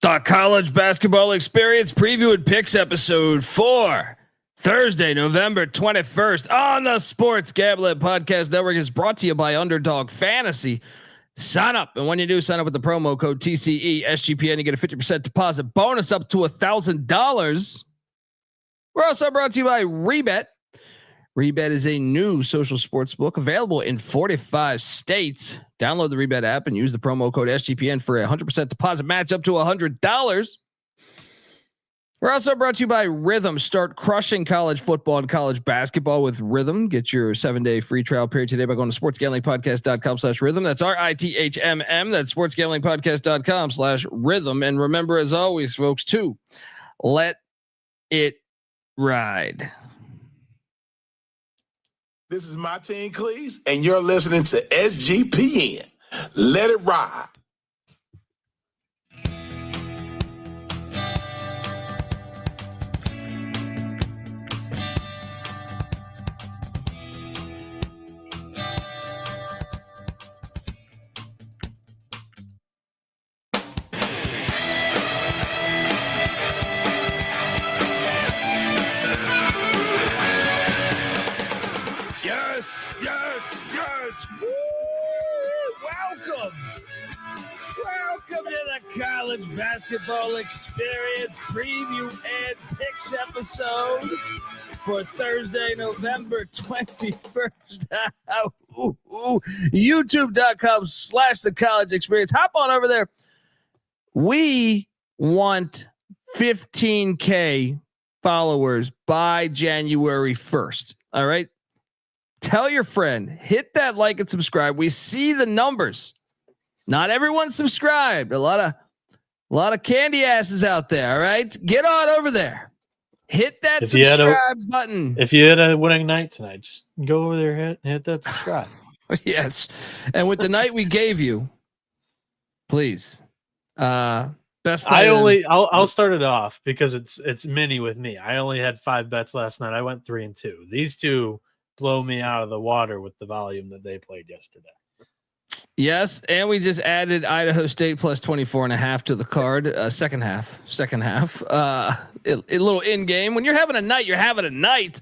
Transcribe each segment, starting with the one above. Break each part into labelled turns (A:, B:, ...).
A: The college basketball experience preview and picks episode 4, Thursday, November 21st on the Sports Gambling Podcast Network is brought to you by Underdog Fantasy. Sign up. And when you do, sign up with the promo code TCE SGPN. You get a 50% deposit bonus up to $1,000. We're also brought to you by Rebet. Rebet is a new social sports book available in 45 states. Download the Rebet app and use the promo code SGPN for a 100% deposit match up to $100. We're also brought to you by Rhythm. Start crushing college football and college basketball with Rhythm. Get your 7-day free trial period today by going to sportsgamblingpodcast.com/rhythm. That's RITHMM. That's sportsgamblingpodcast.com/rhythm. And remember, as always, folks, to let it ride.
B: This is my team, Cleese, and you're listening to SGPN. Let it ride.
A: Woo! Welcome to the college basketball experience preview and picks episode for Thursday, November 21st. YouTube.com/the college experience. Hop on over there. We want 15K followers by January 1st. All right. Tell your friend, hit that like and subscribe. We see the numbers. Not everyone's subscribed. A lot of candy asses out there. All right, get on over there. Hit that subscribe button.
C: If you had a winning night tonight, just go over there and hit that subscribe.
A: Yes, and with the night we gave you, please. Best.
C: I'll start it off because it's mini with me. I only had 5 bets last night. I went 3-2. These two blow me out of the water with the volume that they played yesterday.
A: Yes, and we just added Idaho State plus 24.5 to the card. Second half. A little in game. When you're having a night, you're having a night.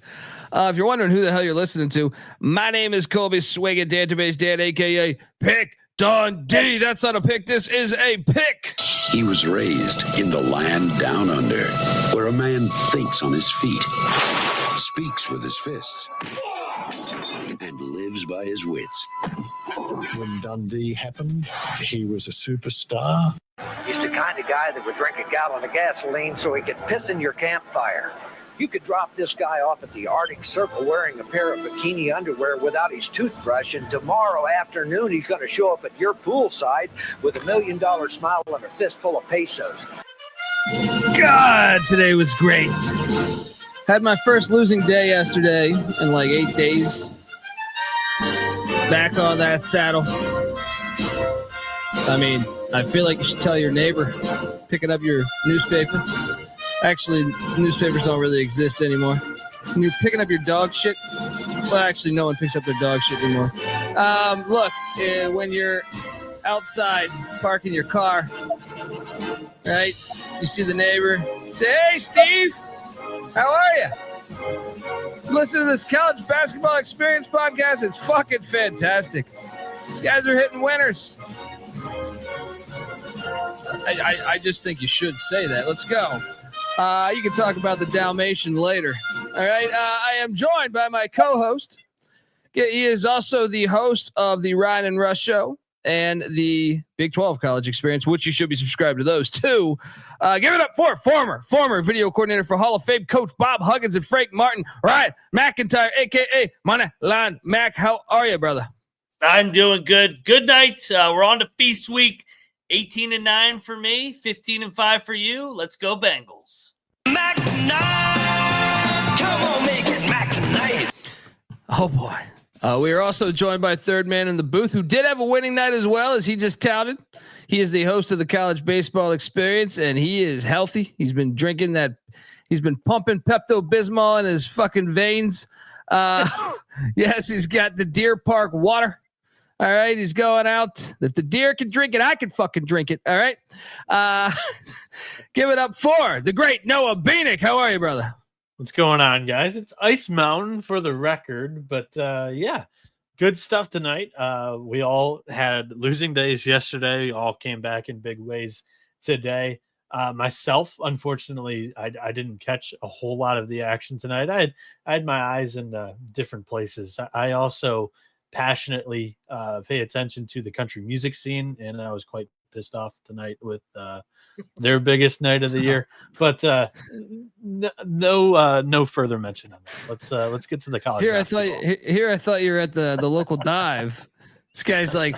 A: If you're wondering who the hell you're listening to, my name is Colby Database Dan, aka Pick Dundee. That's not a pick. This is a pick.
D: He was raised in the land down under, where a man thinks on his feet, speaks with his fists, and lives by his wits.
E: When Dundee happened, he was a superstar.
F: He's the kind of guy that would drink a gallon of gasoline so he could piss in your campfire. You could drop this guy off at the Arctic Circle wearing a pair of bikini underwear without his toothbrush, and tomorrow afternoon he's going to show up at your poolside with $1 million smile and a fistful of pesos.
A: God, today was great. Had my first losing day yesterday in like 8 days. Back on that saddle. I mean, I feel like you should tell your neighbor, picking up your newspaper. Actually, newspapers don't really exist anymore. When you're picking up your dog shit, well, actually, no one picks up their dog shit anymore. Look, when you're outside parking your car, right? You see the neighbor, say, "Hey, Steve, how are you? Listen to this college basketball experience podcast. It's fucking fantastic. These guys are hitting winners." I just think you should say that. Let's go. You can talk about the Dalmatian later. All right. I am joined by my co-host. He is also the host of the Ryan and Rush Show and the Big 12 College Experience, which you should be subscribed to those too. Give it up for former video coordinator for Hall of Fame coach Bob Huggins and Frank Martin, Ryan McIntyre, a.k.a. Moneyline Mac. How are you, brother?
G: I'm doing good. Good night. We're on to feast week. 18-9 for me, 15-5 for you. Let's go Bengals.
A: Mac tonight. Come on, make it Mac tonight. Oh, boy. We are also joined by third man in the booth who did have a winning night as well, as he just touted. He is the host of the College Baseball Experience, and he is healthy. He's been drinking that. He's been pumping Pepto-Bismol in his fucking veins. Yes, he's got the Deer Park water. All right, he's going out. If the deer can drink it, I can fucking drink it. All right. Give it up for the great Noah Bieniek. How are you, brother?
C: What's going on, guys? It's Ice Mountain for the record, but yeah, good stuff tonight. We all had losing days yesterday. We all came back in big ways today. Myself, unfortunately, I didn't catch a whole lot of the action tonight. I had my eyes in different places. I also passionately pay attention to the country music scene, and I was quite pissed off tonight with their biggest night of the year. But no further mention on that. Let's get to the college.
A: I thought you were at the local dive. This guy's like,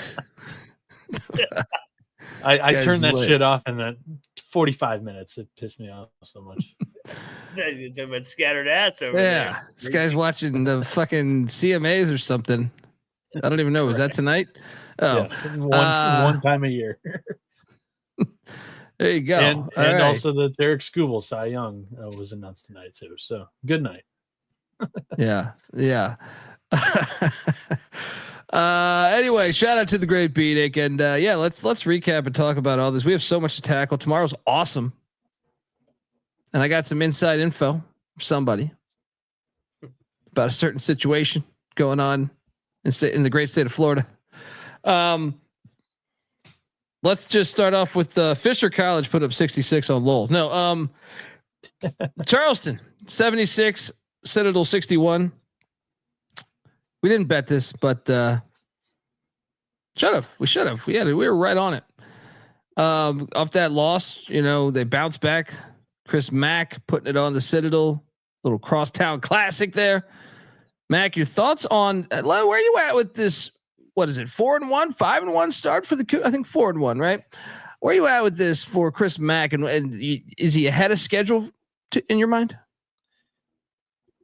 C: I turned that shit off in that 45 minutes. It pissed me off so much.
G: You're talking about scattered ass over there.
A: Yeah, this guy's watching the fucking CMAs or something. I don't even know. Was that tonight? Oh,
C: yes, one time a year.
A: There you go.
C: And right. Also the Derek Scooble Cy Young was announced tonight too. So good night.
A: Yeah. Anyway, shout out to the great Bieniek, and yeah, let's recap and talk about all this. We have so much to tackle. Tomorrow's awesome, and I got some inside info from somebody about a certain situation going on in the great state of Florida. Let's just start off with Fisher College put up 66 on Lowell. No, Charleston 76, Citadel 61. We didn't bet this, but we should have. We were right on it. Off that loss, they bounced back. Chris Mack putting it on the Citadel, little crosstown classic there. Mac, your thoughts on where you at with this? What is it? 4-1, 5-1 start for the, I think 4-1, right? Where you at with this for Chris Mack, and is he ahead of schedule in your mind?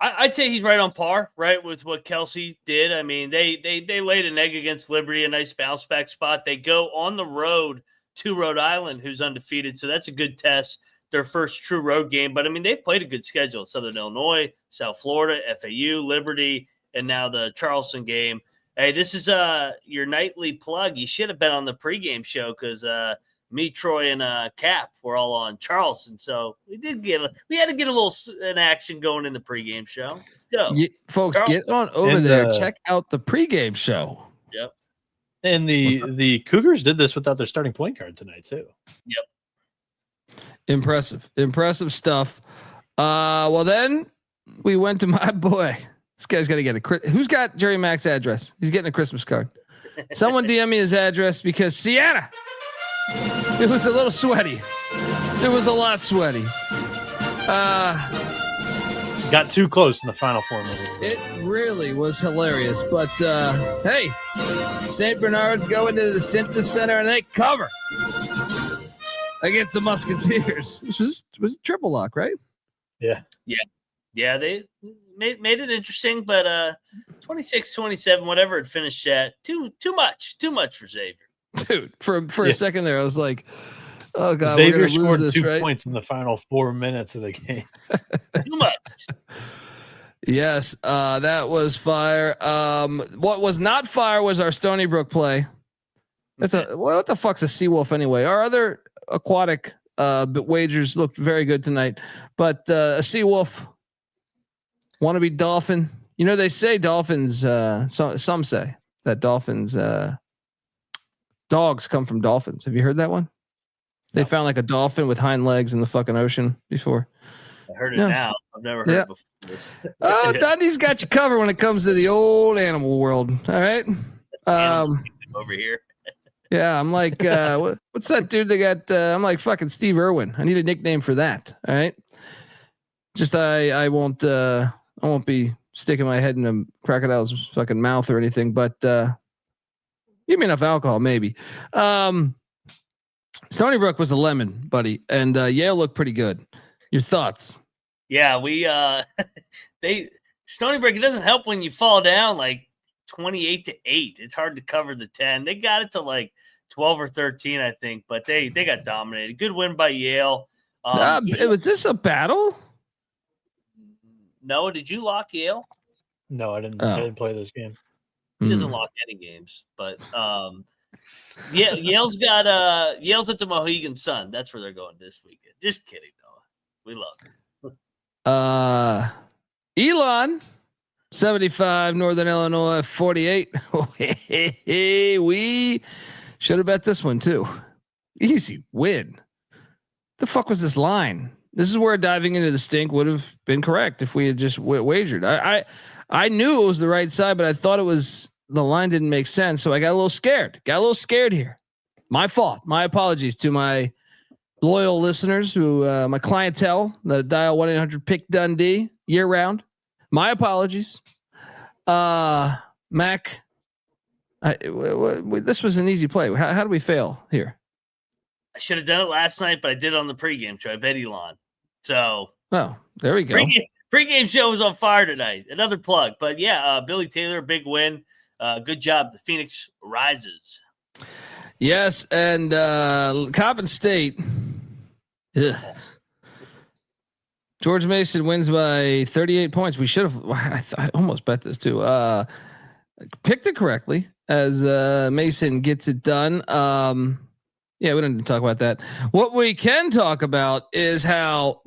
G: I'd say he's right on par, right, with what Kelsey did. I mean, they laid an egg against Liberty, a nice bounce back spot. They go on the road to Rhode Island, who's undefeated, so that's a good test. Their first true road game, but I mean, they've played a good schedule: Southern Illinois, South Florida, FAU, Liberty, and now the Charleston game. Hey, this is your nightly plug. You should have been on the pregame show because me, Troy, and Cap were all on Charleston, so we had to get a little an action going in the pregame show. Let's go,
A: folks. Charleston. Get on over there. Check out the pregame show.
G: Yep.
C: And the Cougars did this without their starting point guard tonight too.
G: Yep.
A: Impressive stuff. Well, then we went to my boy. This guy's got to get who's got Jerry Mack's address? He's getting a Christmas card. Someone DM me his address because Sienna, it was a little sweaty. It was a lot sweaty.
C: Got too close in the final 4 minutes.
A: It really was hilarious. But hey, St. Bernard's go into the Cintas Center and they cover against the Musketeers. This was a triple lock, right?
C: Yeah.
G: They made it interesting, but 26-27, whatever it finished at, too much for Xavier.
A: Dude, for a second there, I was like, "Oh God,
C: Xavier scored
A: this,
C: 2
A: right?
C: points in the final 4 minutes of the game.
G: Too much."
A: Yes, that was fire. What was not fire was our Stony Brook play. What the fuck's a Seawolf anyway? Our other aquatic wagers looked very good tonight, but a Seawolf, wannabe dolphin. They say dolphins. Some say that dolphins, dogs come from dolphins. Have you heard that one? They found like a dolphin with hind legs in the fucking ocean before.
G: I heard it now. I've never heard it before this.
A: Oh, Dundee's got you covered when it comes to the old animal world. All right.
G: Over here.
A: Yeah, I'm like, what's that dude they got? I'm like fucking Steve Irwin. I need a nickname for that. All right. Just I won't be sticking my head in a crocodile's fucking mouth or anything, but give me enough alcohol, maybe. Stony Brook was a lemon, buddy, and Yale looked pretty good. Your thoughts?
G: Yeah, Stony Brook, it doesn't help when you fall down like 28-8. It's hard to cover the 10. They got it to like 12 or 13, I think, but they got dominated. Good win by Yale.
A: Was this a battle?
G: Noah, did you lock Yale?
C: No, I didn't. I didn't play this game.
G: He doesn't lock any games, but yeah, Yale's at the Mohegan Sun. That's where they're going this weekend. Just kidding, Noah. We love
A: you. Elon, 75, Northern Illinois, 48. We should have bet this one too. Easy win. The fuck was this line? This is where diving into the stink would have been correct if we had just wagered. I knew it was the right side, but I thought the line didn't make sense. So I got a little scared. Here. My fault. My apologies to my loyal listeners who, my clientele that dial 1-800-PICK-DUNDEE year round. My apologies. Mac, this was an easy play. How did we fail here?
G: I should have done it last night, but I did it on the pregame show. I bet Elon. So,
A: there we go.
G: Pregame show was on fire tonight. Another plug, but yeah, Billy Taylor, big win. Good job. The Phoenix rises.
A: Yes, and Coppin State. Ugh. George Mason wins by 38 points. We should have. I almost bet this too. Picked it correctly as Mason gets it done. Yeah, we don't need to talk about that. What we can talk about is how,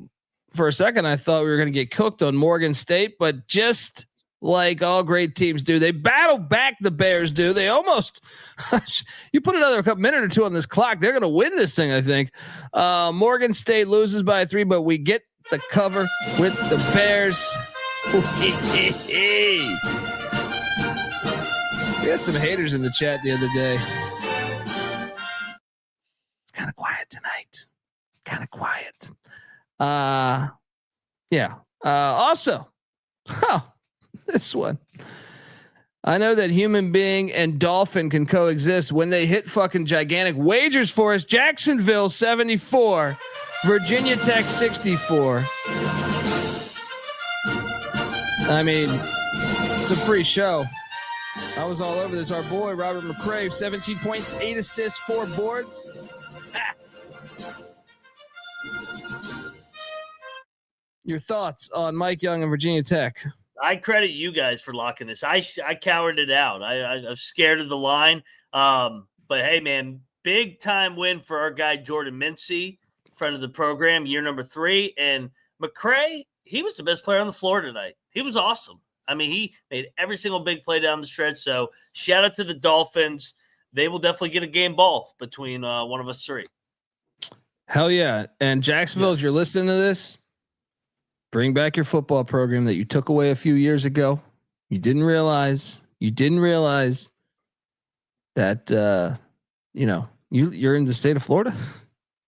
A: for a second, I thought we were going to get cooked on Morgan State, but just like all great teams do, they battle back. The Bears do. They almost. You put another minute or two on this clock, they're going to win this thing. I think. Morgan State loses by 3, but we get the cover with the Bears. We had some haters in the chat the other day. Kind of quiet tonight. Yeah. Also, this one. I know that human being and dolphin can coexist when they hit fucking gigantic wagers for us. Jacksonville 74, Virginia Tech 64. I mean, it's a free show. I was all over this. Our boy Robert McCray, 17 points, 8 assists, 4 boards. Your thoughts on Mike Young and Virginia Tech?
G: I credit you guys for locking this. I cowered it out. I'm scared of the line. But hey, man, big time win for our guy Jordan Mincy, friend of the program, year number 3. And McCray, he was the best player on the floor tonight. He was awesome. I mean, he made every single big play down the stretch. So shout out to the Dolphins. They will definitely get a game ball between one of us 3. Hell yeah. And Jacksonville, if you're listening to this, bring back your football program that you took away a few years ago. You didn't realize that, you're in the state of Florida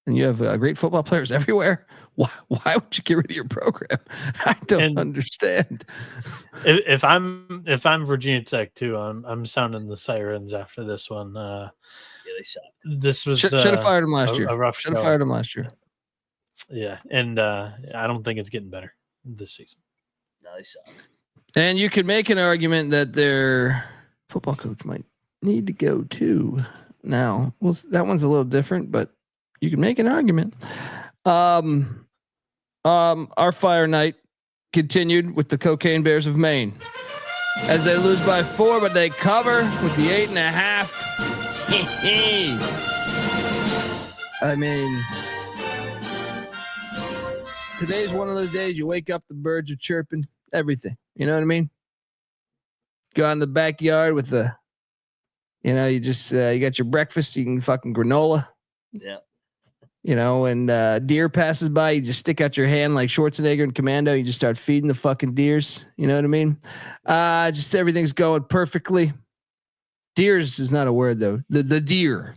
G: and you have great football players everywhere. Why would you get rid of your program? I don't understand.
C: If I'm Virginia Tech too, I'm sounding the sirens after this one.
G: They suck.
C: This was
A: should have fired him last year.
C: A rough
A: should have fired him last year.
C: Yeah, and I don't think it's getting better this season.
G: No, they suck.
A: And you could make an argument that their football coach might need to go too. Now, well, that one's a little different, but you can make an argument. Our fire night continued with the Cocaine Bears of Maine as they lose by 4, but they cover with the 8.5. I mean, today's one of those days you wake up, the birds are chirping, everything. You know what I mean? Go out in the backyard with the, you just, you got your breakfast, eating fucking granola.
G: Yeah.
A: And deer passes by, you just stick out your hand like Schwarzenegger and Commando. You just start feeding the fucking deers. You know what I mean? Just everything's going perfectly. Deers is not a word though. The deer.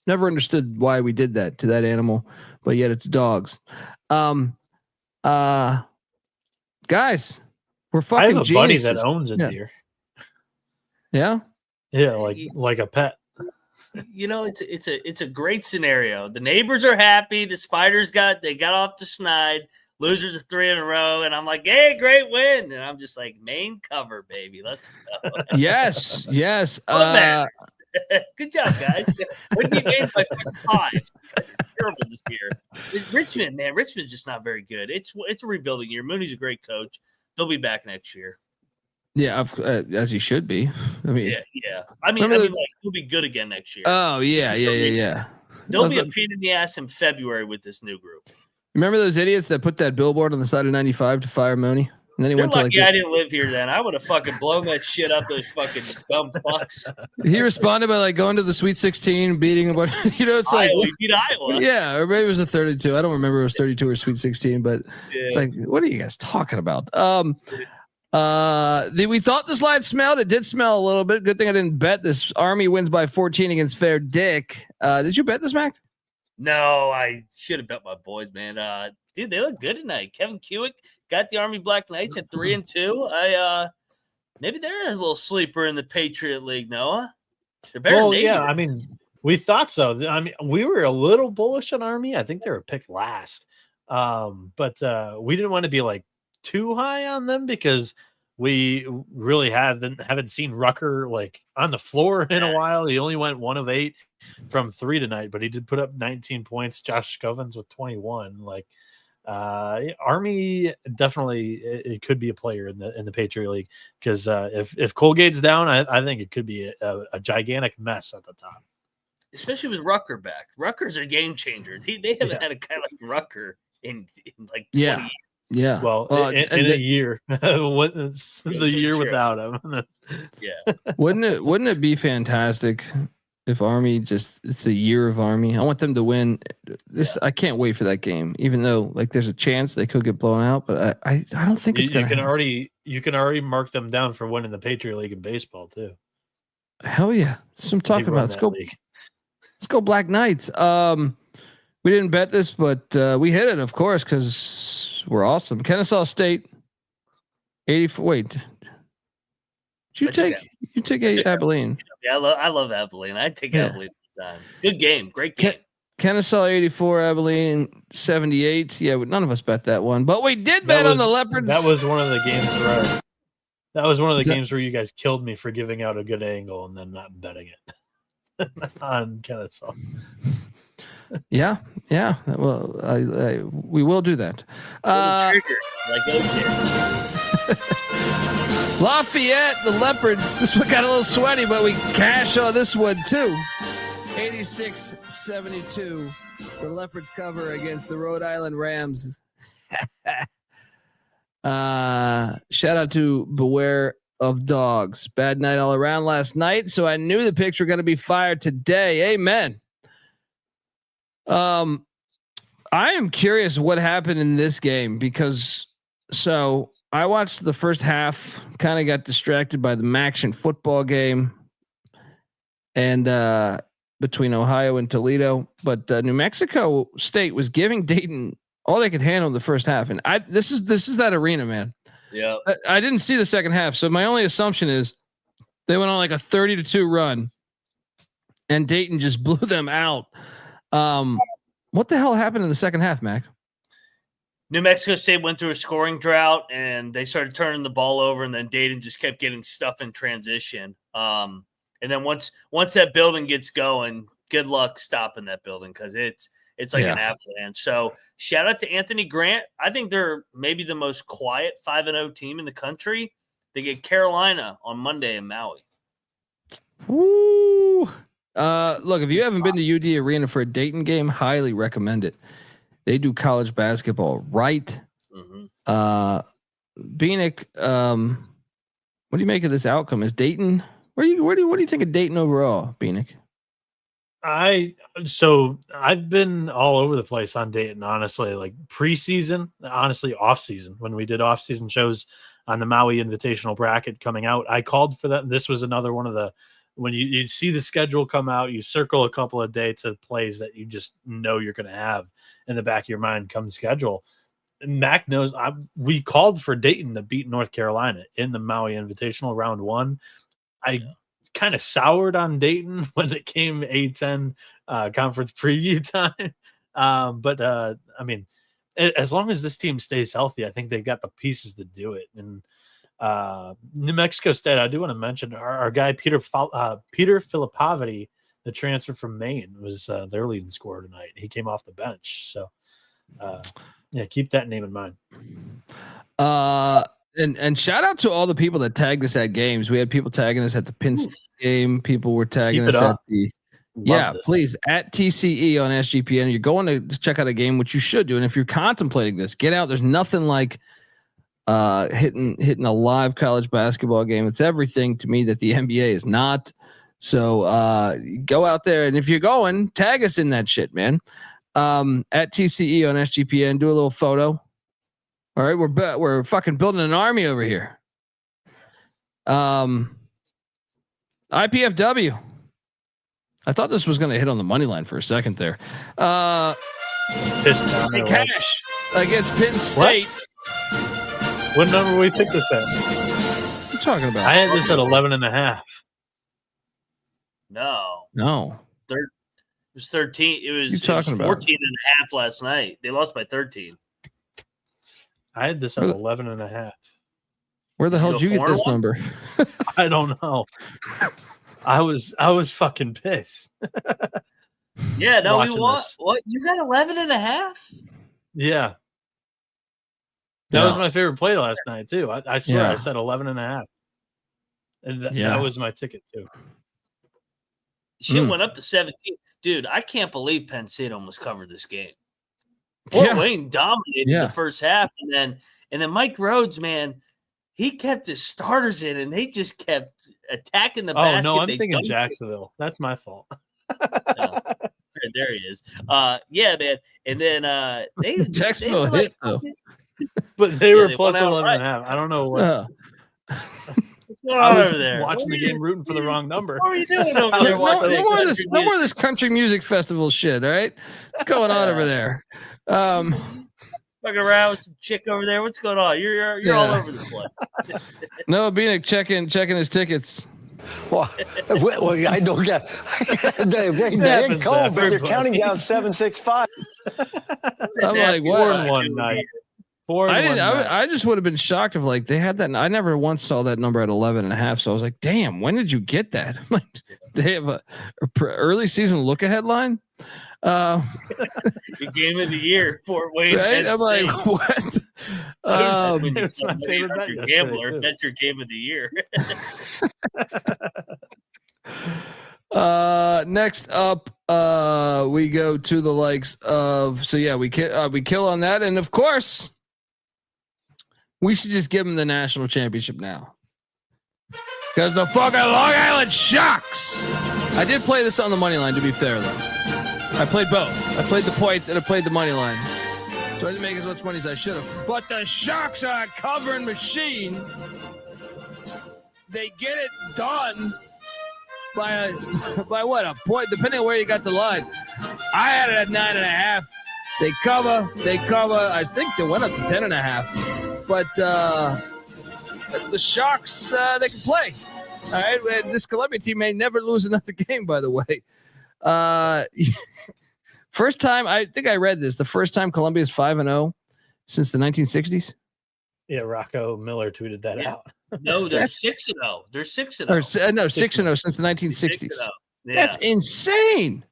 A: Never understood why we did that to that animal, but yet it's dogs. Guys, we're fucking
C: I have a
A: geniuses.
C: buddy that owns a deer.
A: Yeah.
C: Yeah, like a pet.
G: It's a great scenario. The neighbors are happy. The Spiders got off the schneid. Losers of 3 in a row, and I'm like, hey, great win. And I'm just like, main cover, baby. Let's go.
A: Yes.
G: Good job, guys. Would be made by 5. Terrible this year. It's Richmond, man. Richmond's just not very good. It's a rebuilding year. Mooney's a great coach. They'll be back next year.
A: Yeah, as he should be. I mean,
G: yeah. I mean, like he'll be good again next year.
A: Oh yeah.
G: There'll be a pain in the ass in February with this new group.
A: Remember those idiots that put that billboard on the side of 95 to fire Mooney? And then he went to like.
G: I didn't live here then. I would have fucking blown that shit up. Those fucking dumb fucks.
A: He responded by like going to the Sweet 16, beating a bunch. It's
G: Iowa,
A: like
G: he beat Iowa.
A: Yeah, or maybe it was a 32. I don't remember if it was 32 or Sweet 16, but it's like, what are you guys talking about? We thought the slide smelled. It did smell a little bit. Good thing I didn't bet this. Army wins by 14 against Fair Dick. Did you bet this, Mac?
G: No, I should have bet my boys, man. Dude, they look good tonight. Kevin Kewick got the Army Black Knights at 3-2. Maybe they're a little sleeper in the Patriot League, Noah. They're better than
C: yeah, I mean, we thought so. I mean, we were a little bullish on Army. I think they were picked last. But we didn't want to be like too high on them because we really haven't seen Rucker like on the floor in a while. He only went 1 of 8 from 3 tonight, but he did put up 19 points. Josh Scovins with 21. Like Army definitely it could be a player in the Patriot League because if Colgate's down, I think it could be a gigantic mess at the top.
G: Especially with Rucker back. Rucker's a game changer. They haven't had a guy like Rucker in like 20 years.
A: Yeah.
C: Well, in a year, what's the year without him?
G: Yeah.
A: Wouldn't it be fantastic if Army it's a year of Army? I want them to win this. Yeah. I can't wait for that game, even though like there's a chance they could get blown out, but I don't think it's going to.
C: You can already mark them down for winning the Patriot League in baseball too.
A: Hell yeah. That's what I'm talking about. Let's go Black Knights. We didn't bet this, but we hit it, of course, because we're awesome. Kennesaw State, 84. Wait, you take Abilene?
G: Yeah, I love Abilene. I take Abilene all the time. Good game, great game.
A: Kennesaw 84, Abilene 78. Yeah, none of us bet that one, but we did bet on the Leopards.
C: That was one of the games where games where you guys killed me for giving out a good angle and then not betting it on Kennesaw.
A: Yeah. Well, we will do that. Lafayette, the Leopards. This one got a little sweaty, but we cash on this one too. 86-72. The Leopards cover against the Rhode Island Rams. Shout out to Beware of Dogs. Bad night all around last night, so I knew the picks were going to be fired today. Amen. I am curious what happened in this game because I watched the first half, kind of got distracted by the Maction football game and between Ohio and Toledo, but New Mexico State was giving Dayton all they could handle in the first half. And this is that arena, man.
G: Yeah.
A: I didn't see the second half. So my only assumption is they went on like a 30-2 run and Dayton just blew them out. What the hell happened in the second half, Mac?
G: New Mexico State went through a scoring drought and they started turning the ball over, and then Dayton just kept getting stuff in transition. And then once that building gets going, good luck stopping that building because it's like an avalanche. So shout out to Anthony Grant. I think they're maybe the most quiet 5-0 team in the country. They get Carolina on Monday in Maui.
A: Woo. Look, if you haven't been to UD Arena for a Dayton game, highly recommend it. They do college basketball right. Mm-hmm. Bieniek, what do you make of this outcome? Is Dayton? What do you think of Dayton overall, Bieniek?
C: I've been all over the place on Dayton, honestly, like preseason, honestly, off season, when we did off season shows on the Maui Invitational bracket coming out, I called for that. This was another one of the, when you see the schedule come out, you circle a couple of dates of plays that you just know you're going to have in the back of your mind come schedule. Mac knows we called for Dayton to beat North Carolina in the Maui Invitational round 1. I kind of soured on Dayton when it came A-10 conference preview time. But I mean, as long as this team stays healthy, I think they've got the pieces to do it. And New Mexico State, I do want to mention our guy, Peter Filippovity, the transfer from Maine, was their leading scorer tonight. He came off the bench. So, keep that name in mind.
A: And shout out to all the people that tagged us at games. We had people tagging us at the Penn State game. People were tagging us at the. Yeah, please at TCE on SGPN. You're going to check out a game, which you should do. And if you're contemplating this, get out. There's nothing like hitting a live college basketball game. It's everything to me that the NBA is not. So go out there, and if you're going, tag us in that shit, man. At TCE on SGPN, do a little photo. All right, we're fucking building an army over here. IPFW. I thought this was going to hit on the money line for a second there. Cash against Penn State.
C: What number we picked this at?
A: What are you talking about?
C: I had this at 11.5.
G: No. It was 13. It was 14 and a half last night. They lost by 13.
C: I had this at 11.5.
A: Where the hell did you get this number?
C: I don't know. I was fucking pissed.
G: Yeah, no, we want what you got 11.5?
C: Yeah. That was my favorite play last night too. I swear I said 11.5. And that was my ticket too.
G: Shit went up to 17. Dude, I can't believe Penn State almost covered this game. Fort Wayne dominated the first half, and then Mike Rhodes, man, he kept his starters in, and they just kept attacking the basket.
C: Oh no, I'm thinking Jacksonville. That's my fault.
G: There he is. Yeah, man. And then
A: Jacksonville hit though.
C: But they were plus 11.5. I don't know what.
G: What's going on over there?
C: Watching the game, rooting for the wrong number.
G: What are you doing over there?
A: No more of this country music festival shit. All right, what's going on over there?
G: Fucking around with some chick over there. What's going on? You're all over the place.
A: Noah Bieniek checking his tickets.
H: Well, I don't get. They ain't cold, but they're counting down 7-6-5.
A: I'm like, what?
C: 4-1 night.
A: I just would have been shocked if like they had that. I never once saw that number at 11.5. So I was like, damn, when did you get that? Like, they have a early season look ahead line.
G: The game of the year, Fort Wayne.
A: Right? I'm like, what?
G: It's my favorite bet. Gambler, that's your game of the year.
A: Next up, we go to the likes of. So yeah, we kill on that, and of course, we should just give them the national championship now. Because the fucking Long Island Sharks. I did play this on the money line, to be fair, though. I played both. I played the points and I played the money line. So I didn't make as much money as I should have. But the Sharks are a covering machine. They get it done by what? A point, depending on where you got the line. I had it at 9.5. They cover. I think they went up to 10.5. But the Sharks, they can play. All right. This Columbia team may never lose another game, by the way. First time, I think I read this, the first time Columbia is 5-0 since the 1960s.
C: Yeah, Rocco Miller tweeted that out.
G: No, they're 6-0. They're 6-0.
A: No, 6-0 since the 1960s.
G: Yeah.
A: That's insane.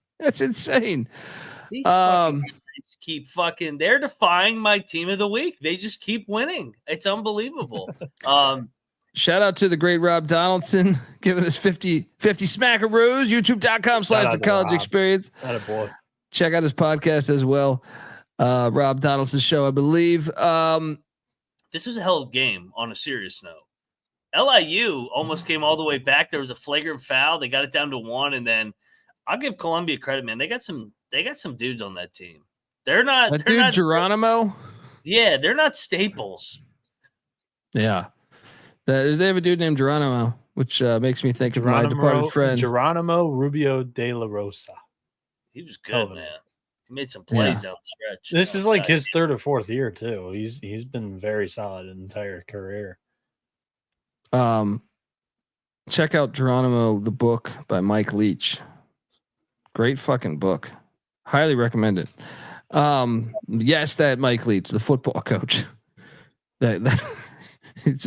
A: These
G: keep fucking. They're defying my team of the week. They just keep winning. It's unbelievable.
A: Shout out to the great Rob Donaldson giving us 50 smackaroos. YouTube.com/the college experience.
C: Attaboy.
A: Check out his podcast as well. Rob Donaldson's show, I believe.
G: This was a hell of a game on a serious note. LIU almost came all the way back. There was a flagrant foul. They got it down to 1, and then I'll give Columbia credit, man. They got some dudes on that team. They're not
A: Geronimo.
G: Yeah, they're not staples.
A: Yeah. They have a dude named Geronimo, which makes me think of my departed friend.
C: Geronimo Rubio de la Rosa.
G: He was good, man. He made some plays down the stretch.
C: This is like his third or fourth year, too. He's been very solid an entire career.
A: Check out Geronimo, the book by Mike Leach. Great fucking book. Highly recommend it. Yes, that Mike Leach, the football coach. That it's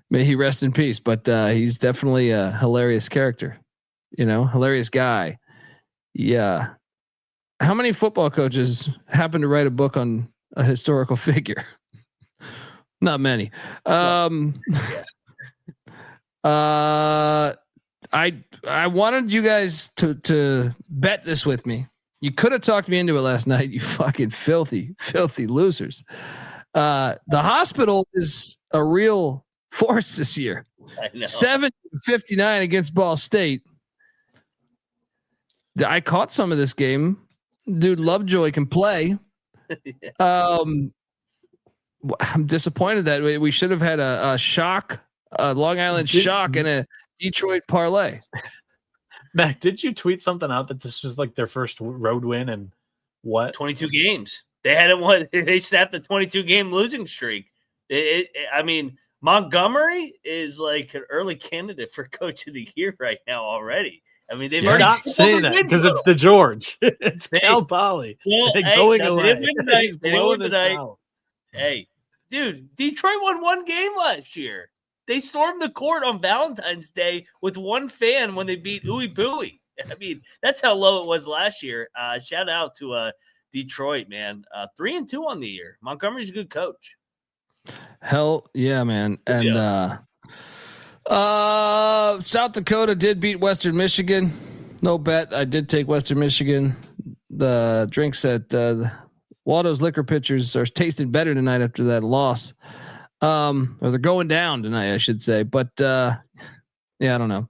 A: may he rest in peace, but he's definitely a hilarious character. Hilarious guy. Yeah. How many football coaches happen to write a book on a historical figure? Not many. I wanted you guys to bet this with me. You could have talked me into it last night. You fucking filthy losers. The hospital is a real force this year. 7-59 against Ball State. I caught some of this game. Dude, Lovejoy can play. I'm disappointed that we should have had a shock, a Long Island shock, and a Detroit parlay.
C: Mac, did you tweet something out that this was like their first road win and what?
G: 22 games. They hadn't won. They snapped a 22-game losing streak. I mean, Montgomery is like an early candidate for Coach of the Year right now already. I mean, they've already
C: stopped saying that because it's the George. It's Cal Poly.
G: Well,
C: They're
G: hey,
C: going
G: no,
C: away.
G: They didn't win tonight. Hey, dude, Detroit won one game last year. They stormed the court on Valentine's Day with one fan when they beat Ooey Booey. I mean, that's how low it was last year. Shout out to Detroit, man. 3-2 on the year. Montgomery's a good coach.
A: Hell yeah, man. And South Dakota did beat Western Michigan. No bet. I did take Western Michigan. The drinks at Waldo's Liquor Pitchers are tasting better tonight after that loss. Or they're going down tonight, I should say. But yeah, I don't know.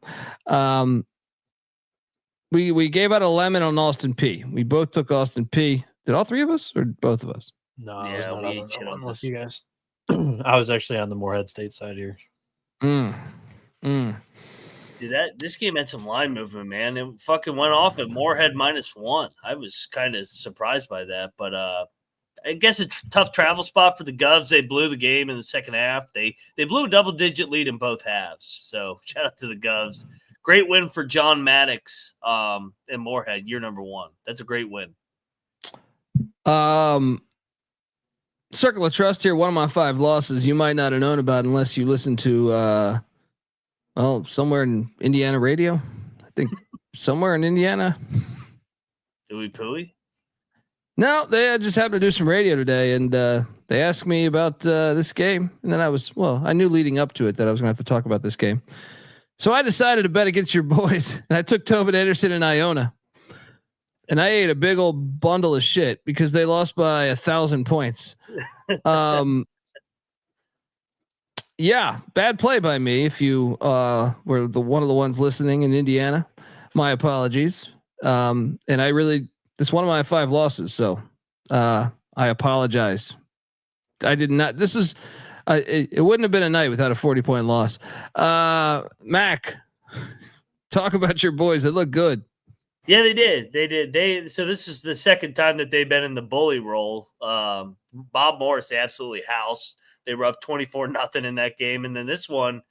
A: We gave out a lemon on Austin P. We both took Austin P. Did all three of us or both of us?
C: No,
G: I was not on that one
C: with you guys. I was actually on the Morehead State side here.
G: Dude, this game had some line movement, man. It fucking went off at Morehead -1. I was kind of surprised by that, but I guess a tough travel spot for the Govs. They blew the game in the second half. They blew a double-digit lead in both halves. So shout out to the Govs. Great win for John Maddox in Morehead, year number 1. That's a great win.
A: Circle of Trust here. One of my 5 losses you might not have known about unless you listen to somewhere in Indiana radio. I think somewhere in Indiana.
G: Ooey Pooey?
A: No, they just happened to do some radio today, and they asked me about this game, and then I knew leading up to it that I was going to have to talk about this game. So I decided to bet against your boys, and I took Tobin Anderson and Iona, and I ate a big old bundle of shit because they lost by 1,000 points. Yeah, bad play by me. If you were one of the ones listening in Indiana, my apologies. And this is one of my 5 losses, so I apologize. I did not. This is it wouldn't have been a night without a 40-point loss. Mac, talk about your boys. They look good.
G: Yeah, they did. So this is the second time that they've been in the bully role. Bob Morris, they absolutely housed. They were up 24-0 in that game. And then this one,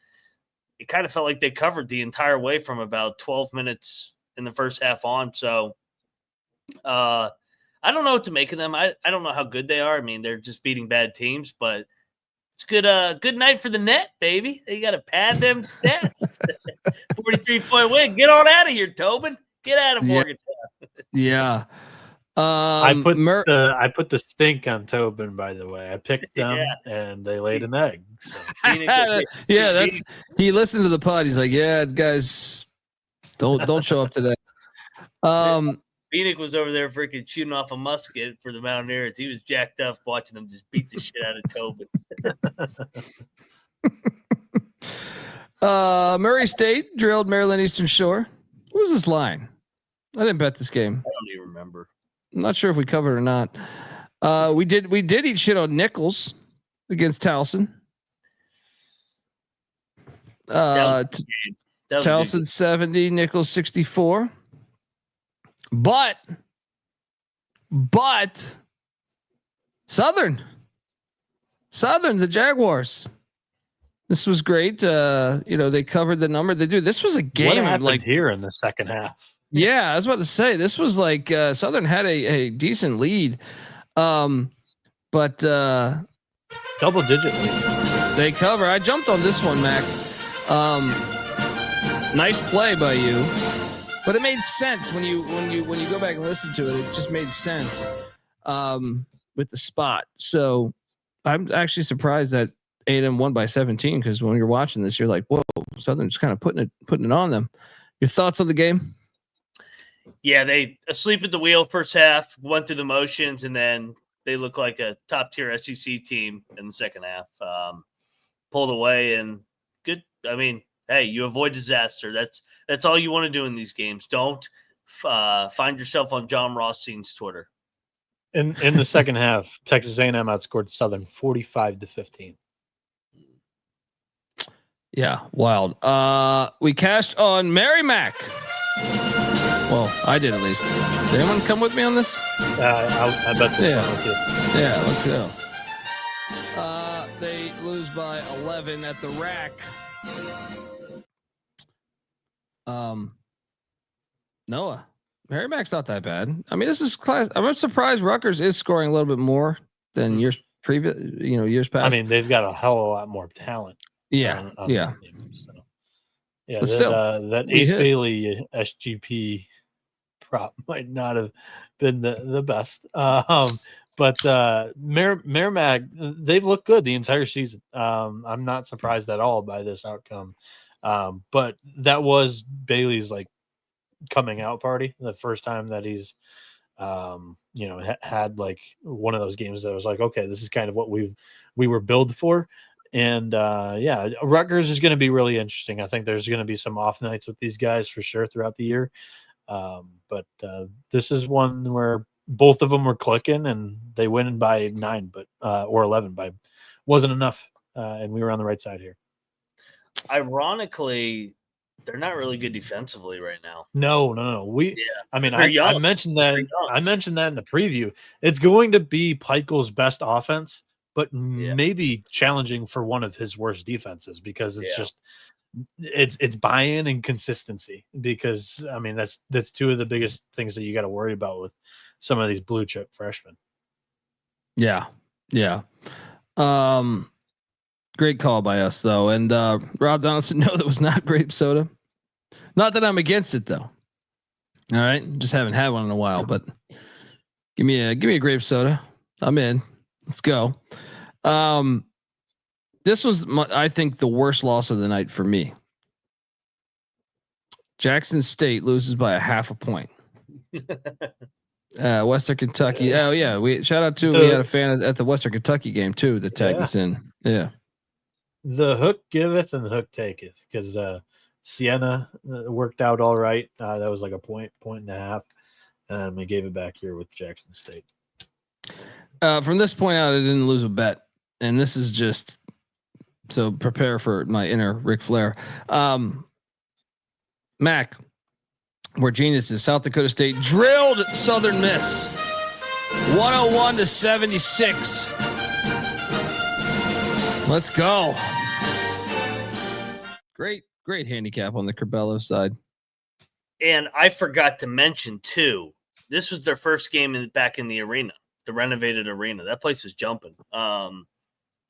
G: it kind of felt like they covered the entire way from about 12 minutes in the first half on. So I don't know what to make of them. I don't know how good they are. I mean, they're just beating bad teams, but it's good night for the net, baby. They got to pad them stats. 43-point win. Get on out of here, Tobin. Get out of Morgantown.
A: Yeah.
C: I put the stink on Tobin, by the way. I picked them and they laid an egg. So.
A: Yeah, he listened to the pod. He's like, yeah, guys, don't show up today.
G: Phoenix was over there freaking shooting off a musket for the Mountaineers. He was jacked up watching them just beat the shit out of Tobin.
A: Murray State drilled Maryland Eastern Shore. What was this line? I didn't bet this game.
G: I don't even remember.
A: I'm not sure if we covered it or not. We did eat shit on Nichols against Towson. Towson 70, Nichols 64. But Southern, the Jaguars. This was great. They covered the number. They do. This was a game
C: what happened
A: like
C: here in the second half.
A: Yeah, I was about to say this was like Southern had a decent lead, but
C: double-digit lead.
A: They cover. I jumped on this one, Mac. Nice play by you, but it made sense when you go back and listen to it. It just made sense with the spot. So I'm actually surprised that A&M won by 17 because when you're watching this, you're like, whoa, Southern's kind of putting it on them. Your thoughts on the game?
G: Yeah, they asleep at the wheel first half, went through the motions, and then they look like a top-tier SEC team in the second half. Pulled away and good. I mean, hey, you avoid disaster. That's all you want to do in these games. Don't find yourself on John Rothstein's Twitter.
C: In the second half, Texas A&M outscored Southern 45-15.
A: Yeah, wild. We cashed on Mary Mac. Well, I did at least. Did anyone come with me on this?
C: I bet this one with you.
A: Yeah, let's go. They lose by 11 at the rack. Noah, Mary Mac's not that bad. I mean, this is class. I'm surprised Rutgers is scoring a little bit more than years past.
C: I mean, they've got a hell of a lot more talent.
A: Yeah, yeah.
C: So, yeah,
A: But still,
C: that Ace Bailey SGP prop might not have been the best. But Merrimack, they've looked good the entire season. I'm not surprised at all by this outcome. But that was Bailey's like coming out party, the first time that he's had like one of those games that was like, okay, this is kind of what we were built for. And Rutgers is going to be really interesting. I think there's going to be some off nights with these guys for sure throughout the year. But this is one where both of them were clicking and they win by 9, or 11 by wasn't enough. And we were on the right side here.
G: Ironically, they're not really good defensively right now.
C: No. I mentioned that. I mentioned that in the preview. It's going to be Peichel's best offense, but maybe challenging for one of his worst defenses because it's just it's buy-in and consistency. Because I mean that's two of the biggest things that you got to worry about with some of these blue chip freshmen.
A: Yeah. Great call by us though. And Rob Donaldson, no, that was not grape soda. Not that I'm against it though. All right, just haven't had one in a while. But give me a grape soda. I'm in. Let's go. This was I think the worst loss of the night for me. Jackson State loses by 0.5 point. Western Kentucky. Oh yeah, we shout out to we had a fan at the Western Kentucky game too that tagged us in. Yeah.
C: The hook giveth and the hook taketh, because Siena worked out all right. That was like a point and a half, and we gave it back here with Jackson State.
A: From this point out, I didn't lose a bet, and this is just so prepare for my inner Ric Flair. Mac, we're geniuses. South Dakota State drilled Southern Miss 101-76. Let's go. Great handicap on the Curbelo side.
G: And I forgot to mention too, this was their first game back in the arena, the renovated arena. That place was jumping.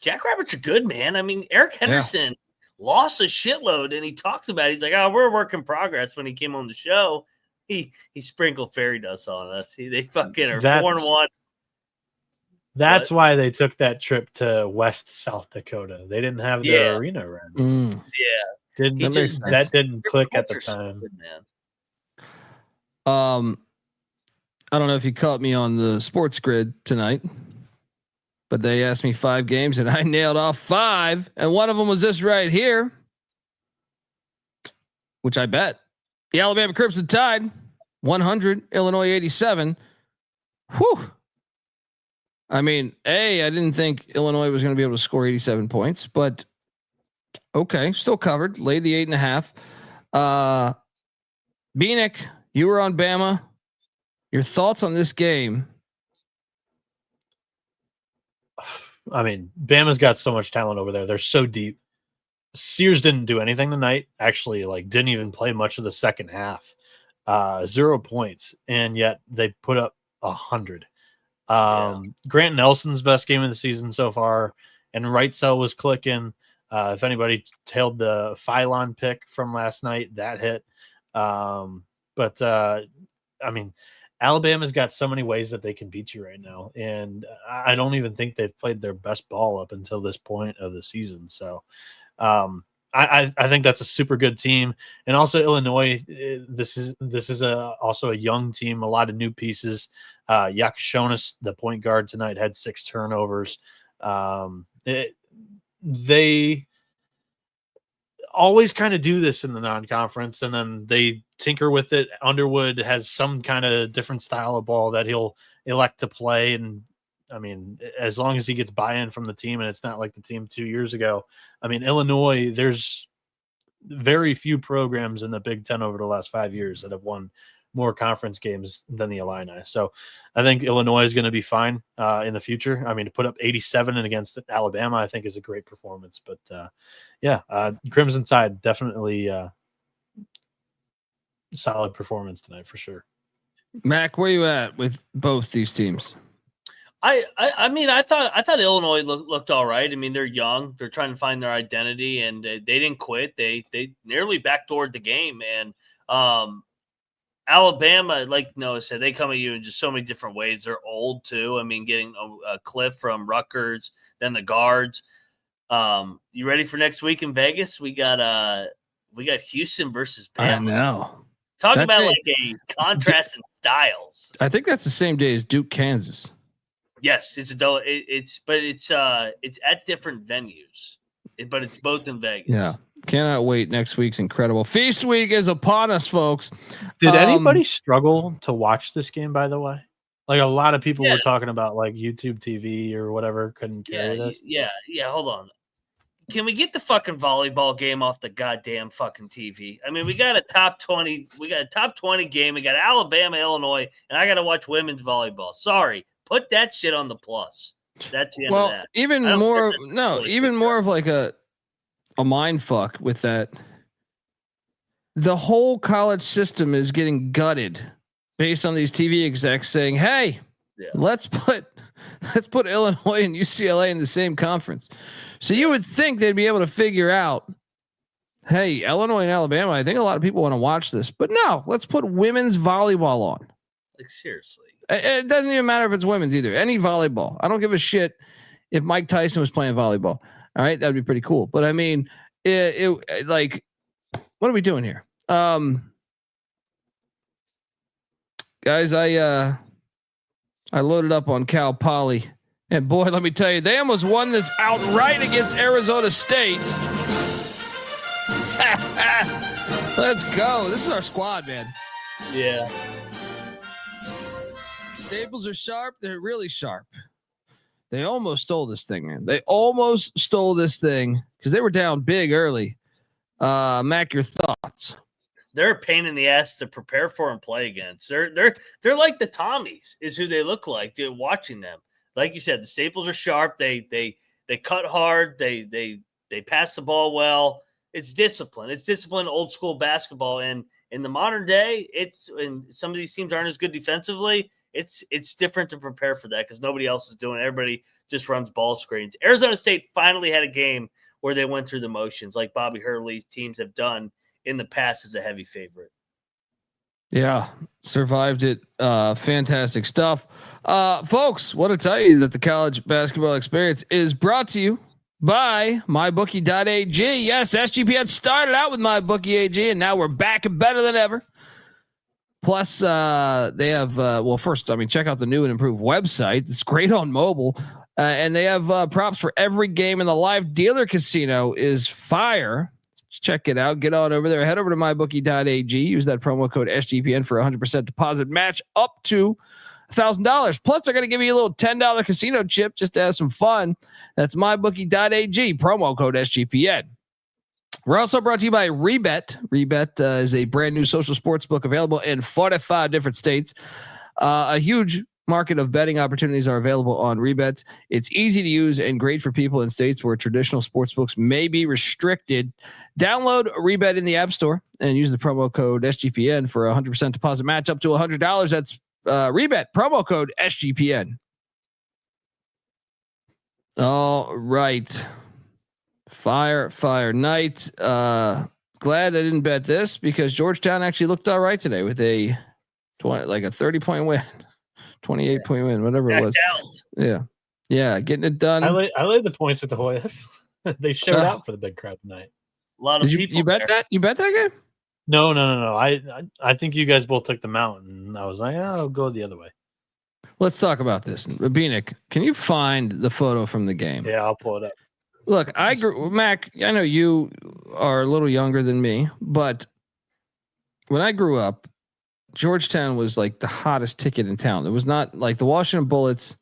G: Jackrabbits are good, man. I mean, Eric Henderson lost a shitload, and he talks about it. He's like, "Oh, we're a work in progress." When he came on the show, he sprinkled fairy dust on us. They fucking are 4-1.
C: That's why they took that trip to West South Dakota. They didn't have their arena around. That didn't click at the time.
G: Good, man.
A: I don't know if you caught me on the sports grid tonight, but they asked me 5 games and I nailed off 5. And one of them was this right here, which I bet. The Alabama Crimson Tide, 100, Illinois 87. Whew. I mean, I didn't think Illinois was going to be able to score 87 points, but okay, still covered. Laid the 8.5. Bieniek, you were on Bama. Your thoughts on this game?
C: I mean, Bama's got so much talent over there. They're so deep. Sears didn't do anything tonight. Actually, didn't even play much of the second half. 0 points, and yet they put up 100. Grant Nelson's best game of the season so far, and Wrightsell was clicking. If anybody tailed the Phylon pick from last night, that hit. I mean, Alabama's got so many ways that they can beat you right now, and I don't even think they've played their best ball up until this point of the season. So I think that's a super good team. And also Illinois, this is also a young team, a lot of new pieces. Yakushonis, the point guard tonight, had 6 turnovers. They always kind of do this in the non-conference, and then they tinker with it. Underwood has some kind of different style of ball that he'll elect to play. And I mean, as long as he gets buy-in from the team and it's not like the team 2 years ago, I mean, Illinois, there's very few programs in the Big Ten over the last 5 years that have won more conference games than the Illini. So I think Illinois is going to be fine in the future. I mean, to put up 87 and against Alabama, I think is a great performance. But Crimson Tide, definitely solid performance tonight for sure.
A: Mac, where you at with both these teams?
G: I mean, I thought Illinois looked all right. I mean, they're young, they're trying to find their identity, and they didn't quit. They nearly backdoored the game. And Alabama, like Noah said, they come at you in just so many different ways. They're old too. I mean, getting a Cliff from Rutgers, then the guards. You ready for next week in Vegas? We got Houston versus Bama.
A: I know.
G: Talk about like a contrast in styles.
A: I think that's the same day as Duke, Kansas.
G: Yes, it's at different venues, but it's both in Vegas.
A: Yeah, cannot wait. Next week's incredible. Feast week is upon us, folks.
C: Did anybody struggle to watch this game? By the way, like a lot of people were talking about, like YouTube TV or whatever couldn't carry this.
G: Yeah. Hold on. Can we get the fucking volleyball game off the goddamn fucking TV? I mean, we got a top 20. We got a top 20 game. We got Alabama, Illinois, and I got to watch women's volleyball. Sorry. Put that shit on the plus. That's the end of that.
A: Even more of like a mind fuck with that. The whole college system is getting gutted based on these TV execs saying, "Hey, let's put Illinois and UCLA in the same conference." So you would think they'd be able to figure out, hey, Illinois and Alabama, I think a lot of people want to watch this, but no, let's put women's volleyball on.
G: Like seriously.
A: It doesn't even matter if it's women's either. Any volleyball. I don't give a shit if Mike Tyson was playing volleyball. All right. That'd be pretty cool. But I mean, it like, what are we doing here? Guys, I loaded up on Cal Poly, and boy, let me tell you, they almost won this outright against Arizona State. Let's go. This is our squad, man.
G: Yeah.
A: Staples are sharp. They're really sharp. They almost stole this thing, man. They almost stole this thing because they were down big early. Mac, your thoughts?
G: They're a pain in the ass to prepare for and play against. They're like the Tommies is who they look like. Dude, watching them, like you said, the Staples are sharp. They cut hard. They pass the ball well. It's discipline. It's discipline, old school basketball. And in the modern day, and some of these teams aren't as good defensively. It's different to prepare for that because nobody else is doing it. Everybody just runs ball screens. Arizona State finally had a game where they went through the motions like Bobby Hurley's teams have done in the past as a heavy favorite.
A: Yeah, survived it. Fantastic stuff. Folks, want to tell you that the college basketball experience is brought to you by mybookie.ag. Yes, SGPN started out with mybookie.ag, and now we're back and better than ever. Plus, they have, first, I mean, check out the new and improved website. It's great on mobile. And they have props for every game, and the live dealer casino is fire. Check it out. Get on over there. Head over to mybookie.ag. Use that promo code SGPN for 100% deposit match up to $1,000. Plus, they're going to give you a little $10 casino chip just to have some fun. That's mybookie.ag. Promo code SGPN. We're also brought to you by Rebet. Rebet is a brand new social sports book available in 45 different states. A huge market of betting opportunities are available on Rebet. It's easy to use and great for people in states where traditional sports books may be restricted. Download Rebet in the App Store and use the promo code SGPN for 100% deposit match up to $100. That's Rebet, promo code SGPN. All right. Fire night. Glad I didn't bet this because Georgetown actually looked all right today with a like a 30-point win, 28-point win, whatever it was.
G: Counts.
A: Yeah, getting it done.
C: I laid the points with the Hoyas. They showed out for the big crowd tonight.
G: A lot of people.
A: You bet that? You bet that game?
C: No. I think you guys both took the mountain. And I was like, I'll go the other way.
A: Let's talk about this. Bieniek, can you find the photo from the game?
C: Yeah, I'll pull it up.
A: Look, Mac, I know you are a little younger than me, but when I grew up, Georgetown was like the hottest ticket in town. It was not like the Washington Bullets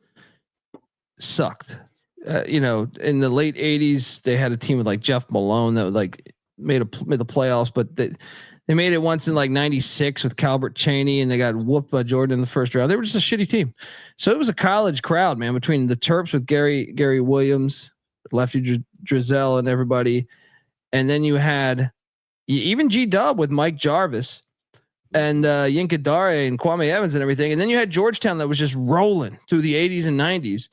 A: sucked. In the late 80s, they had a team with like Jeff Malone that like made the playoffs, but they made it once in like 96 with Calbert Chaney, and they got whooped by Jordan in the first round. They were just a shitty team. So it was a college crowd, man, between the Terps with Gary Williams, Lefty Drizel, and everybody. And then you had even G-Dub with Mike Jarvis and Yinka Dare and Kwame Evans and everything. And then you had Georgetown that was just rolling through the 80s and 90s.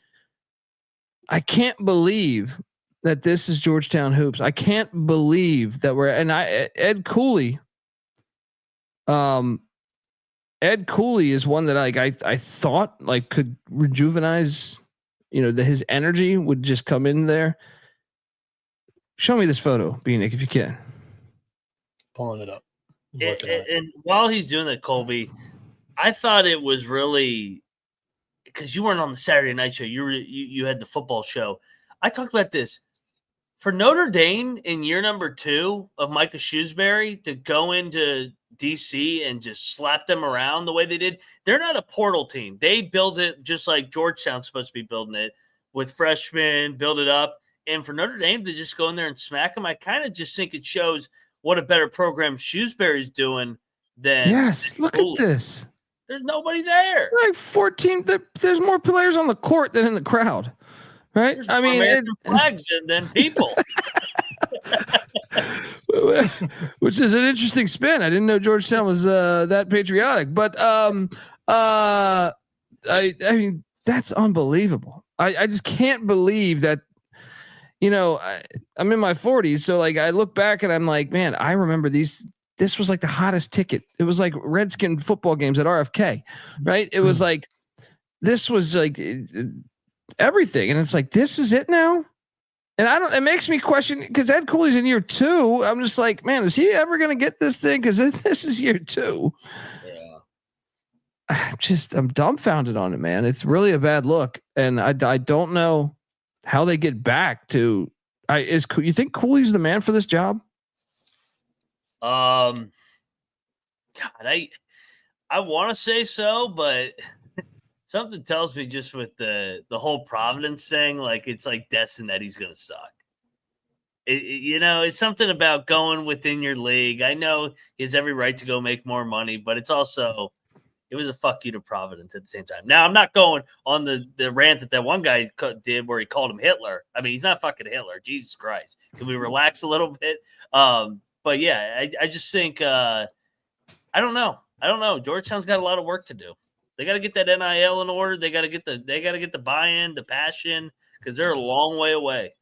A: I can't believe that this is Georgetown hoops. I can't believe that Ed Cooley. Ed Cooley is one that I thought like could rejuvenize, his energy would just come in there. Show me this photo, Bieniek, if you can.
C: Pulling it up.
G: And while he's doing that, Colby, I thought it was really because you weren't on the Saturday night show. You had the football show. I talked about this for Notre Dame in year number 2 of Micah Shrewsbury to go into DC and just slap them around the way they did. They're not a portal team. They build it just like Georgetown's supposed to be building it with freshmen, build it up. And for Notre Dame to just go in there and smack them, I kind of just think it shows what a better program Shrewsbury's doing than.
A: Yes, look at this.
G: There's nobody there.
A: Like 14. There's more players on the court than in the crowd, right?
G: There's
A: I mean,
G: flags than people.
A: Which is an interesting spin. I didn't know Georgetown was that patriotic, but I mean that's unbelievable. I just can't believe that. I'm in my 40s, so like I look back and I'm like, man, I remember these. This was like the hottest ticket. It was like Redskin football games at RFK, right? It was like this was like everything, and it's like this is it now. And it makes me question because Ed Cooley's in year 2. I'm just like, man, is he ever going to get this thing? Because this is year 2. Yeah. I'm dumbfounded on it, man. It's really a bad look. And I don't know how they get back to, you think Cooley's the man for this job?
G: God, I want to say so, but something tells me just with the whole Providence thing, like it's like destined that he's going to suck. It's something about going within your league. I know he has every right to go make more money, but it was a fuck you to Providence at the same time. Now I'm not going on the rant that one guy did where he called him Hitler. I mean, he's not fucking Hitler. Jesus Christ. Can we relax a little bit? But yeah, I just think, I don't know. Georgetown's got a lot of work to do. They got to get that NIL in order. They got to get the buy-in, the passion, because they're a long way away.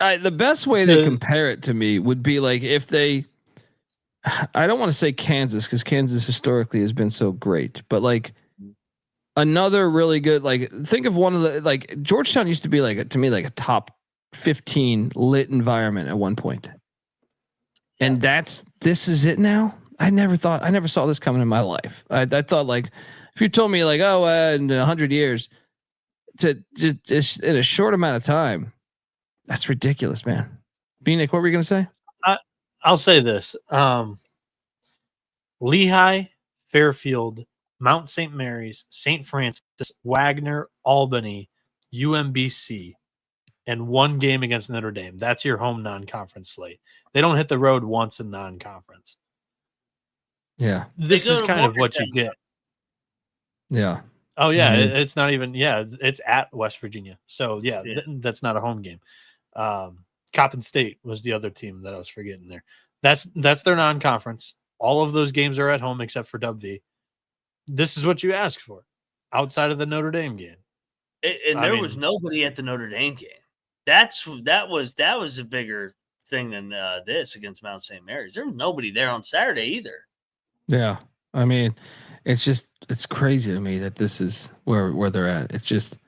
A: The best way to compare it to me would be like if they, I don't want to say Kansas because Kansas historically has been so great, but like another really good, like think of one of the, like Georgetown used to be like, to me, like a top 15 lit environment at one point. And this is it now. I never saw this coming in my life. I thought like, if you told me like, in 100 years to just in a short amount of time, that's ridiculous, man. Bieniek, what were you going to say?
C: I'll say this. Lehigh, Fairfield, Mount St. Mary's, St. Francis, Wagner, Albany, UMBC, and one game against Notre Dame. That's your home non-conference slate. They don't hit the road once in non-conference.
A: Yeah.
C: This is kind of what you get.
A: Yeah.
C: Oh, yeah. Mm-hmm. It's not even, it's at West Virginia. So, that's not a home game. Coppin State was the other team that I was forgetting there. That's their non-conference. All of those games are at home except for W. This is what you ask for outside of the Notre Dame game.
G: And there was nobody at the Notre Dame game. That was a bigger thing than this against Mount St. Mary's. There was nobody there on Saturday either.
A: Yeah. I mean, it's crazy to me that this is where they're at. It's just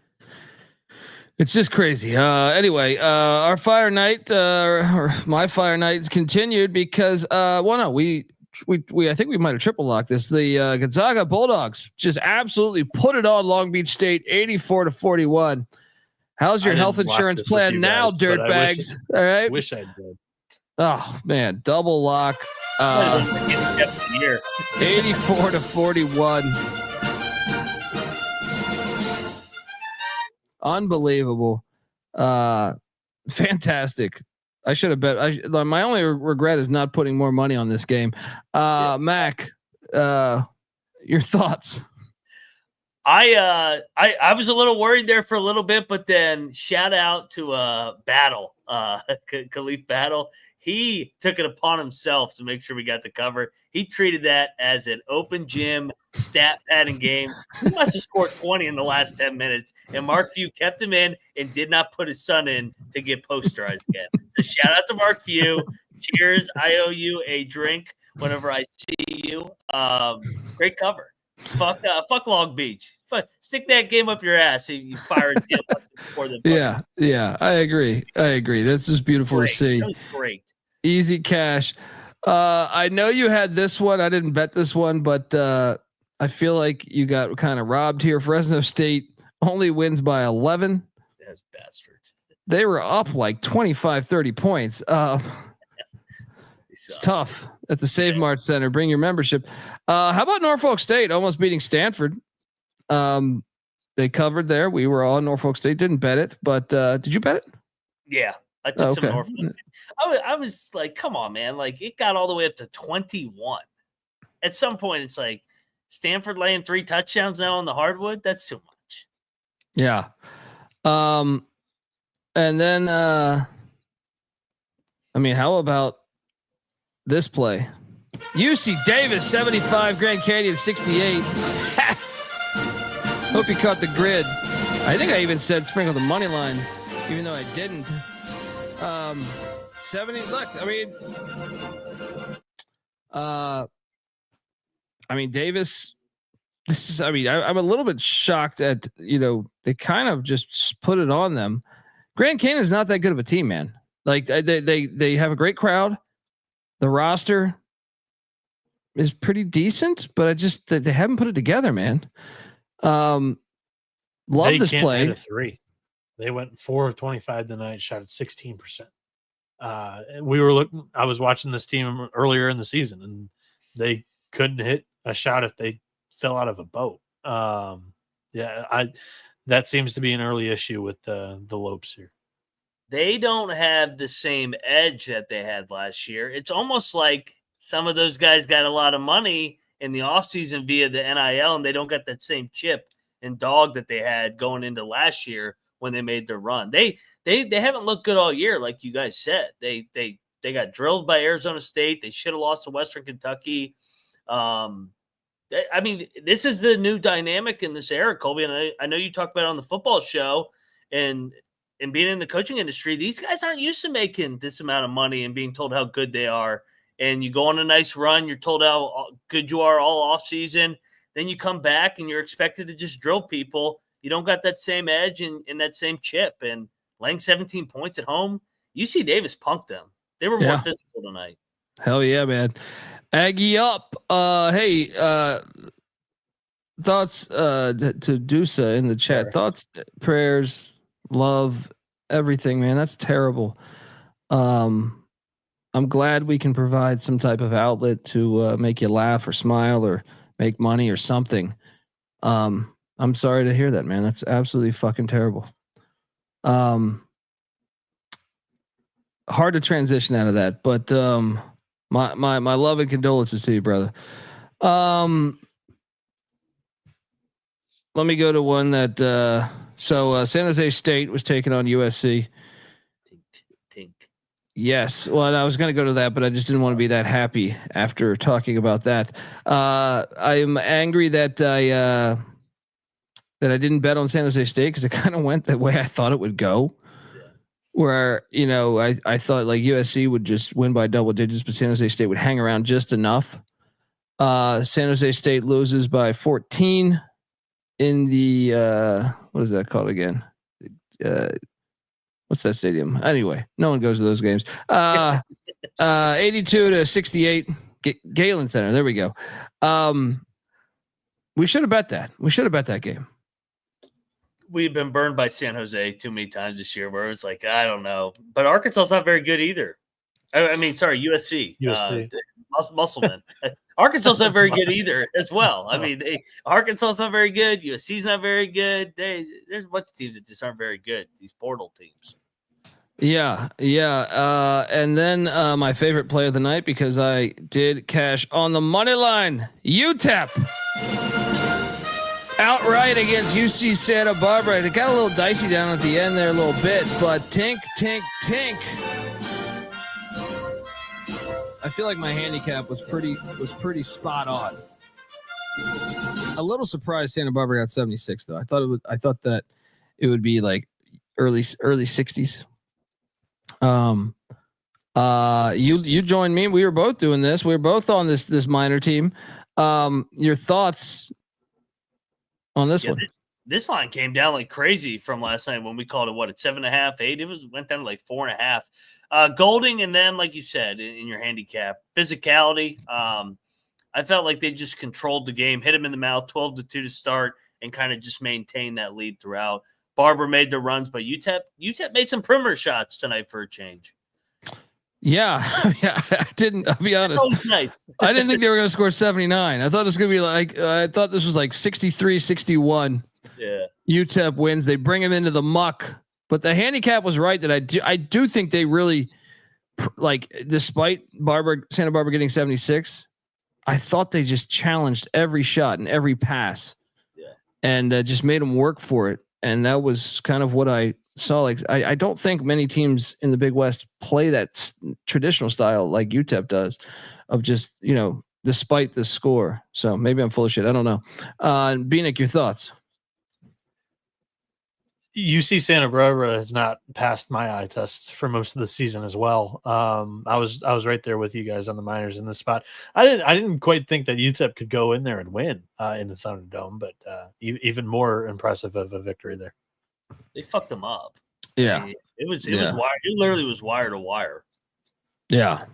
A: crazy. Anyway, our fire night, or my fire night, continued because we I think we might have triple locked this. The Gonzaga Bulldogs just absolutely put it on Long Beach State, 84-41. How's your health insurance plan now, dirtbags? All right.
C: Wish I did.
A: Oh man, double lock. 84-41. Unbelievable. Fantastic. I should have bet. My only regret is not putting more money on this game. Mac, your thoughts?
G: I was a little worried there for a little bit, but then shout out to Battle, Khalif Battle. He took it upon himself to make sure we got the cover. He treated that as an open gym stat padding game. He must have scored 20 in the last 10 minutes, and Mark Few kept him in and did not put his son in to get posterized again. So shout out to Mark Few. Cheers. I owe you a drink whenever I see you. Great cover. Fuck Long Beach. Stick that game up your ass. You fire a tip before the
A: yeah. I agree. This is beautiful to see.
G: That was great.
A: Easy cash. I know you had this one. I didn't bet this one, but I feel like you got kind of robbed here. Fresno State only wins by 11.
G: That's bastards.
A: They were up like 25, 30 points. It's tough at the Save Mart Center. Bring your membership. How about Norfolk State almost beating Stanford? They covered there. We were all Norfolk State. Didn't bet it, but did you bet it?
G: Yeah, I took some Norfolk. I was like, come on, man. Like, it got all the way up to 21. At some point, it's like Stanford laying 3 touchdowns now on the hardwood. That's too much.
A: Yeah. And then, how about this play? UC Davis 75, Grand Canyon 68. Hope you caught the grid. I think I even said sprinkle the money line, even though I didn't. 70. Look, Davis. This is. I'm a little bit shocked at they kind of just put it on them. Grand Canyon is not that good of a team, man. Like they have a great crowd. The roster is pretty decent, but they haven't put it together, man. Love this play.
C: Hit a 3. They went 4 of 25 tonight, shot at 16%. I was watching this team earlier in the season, and they couldn't hit a shot if they fell out of a boat. That seems to be an early issue with the Lopes here.
G: They don't have the same edge that they had last year. It's almost like some of those guys got a lot of money in the offseason via the NIL, and they don't get that same chip and dog that they had going into last year when they made their run. They haven't looked good all year, like you guys said. They got drilled by Arizona State. They should have lost to Western Kentucky. This is the new dynamic in this era, Colby. And I know you talked about it on the football show and being in the coaching industry. These guys aren't used to making this amount of money and being told how good they are. And you go on a nice run. You're told how good you are all off season. Then you come back and you're expected to just drill people. You don't got that same edge and that same chip. And laying 17 points at home, UC Davis punked them. They were more physical tonight.
A: Hell yeah, man. Aggie up. Hey, thoughts to Dusa in the chat. Thoughts, prayers, love, everything, man. That's terrible. I'm glad we can provide some type of outlet to make you laugh or smile or make money or something. I'm sorry to hear that, man. That's absolutely fucking terrible. Hard to transition out of that, but my love and condolences to you, brother. Let me go to one that San Jose State was taking on USC.
G: Tink.
A: Yes. Well, I was going to go to that, but I just didn't want to be that happy after talking about that. I am angry that I didn't bet on San Jose State because it kind of went the way I thought it would go. Where, I thought like USC would just win by double digits, but San Jose State would hang around just enough. San Jose State loses by 14 in the what is that called again? What's that stadium? Anyway, no one goes to those games. 82-68, Galen Center. There we go. We should have bet that. We should have bet that game.
G: We've been burned by San Jose too many times this year where it's like, I don't know. But Arkansas's not very good either. I mean, sorry, USC. Musselman. Arkansas's not very good either as well. I mean, Arkansas's not very good. USC's not very good. There's a bunch of teams that just aren't very good, these portal teams.
A: Yeah. And then my favorite play of the night, because I did cash on the money line, UTEP. Outright against UC Santa Barbara. It got a little dicey down at the end there a little bit, but tink. I feel like my handicap was pretty spot on. A little surprised Santa Barbara got 76 though. I thought that it would be like early 60s. You joined me. We were both doing this. We were both on this minor team. Your thoughts on this one?
G: This line came down like crazy from last night when we called it at 7.5, 8. It went down to like 4.5. Golding and them, like you said, in your handicap, physicality. I felt like they just controlled the game, hit him in the mouth, 12-2 to start, and kind of just maintained that lead throughout. Barber made the runs, but UTEP made some perimeter shots tonight for a change.
A: Yeah. I'll be honest.
G: That was nice.
A: I didn't think they were going to score 79. I thought it was going to be like, I thought this was like 63-61.
G: Yeah.
A: UTEP wins. They bring him into the muck, but the handicap was right that I do think they really, like, despite Santa Barbara getting 76, I thought they just challenged every shot and every pass, and just made them work for it. And that was kind of what I saw. Like, I don't think many teams in the Big West play that traditional style like UTEP does, of just, despite the score. So maybe I'm full of shit. I don't know. Bieniek, your thoughts?
C: UC Santa Barbara has not passed my eye test for most of the season as well. I was right there with you guys on the Miners in this spot. I didn't quite think that UTEP could go in there and win in the Thunderdome, but even more impressive of a victory there.
G: They fucked them up.
A: Yeah,
G: it was wire. It literally was wire to wire.
A: Yeah.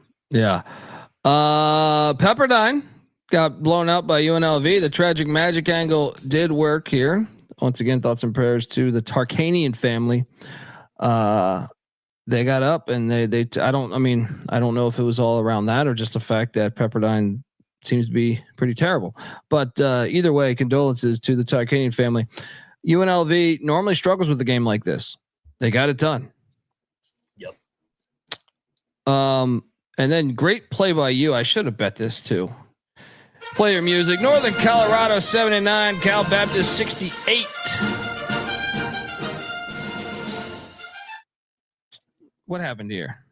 A: Pepperdine got blown out by UNLV. The tragic magic angle did work here. Once again, thoughts and prayers to the Tarkanian family. They got up and I don't know if it was all around that or just the fact that Pepperdine seems to be pretty terrible. But either way, condolences to the Tarkanian family. UNLV normally struggles with a game like this. They got it done.
G: Yep.
A: And then great play by you. I should have bet this too. Player music. Northern Colorado 79, Cal Baptist 68. What happened here?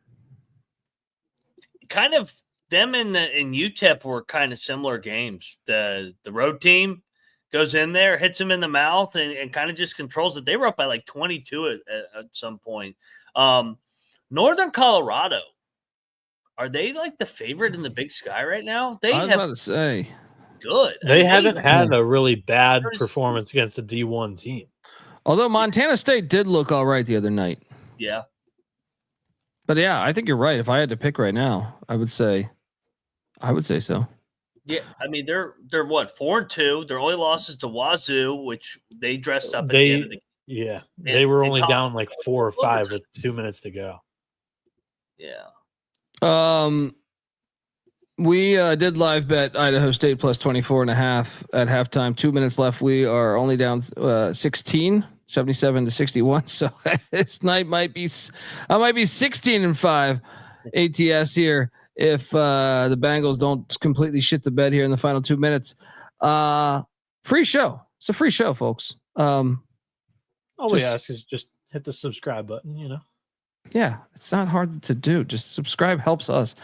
G: Kind of them in UTEP were kind of similar games. The road team goes in there, hits him in the mouth, and kind of just controls it. They were up by like 22 at some point. Northern Colorado. Are they like the favorite in the Big Sky right now?
A: I was about to say.
G: Good.
C: They haven't had a really bad performance against a D1 team.
A: Although Montana State did look all right the other night.
G: Yeah.
A: But yeah, I think you're right. If I had to pick right now, I would say so.
G: Yeah, I mean they're what, 4-2. Their only losses to Wazoo, which they dressed up at the end of the game.
C: Yeah, they were only down like 4 or 5 with 2 minutes to go.
G: Yeah.
A: We did live bet Idaho State plus 24.5 at halftime. 2 minutes left. We are only down 16, 77-61. So this night I might be 16-5 ATS here if the Bengals don't completely shit the bed here in the final 2 minutes. Free show. It's a free show, folks.
C: All we ask is just hit the subscribe button,
A: Yeah, it's not hard to do. Just subscribe helps us.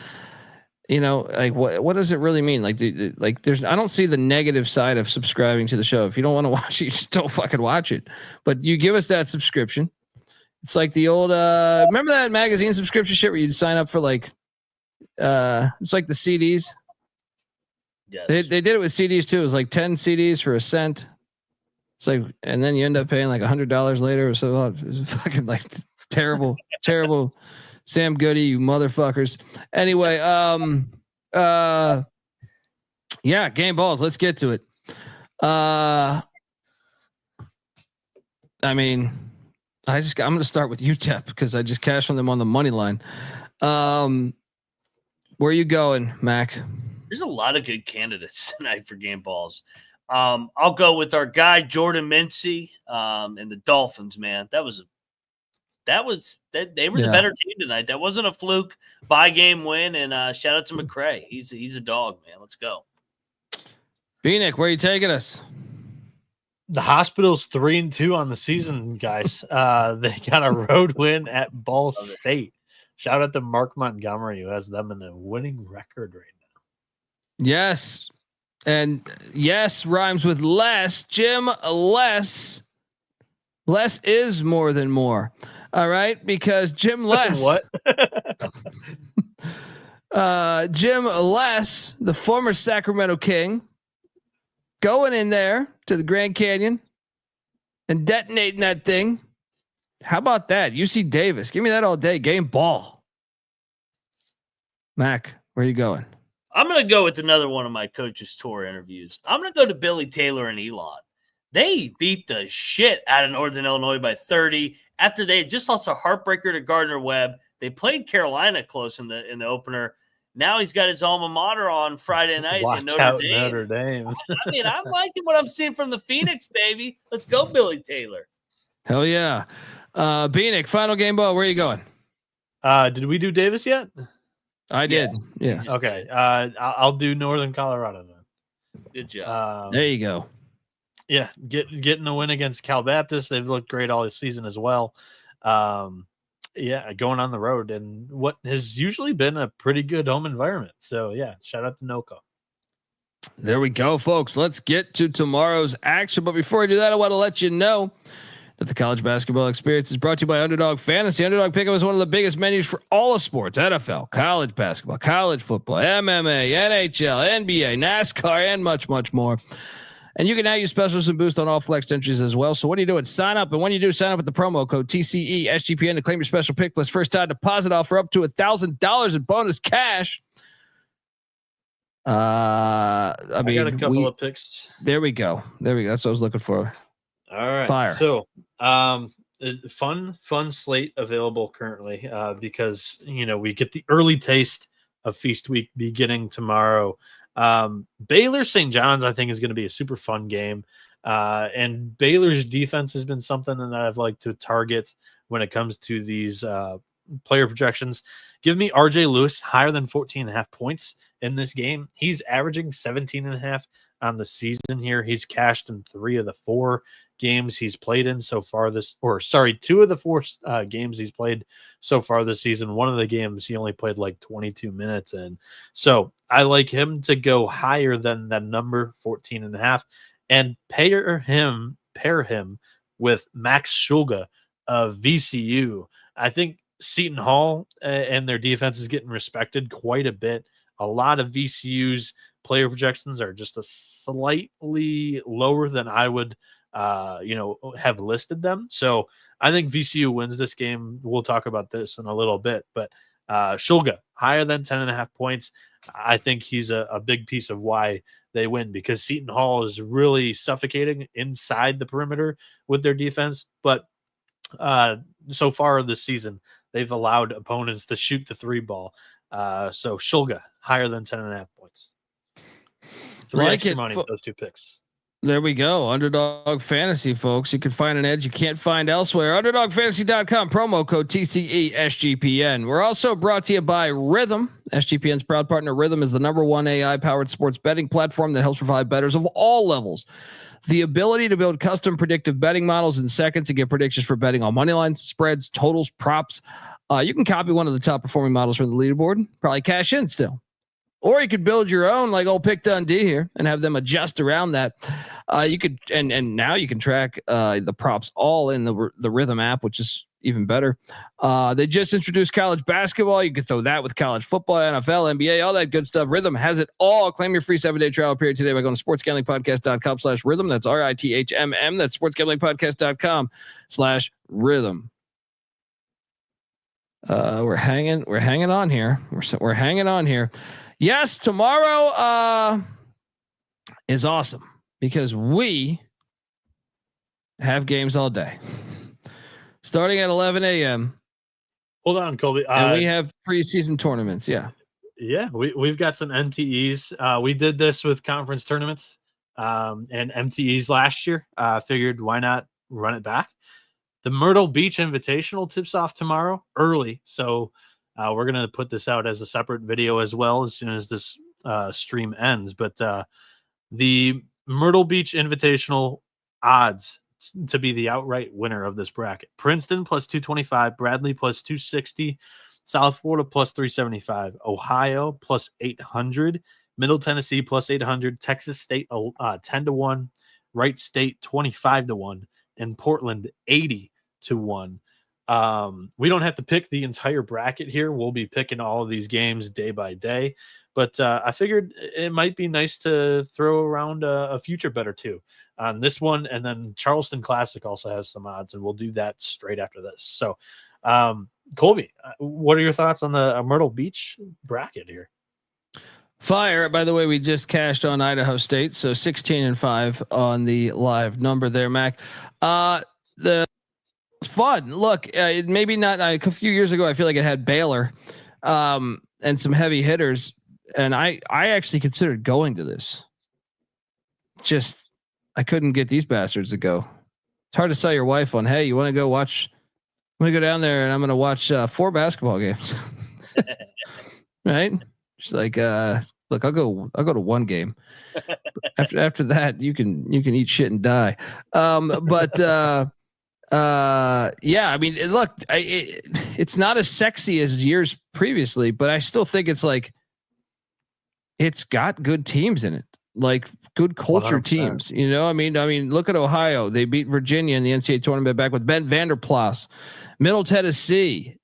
A: Like what does it really mean? Like I don't see the negative side of subscribing to the show. If you don't want to watch it, you just don't fucking watch it. But you give us that subscription. It's like the old remember that magazine subscription shit where you'd sign up for like it's like the CDs.
G: Yes.
A: They did it with CDs too. It was like 10 CDs for $0.01. It's like, and then you end up paying like $100 later or so. It's fucking like terrible, terrible. Sam Goody, you motherfuckers. Anyway, yeah, game balls. Let's get to it. I mean, I'm going to start with UTEP because I just cashed on them on the money line. Where are you going, Mac?
G: There's a lot of good candidates tonight for game balls. I'll go with our guy Jordan Mincy and the Dolphins. Man, they were the better team tonight. That wasn't a fluke by game win. And shout out to McCray. He's a dog, man. Let's go.
A: Bieniek, where are you taking us?
C: The Hospital's 3-2 on the season, guys. They got a road win at Ball State. Shout out to Mark Montgomery, who has them in a winning record right now.
A: Yes. And yes rhymes with less. Jim, less is more than more. All right. Because Jim Less,
C: What?
A: Jim Less, the former Sacramento King, going in there to the Grand Canyon and detonating that thing. How about that? UC Davis. Give me that all day. Game ball. Mac, where are you going?
G: I'm going to go with another one of my coaches tour interviews. I'm going to go to Billy Taylor and Elon. They beat the shit out of Northern Illinois by 30 after they had just lost a heartbreaker to Gardner Webb. They played Carolina close in the opener. Now he's got his alma mater on Friday night in Notre Dame. I mean, I'm liking what I'm seeing from the Phoenix, baby. Let's go, Billy Taylor.
A: Hell yeah. Bieniek, final game ball. Where are you going?
C: Did we do Davis yet?
A: I did.
C: Yes. Yeah. Okay. I'll do Northern Colorado then.
G: Good job.
A: There you go.
C: Yeah. Getting a win against Cal Baptist. They've looked great all this season as well. Yeah. Going on the road and what has usually been a pretty good home environment. So yeah, shout out to NOCO.
A: There we go, folks. Let's get to tomorrow's action. But before I do that, I want to let you know that the college basketball experience is brought to you by Underdog Fantasy. Underdog Pick'em is one of the biggest menus for all of sports: NFL, college basketball, college football, MMA, NHL, NBA, NASCAR, and much, much more. And you can now use specials and boost on all flex entries as well. So what are you doing? Sign up. And when you do, sign up with the promo code TCE SGPN to claim your special pick plus first time deposit offer up to $1,000 in bonus cash. I
C: got a couple of picks.
A: There we go. That's what I was looking for.
C: All right.
A: Fire.
C: So, fun slate available currently because, we get the early taste of Feast Week beginning tomorrow. Baylor St. John's, I think, is going to be a super fun game. And Baylor's defense has been something that I've liked to target when it comes to these player projections. Give me RJ Lewis higher than 14.5 points in this game. He's averaging 17.5 on the season here. He's cashed in 3 of the 4 games he's played in so far 2 of the 4 games he's played so far this season. One of the games he only played like 22 minutes in. So I like him to go higher than that number 14.5 and pair him with Max Shulga of VCU. I think Seton Hall and their defense is getting respected quite a bit. A lot of VCU's player projections are just a slightly lower than I would have listed them. So I think VCU wins this game. We'll talk about this in a little bit, but Shulga higher than 10.5 points. I think he's a big piece of why they win because Seton Hall is really suffocating inside the perimeter with their defense. But so far this season, they've allowed opponents to shoot the 3 ball. So Shulga higher than 10.5 points. 3 extra money with those 2 picks.
A: There we go. Underdog Fantasy, folks. You can find an edge you can't find elsewhere. UnderdogFantasy.com, promo code TCE SGPN. We're also brought to you by Rhythm. SGPN's proud partner, Rhythm, is the #1 AI-powered sports betting platform that helps provide bettors of all levels the ability to build custom predictive betting models in seconds and get predictions for betting on money lines, spreads, totals, props. You can copy one of the top performing models from the leaderboard, probably cash in still. Or you could build your own, like old Pick Dundee here, and have them adjust around that. You could, and now you can track the props all in the Rhythm app, which is even better. They just introduced college basketball. You could throw that with college football, NFL, NBA, all that good stuff. Rhythm has it all. Claim your free 7-day trial period today by going to sportsgamblingpodcast.com/rhythm. That's RITHMM. That's sportsgamblingpodcast.com/rhythm. We're hanging on here. We're hanging on here. Yes, tomorrow is awesome because we have games all day. Starting at 11 a.m.
C: Hold on, Colby.
A: And we have preseason tournaments. Yeah.
C: Yeah, we've got some MTEs. We did this with conference tournaments and MTEs last year. Figured why not run it back? The Myrtle Beach Invitational tips off tomorrow early. So we're going to put this out as a separate video as well as soon as this stream ends. But the Myrtle Beach Invitational odds to be the outright winner of this bracket: Princeton plus 225, Bradley plus 260, South Florida plus 375, Ohio plus 800, Middle Tennessee plus 800, Texas State 10-1, Wright State 25-1, and Portland 80-1. We don't have to pick the entire bracket here. We'll be picking all of these games day by day, but I figured it might be nice to throw around a future bet or two on this one. And then Charleston Classic also has some odds, and we'll do that straight after this. So, Colby, what are your thoughts on the Myrtle Beach bracket here?
A: Fire. By the way, we just cashed on Idaho State, so 16-5 on the live number there, Mac. It's fun. Look, maybe not a few years ago. I feel like it had Baylor and some heavy hitters, and I actually considered going to this. Just I couldn't get these bastards to go. It's hard to sell your wife on, hey, you want to go watch? I'm gonna go down there and I'm gonna watch 4 basketball games. Right? She's like, look, I'll go to one game. After that, you can eat shit and die. Yeah, I mean, look, it's not as sexy as years previously, but I still think it's like it's got good teams in it, like good culture
C: 100%.
A: teams. You know, I mean, look at Ohio. They beat Virginia in the NCAA tournament back with Ben Vanderplas. Middle Tennessee,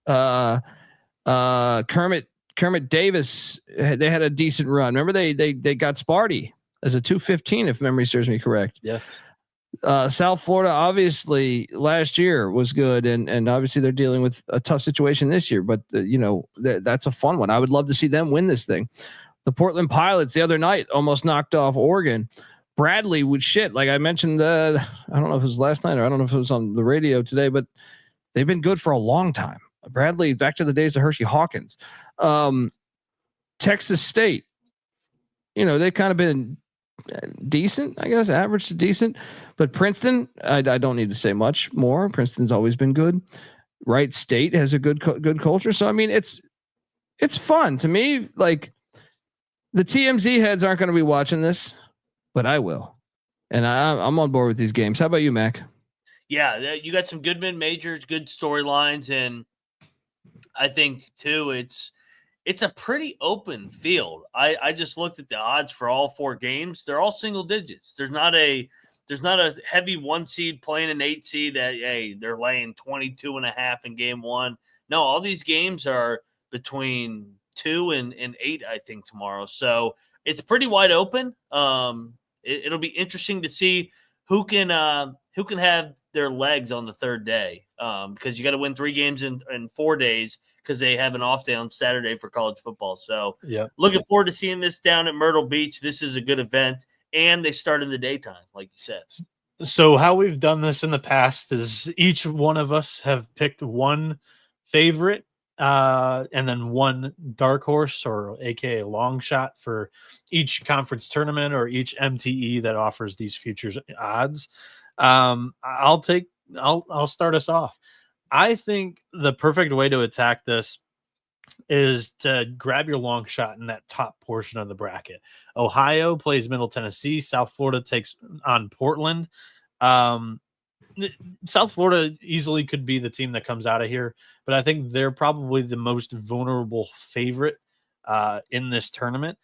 A: Kermit Davis. They had a decent run. Remember they got Sparty as a 215, if memory serves me correct.
C: Yeah.
A: South Florida obviously last year was good, and obviously they're dealing with a tough situation this year. But that's a fun one. I would love to see them win this thing. The Portland Pilots the other night almost knocked off Oregon. Bradley would shit. Like I mentioned, I don't know if it was last night or I don't know if it was on the radio today, but they've been good for a long time. Bradley, back to the days of Hershey Hawkins. Texas State, they've kind of been decent, I guess, average to decent. But Princeton, I don't need to say much more. Princeton's always been good. Wright State has a good culture. So I mean, it's fun to me. Like the TMZ heads aren't going to be watching this, but I will, and I'm on board with these games. How about you, Mac?
G: Yeah, you got some good mid-majors, good storylines, and I think too it's a pretty open field. I just looked at the odds for all 4 games. They're all single digits. There's not a heavy 1 seed playing an 8 seed that, hey, they're laying 22.5 in game 1. No, all these games are between 2 and 8, I think, tomorrow. So it's pretty wide open. It'll be interesting to see who can have their legs on the third day, because you got to win 3 games in 4 days because they have an off day on Saturday for college football. So
C: yeah,
G: looking forward to seeing this down at Myrtle Beach. This is a good event, and they start in the daytime, like you said.
C: So how we've done this in the past is each one of us have picked one favorite and then one dark horse, or AKA long shot, for each conference tournament or each MTE that offers these futures odds. I'll start us off. I think the perfect way to attack this is to grab your long shot in that top portion of the bracket. Ohio plays Middle Tennessee. South Florida takes on Portland. South Florida easily could be the team that comes out of here, but I think they're probably the most vulnerable favorite in this tournament.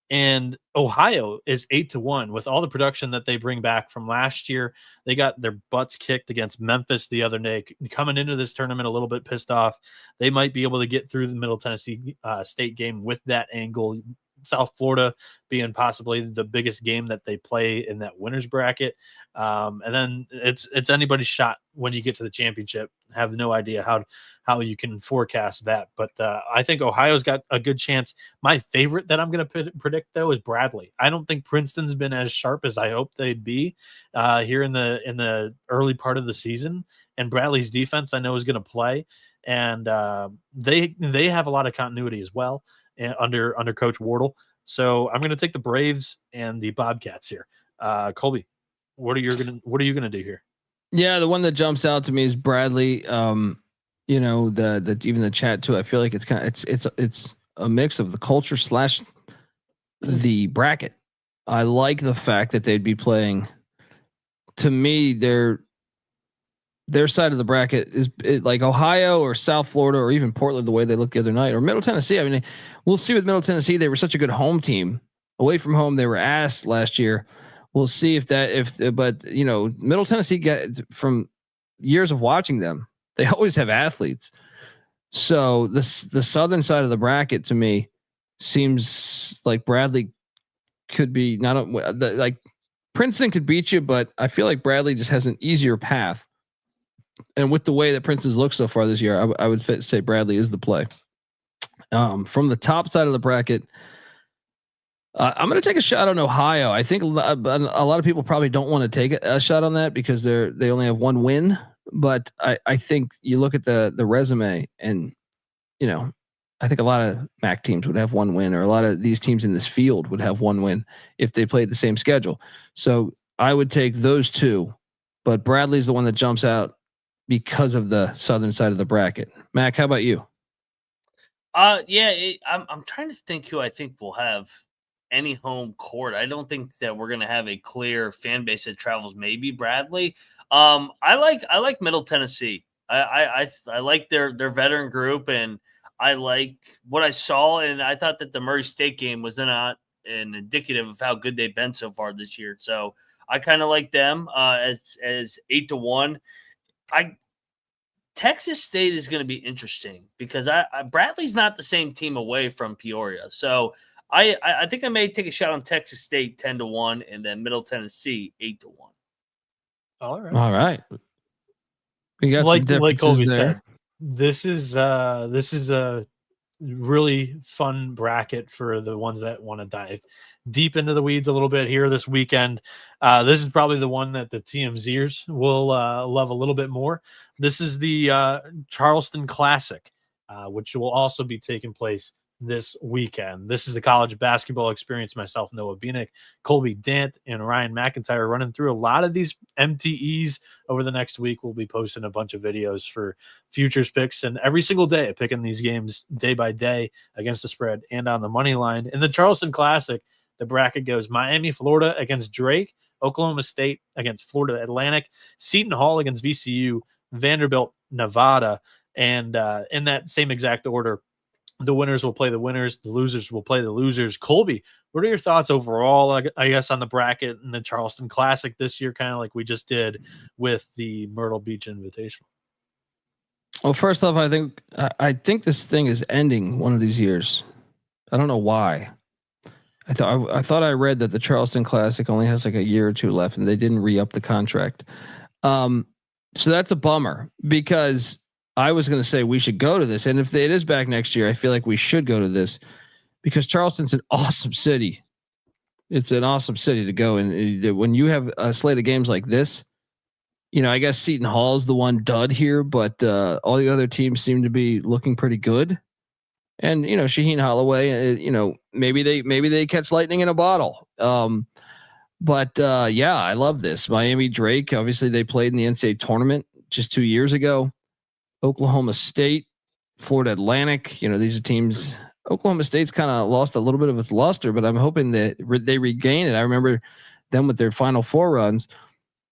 C: And Ohio is 8-1 with all the production that they bring back from last year. They got their butts kicked against Memphis the other day, coming into this tournament a little bit pissed off. They might be able to get through the Middle Tennessee State game with that angle. South Florida being possibly the biggest game that they play in that winner's bracket. And then it's anybody's shot when you get to the championship. Have no idea how you can forecast that. But I think Ohio's got a good chance. My favorite that I'm going to predict, though, is Bradley. I don't think Princeton's been as sharp as I hoped they'd be here in the early part of the season. And Bradley's defense, I know, is going to play. And they have a lot of continuity as well under Coach Wardle. So I'm going to take the Braves and the Bobcats here. Colby, what are you going to do here?
A: Yeah, the one that jumps out to me is Bradley. You know, the even the chat too. I feel like it's a mix of the culture / the bracket. I like the fact that they'd be playing. To me, their side of the bracket is like Ohio or South Florida or even Portland, the way they looked the other night, or Middle Tennessee. I mean, we'll see with Middle Tennessee. They were such a good home team. Away from home, they were ass last year. We'll see but you know, Middle Tennessee from years of watching them, they always have athletes. So the southern side of the bracket to me seems like Bradley could be like Princeton could beat you, but I feel like Bradley just has an easier path. And with the way that Princeton's looked so far this year, I would say Bradley is the play. From the top side of the bracket, I'm going to take a shot on Ohio. I think a lot of people probably don't want to take a shot on that because they only have one win. But I think you look at the resume, and you know, I think a lot of MAC teams would have one win, or a lot of these teams in this field would have one win if they played the same schedule. So I would take those two, but Bradley's the one that jumps out because of the southern side of the bracket. Mac, how about you?
G: I'm trying to think who I think will have any home court. I don't think that we're going to have a clear fan base that travels. Maybe Bradley. I like Middle Tennessee. I like their veteran group, and I like what I saw. And I thought that the Murray State game was not an indicative of how good they've been so far this year. So I kind of like them as 8-1. Texas State is going to be interesting because Bradley's not the same team away from Peoria. So I think I may take a shot on Texas State 10-1 and then Middle Tennessee 8-1.
C: All
A: right. We got some differences
C: Colby
A: there.
C: Said, this is a really fun bracket for the ones that want to dive deep into the weeds a little bit here this weekend. This is probably the one that the TMZers will love a little bit more. This is the Charleston Classic, which will also be taking place this weekend. This is the college basketball experience. Myself, Noah Bieniek, Colby Dant, and Ryan McIntyre running through a lot of these MTEs over the next week. We'll be posting a bunch of videos for futures picks, and every single day picking these games day by day against the spread and on the money line. In the Charleston Classic, the bracket goes Miami, Florida against Drake, Oklahoma State against Florida Atlantic, Seton Hall against VCU, Vanderbilt, Nevada, and in that same exact order, the winners will play the winners, the losers will play the losers. Colby, what are your thoughts overall, I guess, on the bracket and the Charleston Classic this year, kind of like we just did with the Myrtle Beach Invitational?
A: Well, first off, I think this thing is ending one of these years. I don't know why. I thought I read that the Charleston Classic only has like a year or two left, and they didn't re-up the contract. So that's a bummer because I was going to say we should go to this. And if it is back next year, I feel like we should go to this because Charleston's an awesome city. It's an awesome city to go. And when you have a slate of games like this, you know, I guess Seton Hall is the one dud here, but all the other teams seem to be looking pretty good. And, you know, Shaheen, Holloway, you know, maybe they catch lightning in a bottle. But yeah, I love this. Miami, Drake, obviously they played in the NCAA tournament just 2 years ago. Oklahoma State, Florida Atlantic, you know, these are teams. Oklahoma State's kind of lost a little bit of its luster, but I'm hoping that they regain it. I remember them with their Final Four runs.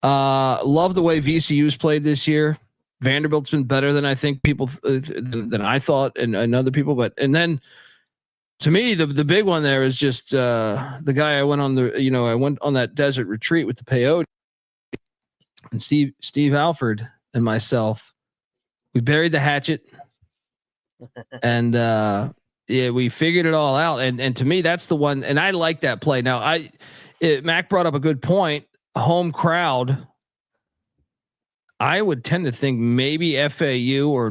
A: Love the way VCU's played this year. Vanderbilt's been better than I think people than I thought and other people. And then to me, the big one there is just the guy I went on I went on that desert retreat with the peyote, and Steve Alford and myself. We buried the hatchet, and we figured it all out. And to me, that's the one. And I like that play. Now, Mac brought up a good point. Home crowd. I would tend to think maybe FAU or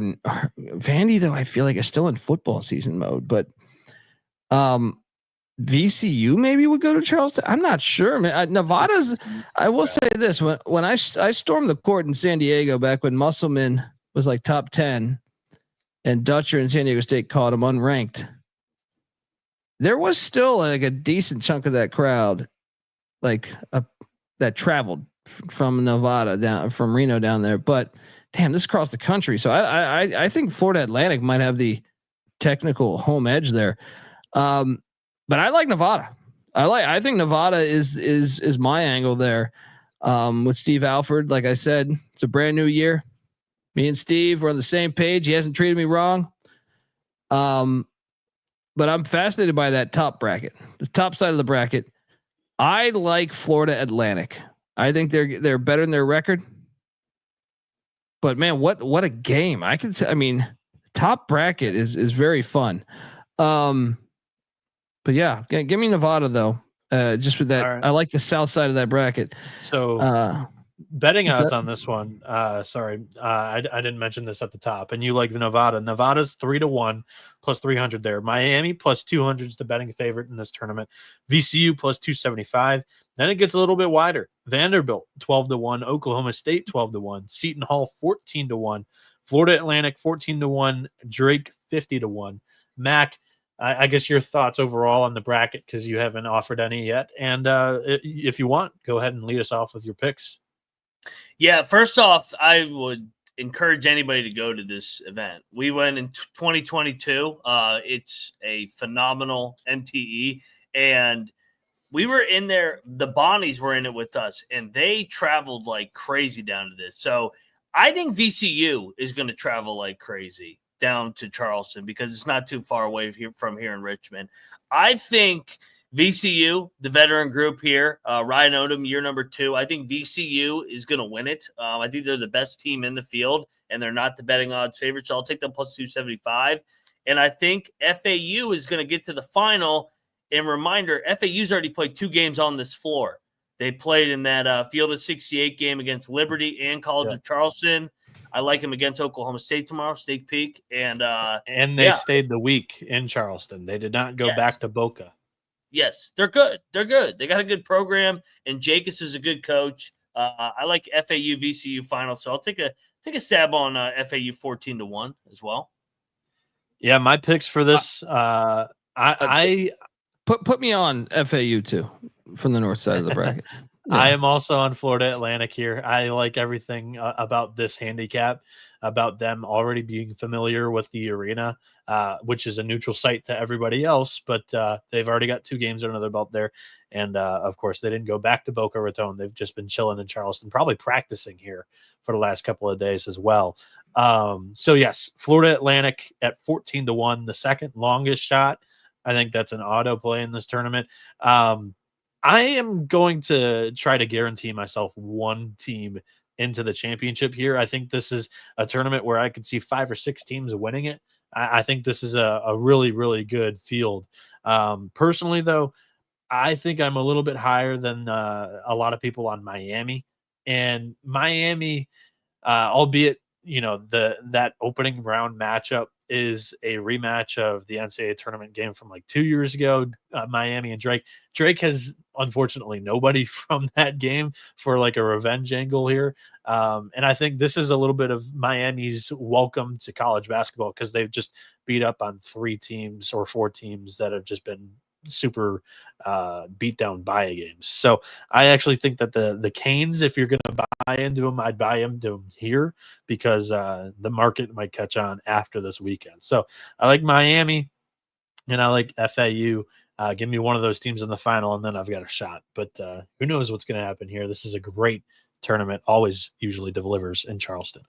A: Vandy, though I feel like it's still in football season mode, but VCU maybe would go to Charleston. I'm not sure, man. Nevada's. I will say this: when I stormed the court in San Diego back when Musselman was like top 10, and Dutcher and San Diego State caught him unranked, there was still like a decent chunk of that crowd, that traveled from Nevada down from Reno down there. But damn, this across the country. So I think Florida Atlantic might have the technical home edge there. But I like Nevada. I think Nevada is my angle there. With Steve Alford, like I said, it's a brand new year. Me and Steve were on the same page. He hasn't treated me wrong. But I'm fascinated by that top bracket, the top side of the bracket. I like Florida Atlantic. I think they're better than their record. But man, what a game. I can say, I mean, top bracket is very fun. But yeah, give me Nevada though. Just with that, right. I like the south side of that bracket.
C: So betting odds on this one. Sorry, I didn't mention this at the top. And you like the Nevada. Nevada's 3-1 plus 300 there. Miami plus 200 is the betting favorite in this tournament. VCU plus 275. Then it gets a little bit wider. Vanderbilt 12-1, Oklahoma State 12-1, Seton Hall 14-1, Florida Atlantic 14-1, Drake 50-1. Mac, I guess your thoughts overall on the bracket because you haven't offered any yet. And if you want, go ahead and lead us off with your picks.
G: Yeah, first off, I would encourage anybody to go to this event. We went in 2022. It's a phenomenal MTE, and we were in there. The Bonnies were in it with us, and they traveled like crazy down to this. So I think VCU is going to travel like crazy down to Charleston because it's not too far away from here in Richmond. I think VCU, the veteran group here, Ryan Odom, year number 2. I think VCU is going to win it. I think they're the best team in the field, and they're not the betting odds favorite. So I'll take them plus 275. And I think FAU is going to get to the final. And reminder, FAU's already played 2 games on this floor. They played in that Field of 68 game against Liberty and College of Charleston. I like them against Oklahoma State tomorrow, State Peak. And
C: they stayed the week in Charleston. They did not go back to Boca.
G: Yes, they're good. They're good. They got a good program, and Jakus is a good coach. I like FAU VCU final, so I'll take a stab on FAU 14-1 as well.
C: Yeah, my picks for this. I
A: put me on FAU too from the north side of the bracket.
C: Yeah. I am also on Florida Atlantic here. I like everything about this handicap, about them already being familiar with the arena, which is a neutral site to everybody else, but they've already got 2 games under their belt there. And of course, they didn't go back to Boca Raton. They've just been chilling in Charleston, probably practicing here for the last couple of days as well. So yes, Florida Atlantic at 14-1, the second longest shot. I think that's an auto play in this tournament. I am going to try to guarantee myself one team into the championship here. I think this is a tournament where I could see 5 or 6 teams winning it. I think this is a really, really good field. Personally, though, I think I'm a little bit higher than a lot of people on Miami. And Miami, albeit, that opening round matchup is a rematch of the NCAA tournament game from like 2 years ago, Miami and Drake. Drake has unfortunately nobody from that game for like a revenge angle here. And I think this is a little bit of Miami's welcome to college basketball because they've just beat up on 3 teams or 4 teams that have just been super beat down by games. So I actually think that the Canes, if you're going to buy into them, I'd buy into them here because the market might catch on after this weekend. So I like Miami and I like FAU. Give me one of those teams in the final and then I've got a shot. But who knows what's going to happen here. This is a great tournament, always usually delivers in Charleston.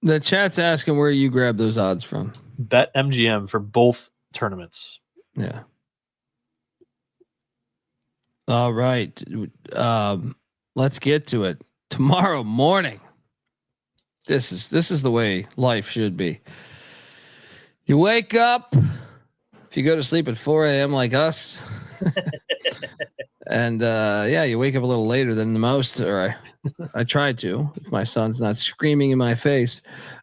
A: The chat's asking where you grab those odds from.
C: Bet MGM for both tournaments.
A: Yeah. All right. Let's get to it. Tomorrow morning. This is the way life should be. You wake up, if you go to sleep at 4 a.m. like us, and you wake up a little later than the most, or I try to, if my son's not screaming in my face.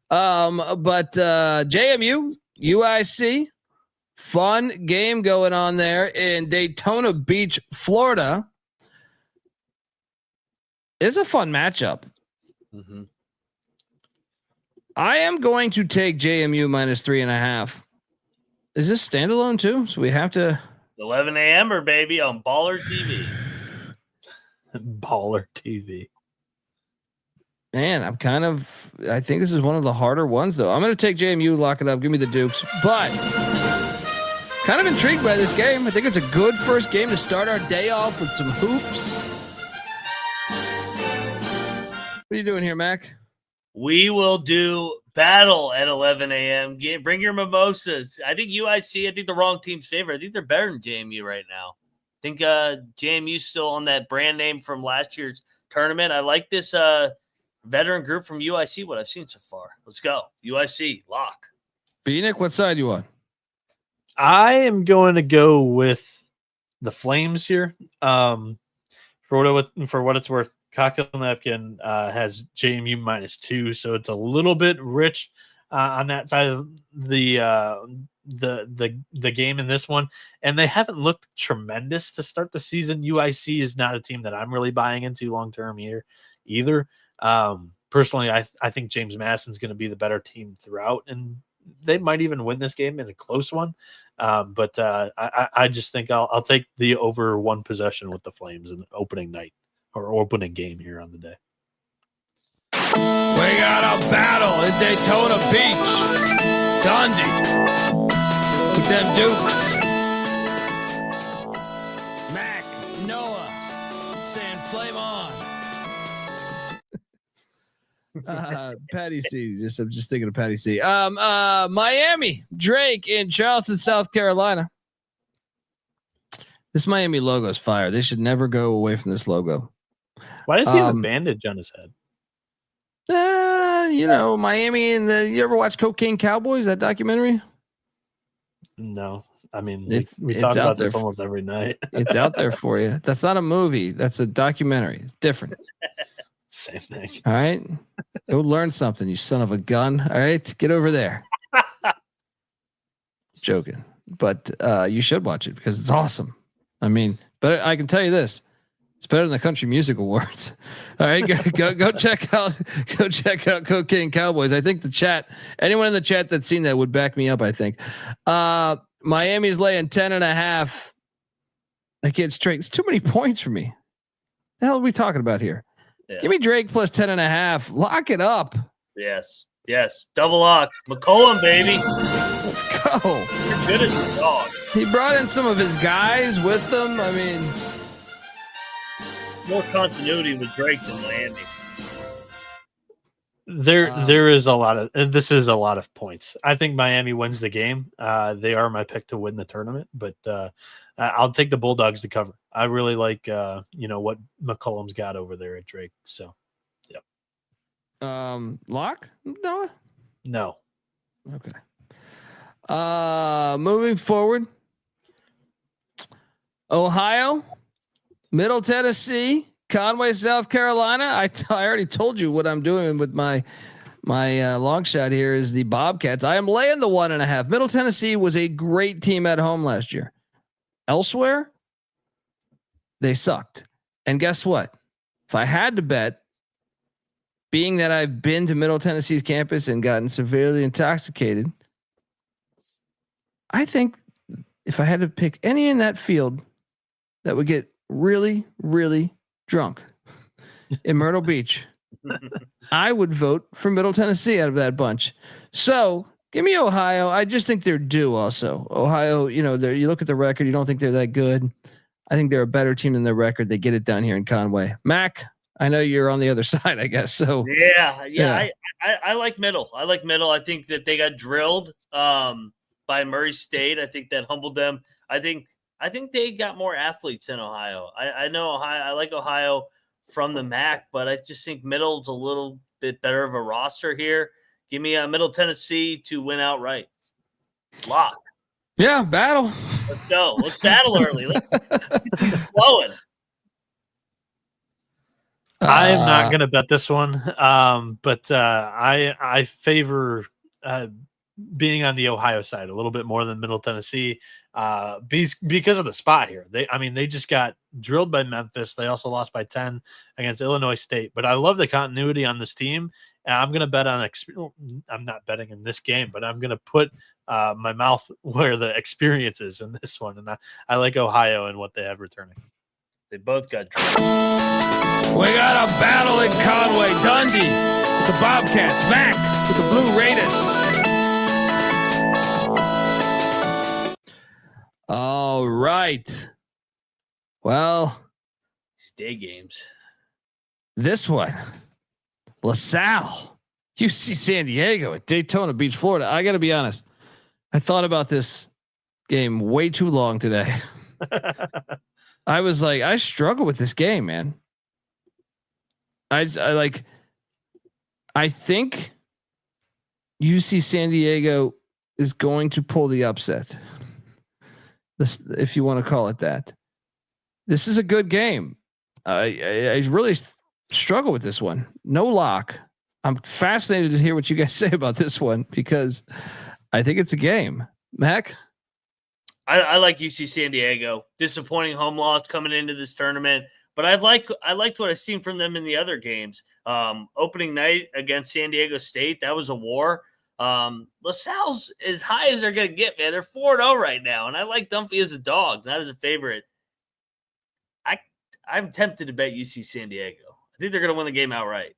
A: But JMU, UIC, fun game going on there in Daytona Beach, Florida. It's a fun matchup.
C: Mm-hmm.
A: I am going to take JMU -3.5. Is this standalone too? So we have to
G: 11 a.m. or baby on Baller TV.
C: Baller TV.
A: Man, I think this is one of the harder ones though. I'm going to take JMU, lock it up, give me the Dukes. But kind of intrigued by this game. I think it's a good first game to start our day off with some hoops. What are you doing here, Mac?
G: We will do battle at 11 a.m. Bring your mimosas. I think UIC, I think the wrong team's favorite. I think they're better than JMU right now. I think JMU's still on that brand name from last year's tournament. I like this veteran group from UIC, what I've seen so far. Let's go. UIC, lock.
A: Bieniek, what side you on?
C: I am going to go with the Flames here. For what it's worth, Cocktail Napkin has JMU -2, so it's a little bit rich on that side of the game in this one. And they haven't looked tremendous to start the season. UIC is not a team that I'm really buying into long term here either. Personally, I think James Madison's going to be the better team throughout, and they might even win this game in a close one. But I just think I'll take the over one possession with the Flames in opening night. Or opening game here on the day.
A: We got a battle in Daytona Beach. Dundee with them Dukes. Mac, Noah saying flame on. Patty C. I'm just thinking of Patty C. Miami, Drake in Charleston, South Carolina. This Miami logo is fire. They should never go away from this logo.
C: Why does he have a bandage on his head?
A: Miami and you ever watch Cocaine Cowboys, that documentary?
C: No. I mean, we
A: it's
C: talk
A: out
C: about
A: there
C: this almost every night.
A: It's out there for you. That's not a movie. That's a documentary. It's different.
C: Same thing.
A: All right. Go learn something, you son of a gun. All right. Get over there. Joking. But you should watch it because it's awesome. I mean, but I can tell you this. It's better than the Country Music Awards. All right, go check out Cocaine Cowboys. I think anyone in the chat that's seen that would back me up. I think Miami's laying 10.5. I can't straight. It's too many points for me. The hell are we talking about here? Yeah. Give me Drake plus 10.5. Lock it up.
G: Yes. Double lock. McCollum, baby.
A: Let's go.
G: You're good as a dog.
A: He brought in some of his guys with them. I mean,
G: more continuity with Drake than Miami.
C: There is a lot of this is a lot of points. I think Miami wins the game. They are my pick to win the tournament, but I'll take the Bulldogs to cover. I really like what McCollum's got over there at Drake. So, yeah.
A: Lock? Noah?
C: No.
A: Okay. Moving forward. Ohio, Middle Tennessee, Conway, South Carolina. I already told you what I'm doing with my long shot here is the Bobcats. I am laying the 1.5. Middle Tennessee was a great team at home last year. Elsewhere, they sucked. And guess what? If I had to bet, being that I've been to Middle Tennessee's campus and gotten severely intoxicated, I think if I had to pick any in that field that would get really, really drunk in Myrtle Beach, I would vote for Middle Tennessee out of that bunch. So give me Ohio. I just think they're due also. Ohio, you look at the record, you don't think they're that good. I think they're a better team than their record. They get it done here in Conway. Mac, I know you're on the other side, I guess. So
G: yeah. I like Middle. I think that they got drilled by Murray State. I think that humbled them. I think I think they got more athletes in Ohio. I know Ohio. I like Ohio from the MAC, but I just think Middle's a little bit better of a roster here. Give me a Middle Tennessee to win outright. Lock.
A: Yeah, battle.
G: Let's go. Let's battle early. He's flowing.
C: I am not going to bet this one, but I favor being on the Ohio side a little bit more than Middle Tennessee because of the spot here. They just got drilled by Memphis. They also lost by 10 against Illinois State. But I love the continuity on this team. And I'm going to bet on I'm not betting in this game, but I'm going to put my mouth where the experience is in this one. And I like Ohio and what they have returning.
G: They both got drilled.
A: We got a battle in Conway. Dundee with the Bobcats. Mac with the Blue Raiders. All right. Well,
G: stay games.
A: This one, LaSalle, UC San Diego at Daytona Beach, Florida. I got to be honest. I thought about this game way too long today. I was like, I struggle with this game, man. I think UC San Diego is going to pull the upset. This, if you want to call it that. This is a good game. I really struggle with this one. No lock. I'm fascinated to hear what you guys say about this one because I think it's a game. Mac?
G: I like UC San Diego. Disappointing home loss coming into this tournament, but I liked what I've seen from them in the other games. Opening night against San Diego State, that was a war. LaSalle's as high as they're going to get, man. They're 4-0 right now, and I like Dunphy as a dog, not as a favorite. I'm tempted to bet UC San Diego. I think they're going to win the game outright.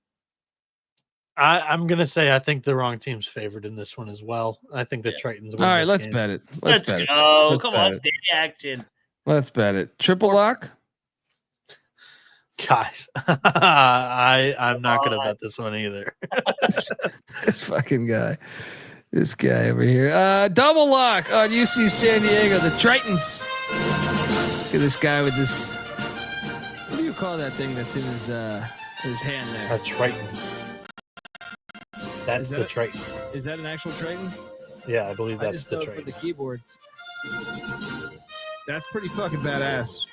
C: I'm going to say I think the wrong team's favored in this one as well. I think the Tritons win.
A: All right, let's
C: game.
A: bet it.
G: Let's
A: bet
G: go.
A: Let's
G: Come
A: bet
G: on,
A: it.
G: day action.
A: Let's bet it. Triple lock?
C: Guys, I'm not going to bet this one either.
A: This fucking guy. This guy over here. Double lock on UC San Diego, the Tritons. Look at this guy with this. What do you call that thing that's in his hand there?
C: A Triton. That's the Triton.
A: Is that an actual Triton?
C: Yeah, I believe that's
A: I just
C: the
A: know
C: Triton.
A: for the keyboards. That's pretty fucking badass.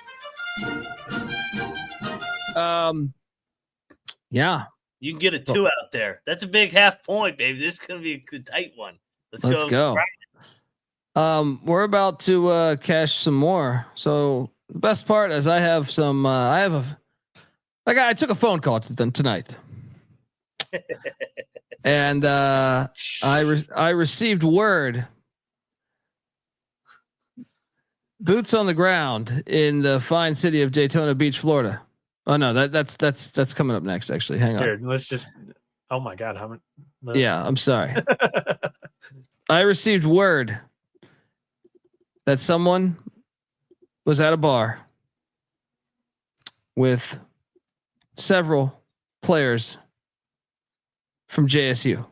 A: Yeah.
G: You can get a 2 out there. That's a big half point, baby. This is going to be a tight one.
A: Let's go. We're about to cash some more. So the best part is I have some. I took a phone call tonight, and I received word. Boots on the ground in the fine city of Daytona Beach, Florida. Oh no, that's coming up next. Actually, hang on.
C: Here, let's just. Oh my God, how many?
A: Yeah, I'm sorry. I received word that someone was at a bar with several players from JSU.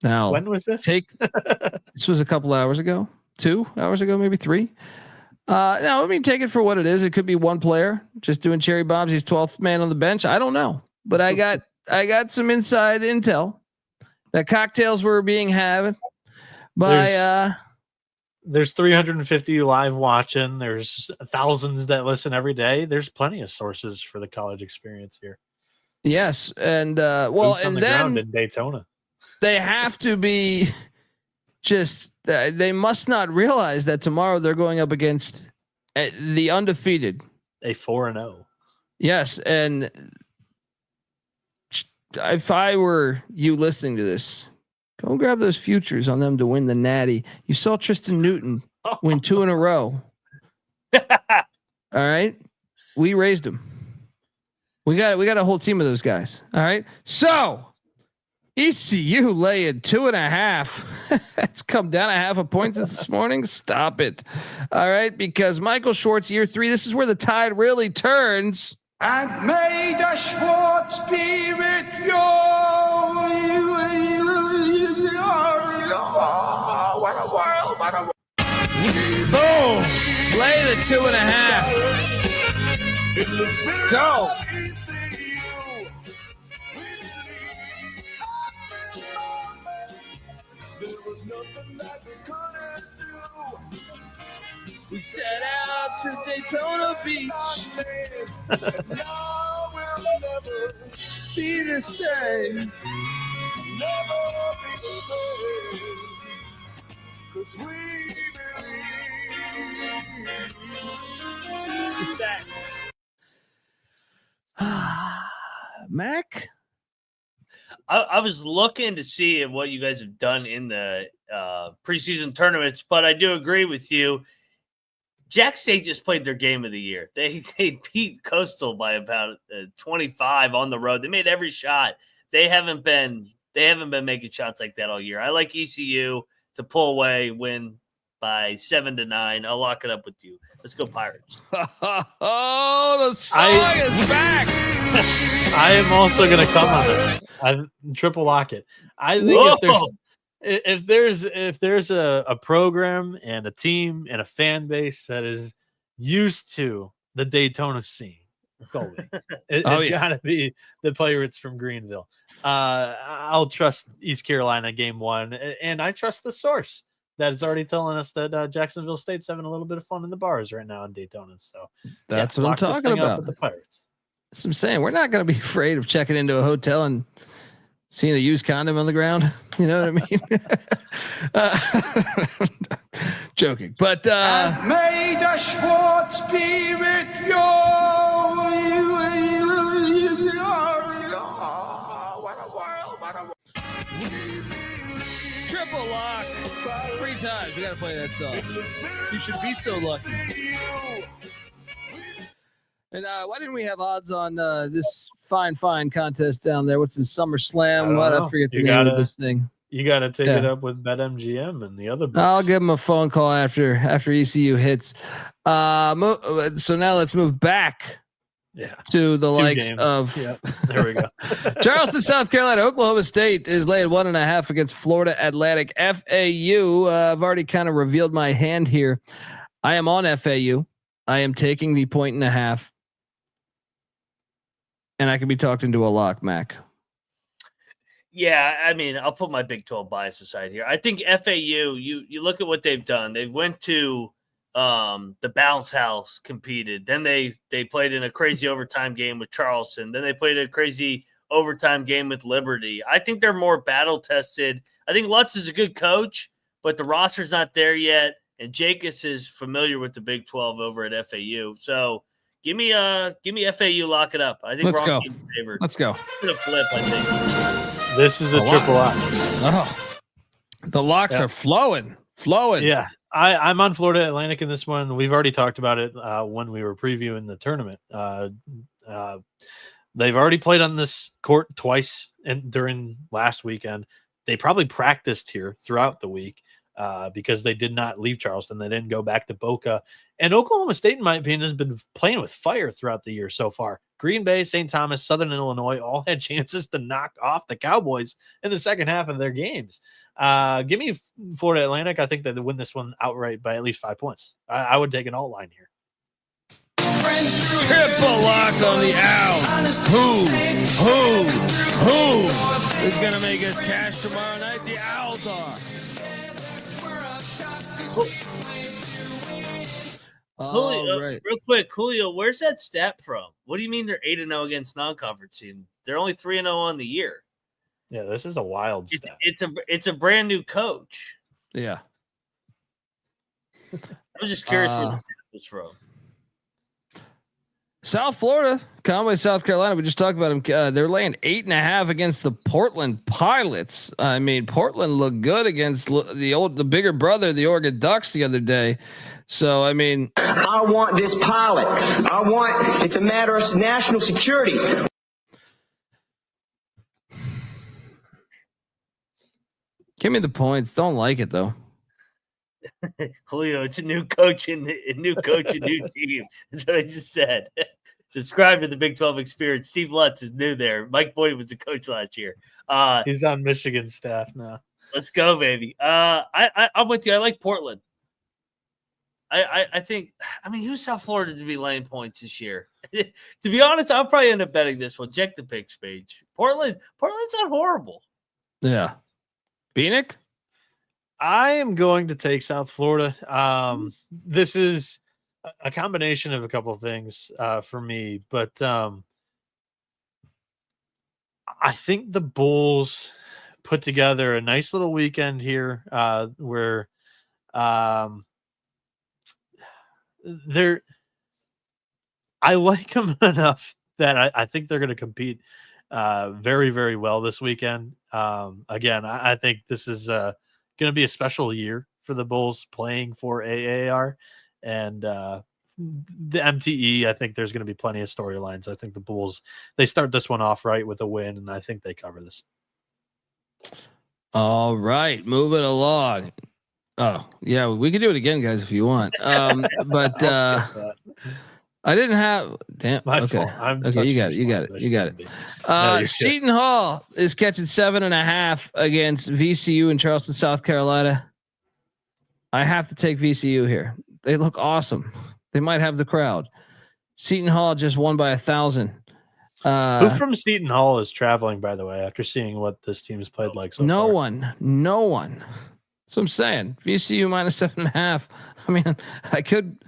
A: Now,
C: when was this?
A: This was a couple hours ago, 2 hours ago, maybe 3. Now, take it for what it is. It could be one player just doing cherry bombs. He's 12th man on the bench. I don't know, but I got some inside intel that cocktails were being had by.
C: There's 350 live watching. There's thousands that listen every day. There's plenty of sources for the college experience here.
A: Yes, and
C: Boots on the
A: then
C: ground in Daytona.
A: They have to be just. They must not realize that tomorrow they're going up against the undefeated,
C: a 4-0.
A: Yes, and if I were you listening to this, go grab those futures on them to win the Natty. You saw Tristan Newton win 2 in a row. All right, we raised him. We got a whole team of those guys. All right, so ECU laying 2.5. It's come down 0.5 point this morning. Stop it. All right, because Michael Schwartz, year 3. This is where the tide really turns.
B: And may the Schwartz be with you. What a world. What a world.
A: 2.5. Go. We set out to Daytona Beach. Be the same. Never be the same. 'Cause we believe. The sacks. Mac?
G: I was looking to see what you guys have done in the preseason tournaments, but I do agree with you. Jack State just played their game of the year. They beat Coastal by about 25 on the road. They made every shot. They haven't been making shots like that all year. I like ECU to pull away, win by 7-9. I'll lock it up with you. Let's go Pirates.
A: Oh, the song is back.
C: I am also going to come on this. I triple lock it. I think if there's a program and a team and a fan base that is used to the Daytona scene, Colby, it's got to be the Pirates from Greenville. I'll trust East Carolina game 1, and I trust the source that is already telling us that Jacksonville State's having a little bit of fun in the bars right now in Daytona. So
A: that's what I'm talking about.
C: With the Pirates.
A: That's what I'm saying. We're not going to be afraid of checking into a hotel and seeing a used condom on the ground. You know what I mean? Joking. But
B: may the Schwartz be with you. What a world.
A: Triple lock. 3 times. We got to play that song. You should be so lucky. And why didn't we have odds on this fine contest down there? What's the SummerSlam? I forget the name of this thing.
C: You got to take it up with BetMGM and the other books.
A: I'll give them a phone call after ECU hits. So now let's move back to the likes of
C: there we go.
A: Charleston, South Carolina. Oklahoma State is laying 1.5 against Florida Atlantic. FAU. I've already kind of revealed my hand here. I am on FAU. I am taking the 1.5. And I can be talked into a lock, Mac.
G: Yeah, I mean, I'll put my Big 12 bias aside here. I think FAU, you look at what they've done. They went to the bounce house, competed. Then they played in a crazy overtime game with Charleston. Then they played a crazy overtime game with Liberty. I think they're more battle tested. I think Lutz is a good coach, but the roster's not there yet. And Jakus is familiar with the Big 12 over at FAU. So give me FAU, lock it up. I think
A: Let's go.
G: Favored.
A: Let's go.
G: It's gonna flip, I think.
C: This is a triple lock.
A: Oh, the locks are flowing.
C: Yeah. I'm on Florida Atlantic in this one. We've already talked about it when we were previewing the tournament. They've already played on this court twice during last weekend. They probably practiced here throughout the week because they did not leave Charleston. They didn't go back to Boca. And Oklahoma State, in my opinion, has been playing with fire throughout the year so far. Green Bay, St. Thomas, Southern Illinois all had chances to knock off the Cowboys in the second half of their games. Give me Florida Atlantic. I think that they win this one outright by at least 5 points. I would take an alt line here.
A: Triple lock on the Owls. Who is going to make us cash tomorrow night? The Owls are.
G: Julio,
A: right.
G: Real quick, Julio, where's that stat from? What do you mean they're 8-0 against non-conference teams? They're only 3-0 on the year.
C: Yeah, this is a wild stat.
G: It's a brand new coach.
A: Yeah.
G: I was just curious where the stat was from.
A: South Florida, Conway, South Carolina. We just talked about them. They're laying 8.5 against the Portland Pilots. I mean, Portland looked good against the bigger brother, the Oregon Ducks, the other day. So, I mean,
I: I want this pilot. It's a matter of national security.
A: Give me the points. Don't like it though.
G: Julio, it's a new coach and a new team. That's what I just said. Subscribe to the Big 12 Experience. Steve Lutz is new there. Mike Boyd was the coach last year.
C: He's on Michigan staff now.
G: Let's go, baby. I'm with you. I like Portland. I think, I mean, who's South Florida to be laying points this year? To be honest, I'll probably end up betting this one. Check the picks page. Portland's not horrible.
A: Yeah. Bieniek?
C: I am going to take South Florida. This is a combination of a couple of things for me, but I think the Bulls put together a nice little weekend here where I like them enough that I think they're going to compete very, very well this weekend. Again, I think this is going to be a special year for the Bulls playing for AAR, and the MTE. I think there's going to be plenty of storylines. I think the Bulls, they start this one off right with a win, and I think they cover this.
A: All right, moving along. Oh yeah, we can do it again, guys, if you want. But I didn't have. Damn. Okay. Okay. You got it. No, Seton Hall is catching 7.5 against VCU in Charleston, South Carolina. I have to take VCU here. They look awesome. They might have the crowd. Seton Hall just won by 1,000.
C: Who from Seton Hall is traveling, by the way, after seeing what this team has played like so far?
A: No one. That's what I'm saying. VCU -7.5. I mean, I could.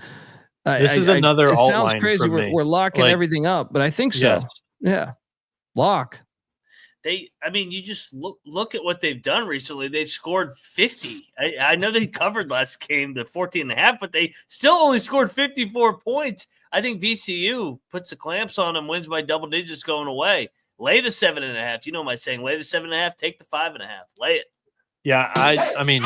C: This is another.
A: It sounds crazy. We're locking everything up, but I think so. Yes. Yeah, lock.
G: You just look at what they've done recently. They've scored 50. I know they covered last game, the 14.5, but they still only scored 54 points. I think VCU puts the clamps on them, wins by double digits going away. Lay the 7.5. You know my saying, lay the 7.5, take the 5.5. Lay it.
C: Yeah, I mean.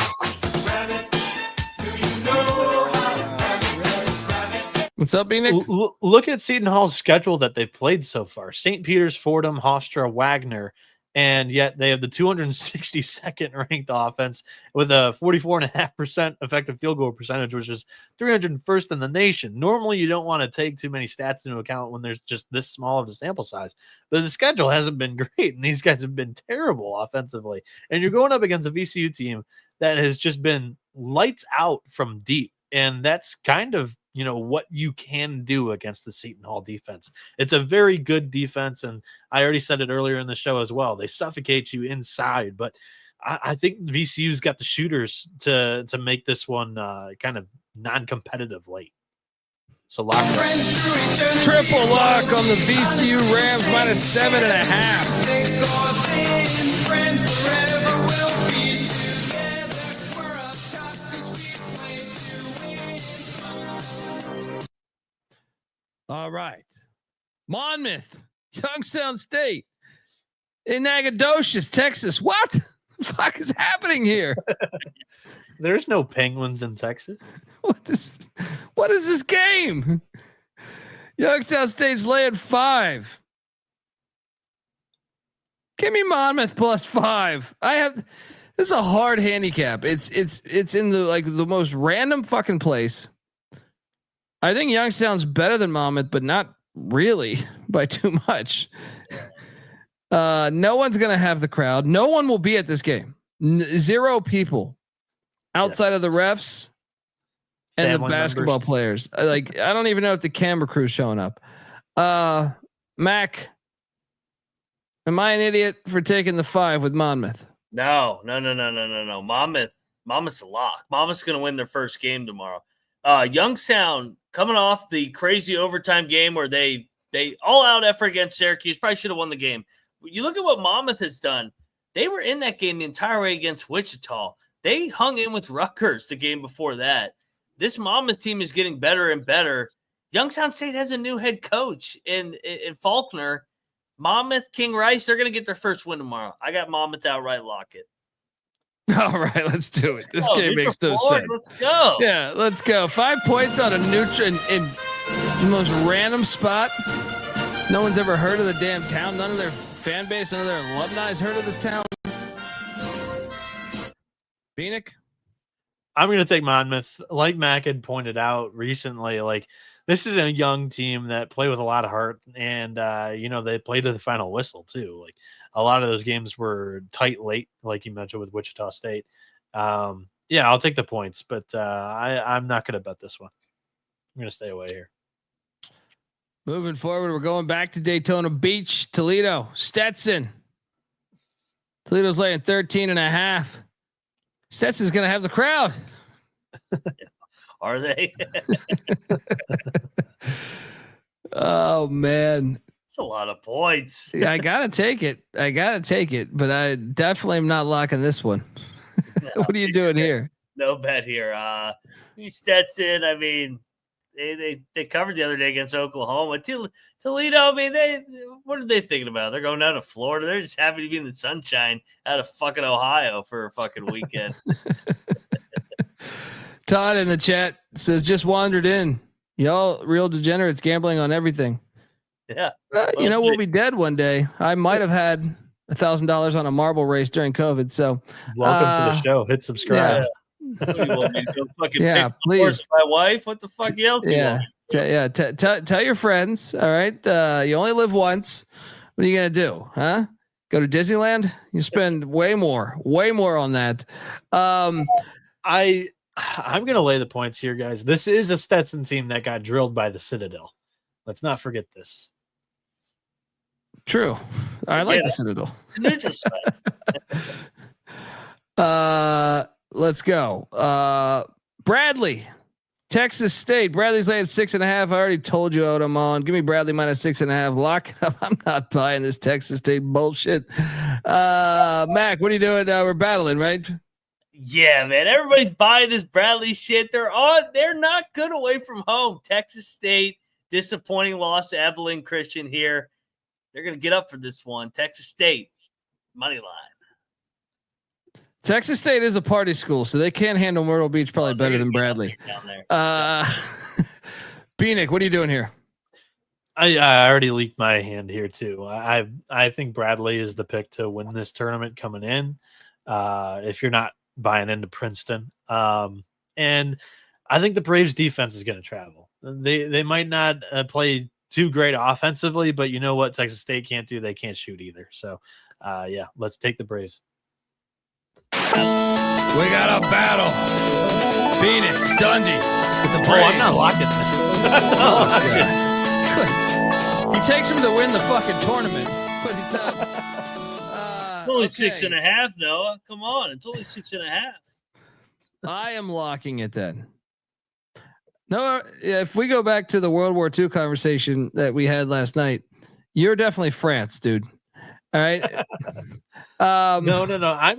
A: What's up, Bieniek?
C: Look at Seton Hall's schedule that they've played so far. St. Peter's, Fordham, Hofstra, Wagner, and yet they have the 262nd ranked offense with a 44.5% effective field goal percentage, which is 301st in the nation. Normally, you don't want to take too many stats into account when there's just this small of a sample size, but the schedule hasn't been great, and these guys have been terrible offensively. And you're going up against a VCU team that has just been lights out from deep, and that's kind of what you can do against the Seton Hall defense. It's a very good defense, and I already said it earlier in the show as well. They suffocate you inside, but I think VCU's got the shooters to make this one kind of non-competitive late. So lock it.
A: Triple lock on the VCU Rams -7.5. All right. Monmouth, Youngstown State, in Nacogdoches, Texas. What the fuck is happening here?
C: There's no Penguins in Texas.
A: What is this game? Youngstown State's laying 5. Give me Monmouth +5. This is a hard handicap. It's in the most random fucking place. I think Youngstown's better than Monmouth, but not really by too much. No one's going to have the crowd. No one will be at this game. 0 people outside of the refs and family the basketball players. I don't even know if the camera crew's showing up. Mac, am I an idiot for taking the 5 with Monmouth?
G: No. Monmouth's a lock. Monmouth's going to win their first game tomorrow. Youngstown coming off the crazy overtime game where they all out effort against Syracuse, probably should have won the game. You look at what Monmouth has done. They were in that game the entire way against Wichita. They hung in with Rutgers the game before that. This Monmouth team is getting better and better. Youngstown State has a new head coach in Faulkner. Monmouth, King Rice, they're going to get their first win tomorrow. I got Monmouth outright lock it.
A: All right, let's do it. This game makes no sense.
G: Let's go.
A: Yeah, let's go. 5 points on a neutral in the most random spot. No one's ever heard of the damn town. None of their fan base, none of their alumni has heard of this town. Bieniek?
C: I'm going to take Monmouth. Like Mac had pointed out recently, this is a young team that play with a lot of heart, and they play to the final whistle too. A lot of those games were tight late, like you mentioned with Wichita State. Yeah, I'll take the points, but I'm not going to bet this one. I'm going to stay away here.
A: Moving forward, we're going back to Daytona Beach, Toledo, Stetson. Toledo's laying 13.5. Stetson's going to have the crowd.
G: Are they?
A: Oh man.
G: It's a lot of points.
A: Yeah, I got to take it. But I definitely am not locking this one.
G: No,
A: what are you doing here?
G: No bet here. Stetson, I mean, they covered the other day against Oklahoma. Toledo, I mean, what are they thinking about? They're going down to Florida. They're just happy to be in the sunshine out of fucking Ohio for a fucking weekend.
A: Todd in the chat says, just wandered in. Y'all real degenerates gambling on everything.
G: Yeah.
A: We'll be dead one day. I might have had $1,000 on a marble race during COVID. So
C: welcome to the show. Hit subscribe.
A: Yeah.
G: Yeah,
A: please.
G: My wife. What the fuck else?
A: Yeah. Tell your friends. All right. You only live once. What are you gonna do? Huh? Go to Disneyland? You spend way more on that.
C: I'm gonna lay the points here, guys. This is a Stetson team that got drilled by the Citadel. Let's not forget this.
A: True. I like the Citadel.
G: It's an interesting.
A: Let's go. Bradley, Texas State. Bradley's laying 6.5. I already told you what I'm on. Give me Bradley minus 6.5. Lock it up. I'm not buying this Texas State bullshit. Mac, what are you doing? We're battling, right?
G: Yeah, man. Everybody's buying this Bradley shit. They're not good away from home. Texas State, disappointing loss to Abilene Christian here. They're going to get up for this one. Texas State, money line.
A: Texas State is a party school, so they can't handle Myrtle Beach probably better than Bradley. Bieniek, what are you doing here?
C: I already leaked my hand here too. I think Bradley is the pick to win this tournament coming in. If you're not buying into Princeton, and I think the Braves defense is going to travel. They might not play too great offensively, but you know what Texas State can't do? They can't shoot either. So, yeah, let's take the Braves.
A: We got a battle. Phoenix, Dundee. With the Braves.
C: I'm not locking this.
A: He takes him to win the fucking tournament, but he's not.
G: It's only 6.5, Noah. Come on, it's only 6.5.
A: I am locking it then. No, if we go back to the World War II conversation that we had last night, you're definitely France, dude. All right.
C: No.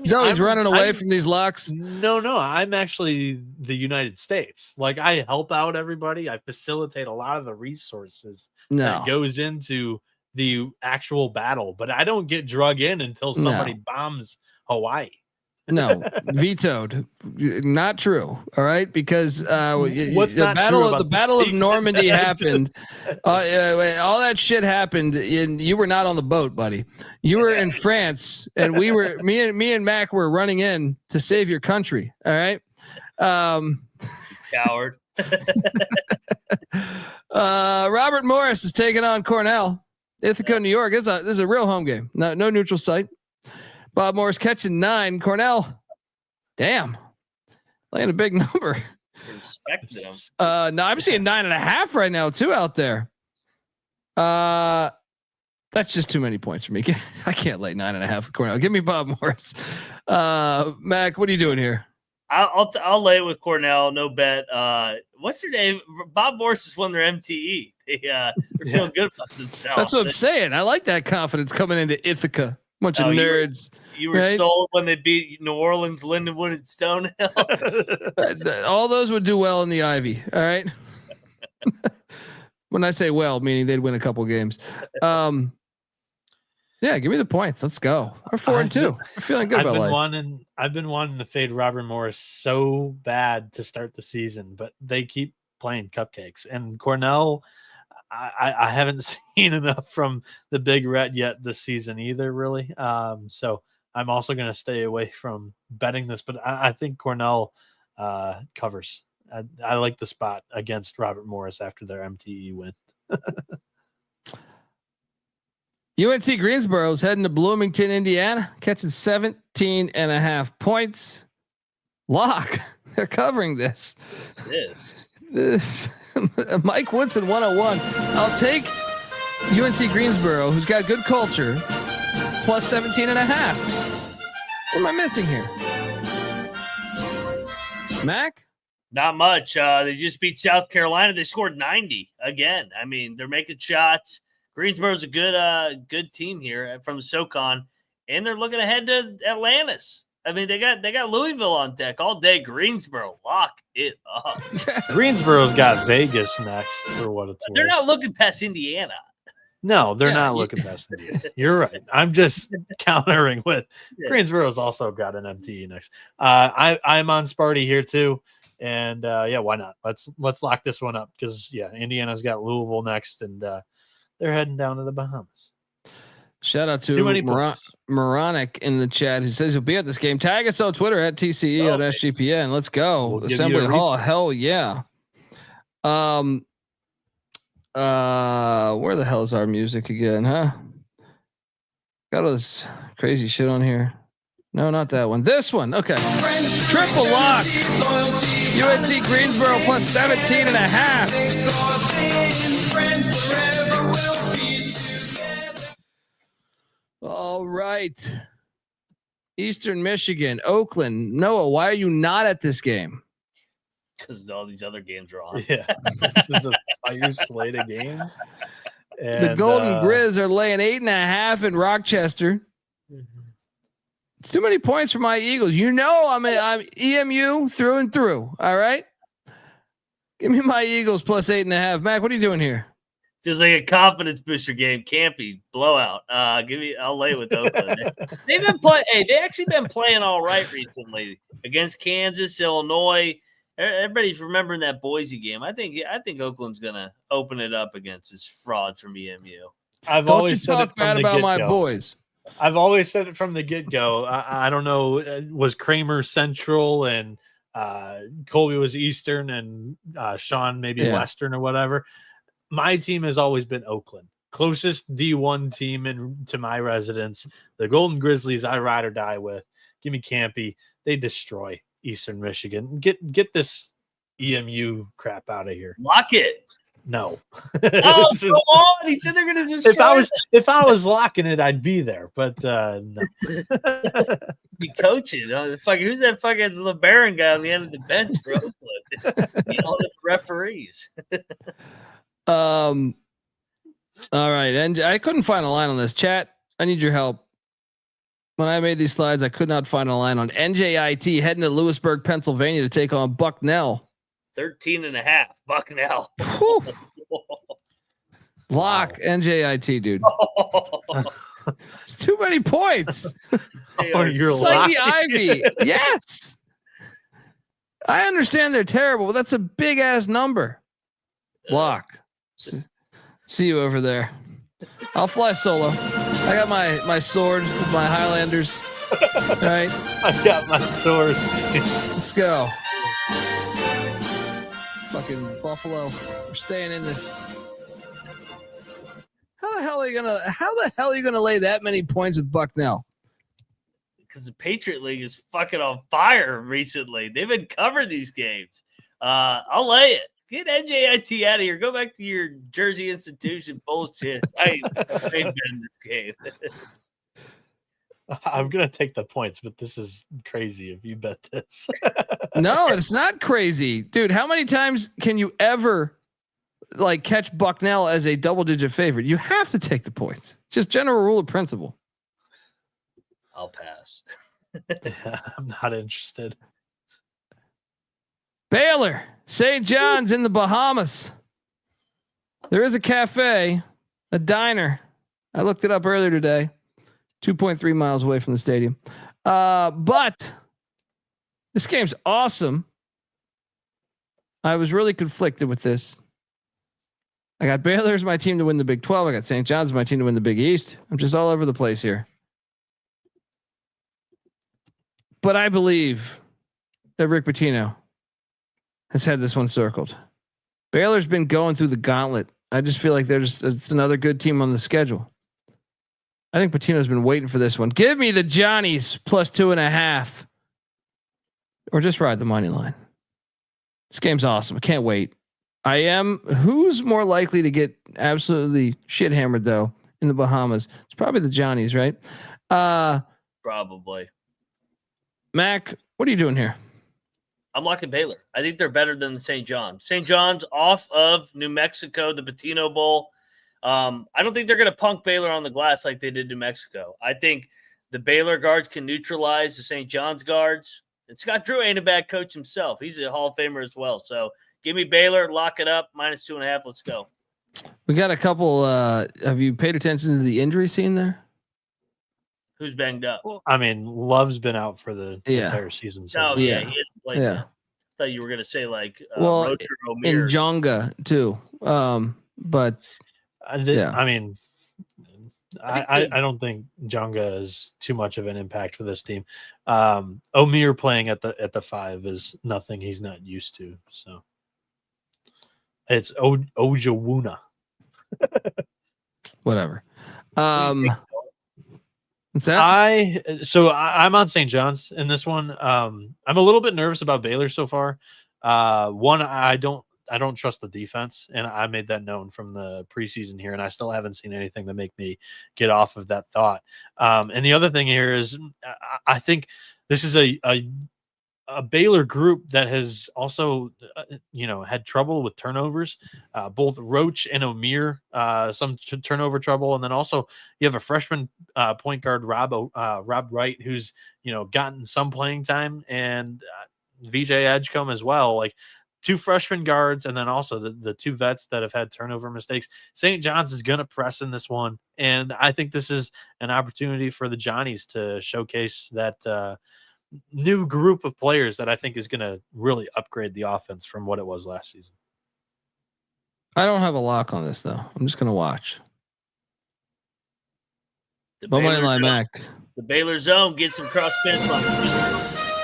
A: He's always running away from these locks.
C: No. I'm actually the United States. Like, I help out everybody. I facilitate a lot of the resources that goes into the actual battle, but I don't get drug in until somebody bombs Hawaii.
A: No, vetoed. Not true. All right, because the battle of Normandy happened. All that shit happened, and you were not on the boat, buddy. You were in France, and me and Mac were running in to save your country. All right,
G: coward.
A: Robert Morris is taking on Cornell, Ithaca, New York. This is a real home game. No neutral site. Bob Morris catching 9. Cornell, damn, laying a big number.
G: Respect them.
A: No, I'm seeing 9.5 right now too out there. That's just too many points for me. I can't lay 9.5 with Cornell. Give me Bob Morris. Mac, what are you doing here?
G: I'll lay it with Cornell. No bet. What's their name? Bob Morris has won their MTE. They're feeling good about themselves.
A: That's what I'm saying. I like that confidence coming into Ithaca. Bunch of nerds.
G: You were sold when they beat New Orleans, Lindenwood, and Stonehill.
A: All those would do well in the Ivy. All right. When I say well, meaning they'd win a couple games. Yeah, give me the points. Let's go. We're 4-2. We're feeling good about life.
C: I've been wanting to fade Robert Morris so bad to start the season, but they keep playing cupcakes. And Cornell, I haven't seen enough from the Big Red yet this season either, really. So I'm also going to stay away from betting this, but I think Cornell covers. I like the spot against Robert Morris after their MTE win.
A: UNC Greensboro's heading to Bloomington, Indiana, catching 17.5 points. Lock. They're covering this. This Mike Woodson 101. I'll take UNC Greensboro, who's got good culture, plus 17.5. What am I missing here? Mac?
G: Not much. They just beat South Carolina. They scored 90 again. I mean, they're making shots. Greensboro's a good team here from the SoCon, and they're looking ahead to Atlantis. I mean, they got Louisville on deck all day. Greensboro, lock it up.
C: Yes. Greensboro's got Vegas next for what it's worth.
G: They're not looking past Indiana.
C: No, they're not looking past Indiana. You're right. I'm just countering with Greensboro's also got an MTE next. I'm on Sparty here too, and why not? Let's lock this one up because Indiana's got Louisville next, and they're heading down to the Bahamas.
A: Shout out to Moronic in the chat who says he'll be at this game. Tag us on Twitter at TCE on SGPN. Let's go. We'll Assembly Hall. Hell yeah. Where the hell is our music again, huh? Got all this crazy shit on here. No, not that one. This one. Okay. Triple lock. UNC Greensboro plus 17.5. All right. Eastern Michigan, Oakland. Noah, why are you not at this game?
G: Because all these other games are on.
C: Yeah. This is a fire slate of games. And,
A: the Golden Grizz are laying 8.5 in Rochester. It's too many points for my Eagles. You know I'm EMU through and through. All right. Give me my Eagles plus 8.5. Mac, what are you doing here?
G: Just like a confidence booster game. Can't be blowout. I'll lay with Oakland. They've been playing. Hey, they actually been playing all right recently against Kansas, Illinois. Everybody's remembering that Boise game. I think Oakland's gonna open it up against this frauds from EMU.
A: Don't you talk bad about my boys.
C: I've always said it from the get-go. I don't know. Was Kramer Central and Colby was Eastern and Sean maybe Western or whatever. My team has always been Oakland. Closest D1 team to my residence. The Golden Grizzlies I ride or die with. Give me Campy. They destroy Eastern Michigan. Get this EMU crap out of here.
G: Lock it.
C: No.
G: Oh, come on. He said they're going to destroy
C: if I was locking it, I'd be there. But no.
G: Be coaching. Who's that fucking LeBaron guy on the end of the bench for Oakland? All the referees.
A: All right. And I couldn't find a line on this chat. I need your help. When I made these slides, I could not find a line on NJIT heading to Lewisburg, Pennsylvania to take on Bucknell.
G: 13.5. Bucknell.
A: Lock NJIT, dude. It's too many points.
C: It's
A: like the Ivy. Yes. I understand they're terrible, but that's a big ass number. Lock. See you over there. I'll fly solo. I got my sword with my Highlanders. All right.
C: I got my sword.
A: Let's go. It's fucking Buffalo. We're staying in this. How the hell are you gonna lay that many points with Bucknell?
G: Because the Patriot League is fucking on fire recently. They've been covering these games. I'll lay it. Get NJIT out of here. Go back to your Jersey institution bullshit. I ain't been in this game.
C: I'm going to take the points, but this is crazy if you bet this.
A: No, it's not crazy. Dude, how many times can you ever catch Bucknell as a double-digit favorite? You have to take the points. Just general rule of principle.
G: I'll pass.
C: Yeah, I'm not interested.
A: Baylor, St. John's in the Bahamas. There is a cafe, a diner. I looked it up earlier today. 2.3 miles away from the stadium. But this game's awesome. I was really conflicted with this. I got Baylor as my team to win the Big 12. I got St. John's as my team to win the Big East. I'm just all over the place here. But I believe that Rick Pitino has had this one circled. Baylor's been going through the gauntlet. I just feel like it's another good team on the schedule. I think Pitino's been waiting for this one. Give me the Johnnies plus 2.5. or just ride the money line. This game's awesome. I can't wait. Who's more likely to get absolutely shit hammered though in the Bahamas? It's probably the Johnnies, right?
G: Probably.
A: Mac, what are you doing here?
G: I'm locking Baylor. I think they're better than the St. John's. St. John's off of New Mexico, the Pitino Bowl. I don't think they're going to punk Baylor on the glass like they did New Mexico. I think the Baylor guards can neutralize the St. John's guards. And Scott Drew ain't a bad coach himself. He's a Hall of Famer as well. So give me Baylor, lock it up, -2.5. Let's go.
A: We got a couple. Have you paid attention to the injury scene there?
G: Who's banged up?
C: Well, I mean, Love's been out for the entire season. So.
G: Oh, yeah, he hasn't played yet. I thought you were going to say like
A: in Jonga too. But
C: I mean, I don't think Jonga is too much of an impact for this team. O'Meara playing at the 5 is nothing he's not used to. So it's Ojawuna.
A: Whatever. What's that?
C: I'm on St. John's in this one. I'm a little bit nervous about Baylor so far. One, I don't trust the defense, and I made that known from the preseason here, and I still haven't seen anything to make me get off of that thought. And the other thing here is I think this is a Baylor group that has also, had trouble with turnovers. Both Roach and O'Meara, some turnover trouble, and then also you have a freshman point guard Rob Wright, who's gotten some playing time, and VJ Edgecombe as well. Like 2 freshman guards, and then also the 2 vets that have had turnover mistakes. St. John's is going to press in this one, and I think this is an opportunity for the Johnnies to showcase that new group of players that I think is going to really upgrade the offense from what it was last season.
A: I don't have a lock on this though. I'm just going to watch.
G: The
A: Baylor
G: zone gets some cross fence on it.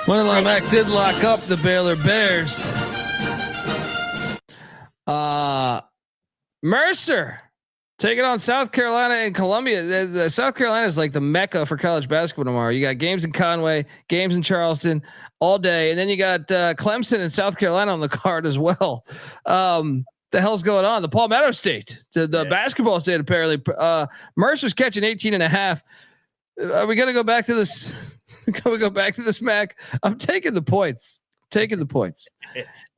A: Moneyline Mac did lock up the Baylor Bears. Mercer taking on South Carolina and Columbia. The South Carolina is like the mecca for college basketball tomorrow. You got games in Conway, games in Charleston all day, and then you got Clemson and South Carolina on the card as well. The hell's going on? The Palmetto State, the basketball state apparently. Mercer's catching 18.5. Are we gonna go back to this? Can we go back to this, Mac? I'm taking the points.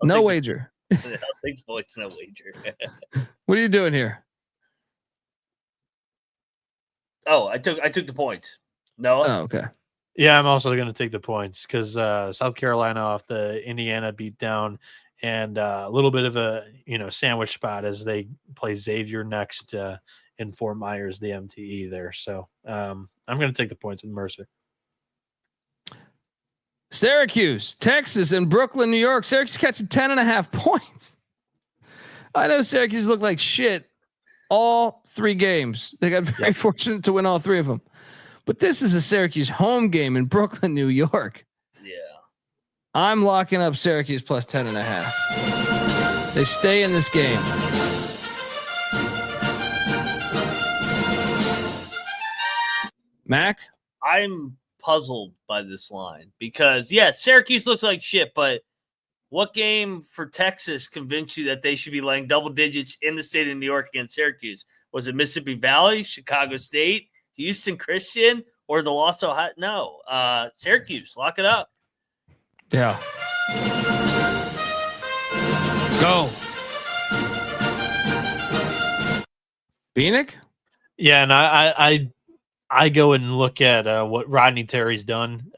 A: No wager.
G: I'll take the points, no wager.
A: What are you doing here?
G: Oh, I took the points. No.
A: Oh, okay.
C: Yeah, I'm also going to take the points because South Carolina off the Indiana beat down, and a little bit of a sandwich spot as they play Xavier next in Fort Myers, the MTE there. So I'm going to take the points with Mercer.
A: Syracuse, Texas, and Brooklyn, New York. Syracuse catching 10.5 points. I know Syracuse looked like shit all 3 games. They got very fortunate to win all 3 of them. But this is a Syracuse home game in Brooklyn, New York.
G: Yeah.
A: I'm locking up Syracuse plus 10.5. They stay in this game. Mac?
G: I'm puzzled by this line because Syracuse looks like shit, but what game for Texas convinced you that they should be laying double digits in the state of New York against Syracuse? Was it Mississippi Valley, Chicago State, Houston Christian, or the loss of Ohio? No, Syracuse, lock it up.
A: Yeah. Let's go. Bieniek?
C: Yeah, and I go and look at what Rodney Terry's done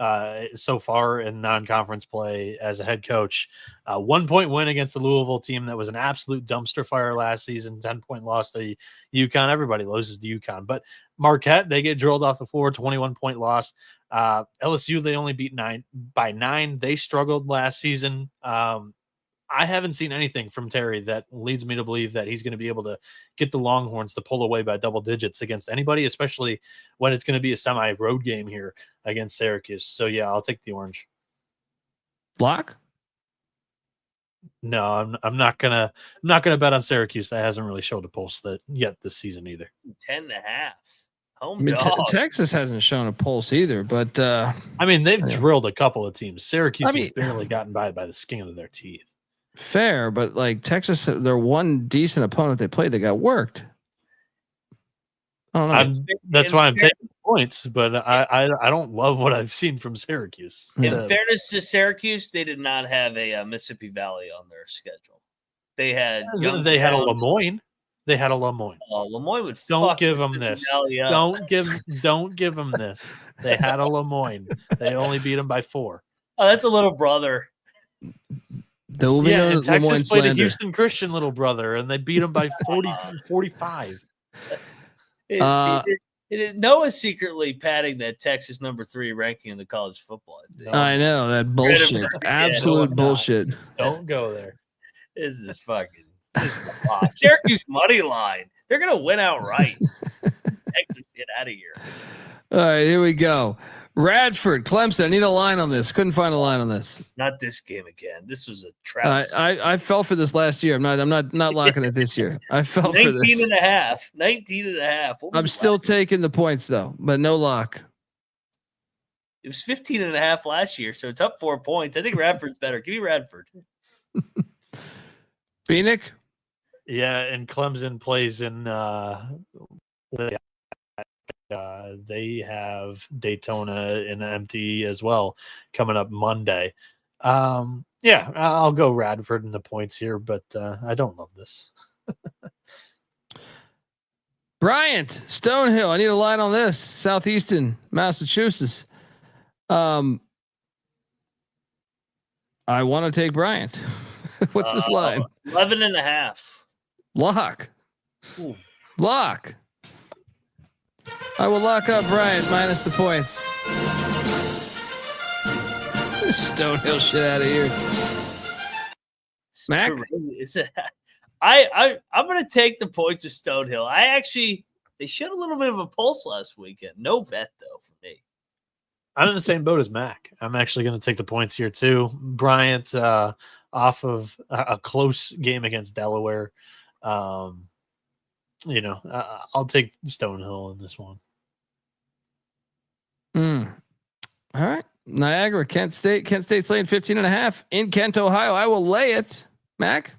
C: so far in non-conference play as a head coach. 1-point win against the Louisville team that was an absolute dumpster fire last season. 10-point loss to UConn. Everybody loses to UConn, but Marquette, they get drilled off the floor. 21-point loss. LSU, they only beat 9. They struggled last season. I haven't seen anything from Terry that leads me to believe that he's going to be able to get the Longhorns to pull away by double digits against anybody, especially when it's going to be a semi-road game here against Syracuse. So yeah, I'll take the Orange.
A: Lock?
C: No, I'm not gonna bet on Syracuse. That hasn't really showed a pulse that yet this season either.
G: 10.5.
A: Texas hasn't shown a pulse either, but
C: they've drilled a couple of teams. Syracuse has barely gotten by the skin of their teeth.
A: Fair, but like Texas, their one decent opponent they played, they got worked. I don't know.
C: That's why I'm taking points, but I don't love what I've seen from Syracuse.
G: In fairness to Syracuse, they did not have a Mississippi Valley on their schedule. They had
C: a Lemoyne. They had a Lemoyne.
G: Lemoyne would
C: don't give them this. Don't give them this. They had a Lemoyne. They only beat them by 4.
G: Oh, that's a little brother.
C: There will be no Texas Lemoyne played slander. A Houston Christian little brother, and they beat them by 45.
G: Noah's secretly padding that Texas number 3 ranking in the college football.
A: I know that bullshit. Absolute bullshit.
C: Don't go there.
G: This is a lot. Syracuse money line. They're gonna win outright. Texas, get out of here.
A: All right, here we go. Radford, Clemson. I need a line on this. Couldn't find a line on this.
G: Not this game again. This was a trap.
A: I fell for this last year. I'm not locking it this year. I fell for this.
G: 19 and a half.
A: I'm still taking the points though, but no lock.
G: It was 15 and a half last year, so it's up 4 points. I think Radford's better. Give me Radford.
A: Bieniek?
C: Yeah, and Clemson plays in they have Daytona in empty as well coming up Monday. Yeah, I'll go Radford in the points here, but I don't love this.
A: Bryant, Stonehill. I need a line on this. Southeastern Massachusetts. I want to take Bryant. What's this line?
G: 11 and a half.
A: Lock. Ooh. Lock. I will lock up Bryant minus the points. This Stonehill shit out of here. Mac?
G: I'm going to take the points of Stonehill. They showed a little bit of a pulse last weekend. No bet, though, for me.
C: I'm in the same boat as Mac. I'm actually going to take the points here, too. Bryant, off of a close game against Delaware. I'll take Stonehill in this one.
A: All right. Niagara, Kent State's laying 15.5 in Kent, Ohio. I will lay it. Mac?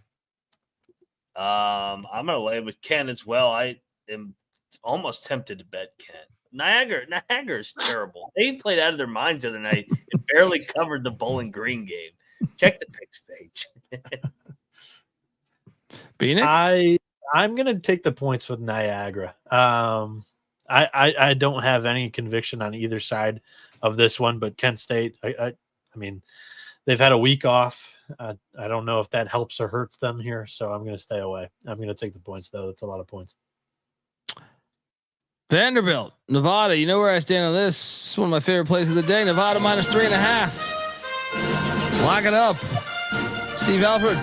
G: I'm going to lay it with Kent as well. I am almost tempted to bet Kent. Niagara is terrible. They played out of their minds the other night and barely covered the Bowling Green game. Check the picks page.
A: Bieniek?
C: I'm going to take the points with Niagara. I don't have any conviction on either side of this one, but Kent State, I mean, they've had a week off. I don't know if that helps or hurts them here, so I'm going to stay away. I'm going to take the points, though. That's a lot of points.
A: Vanderbilt, Nevada. You know where I stand on this. It's one of my favorite plays of the day. Nevada minus 3.5. Lock it up. Steve Alford,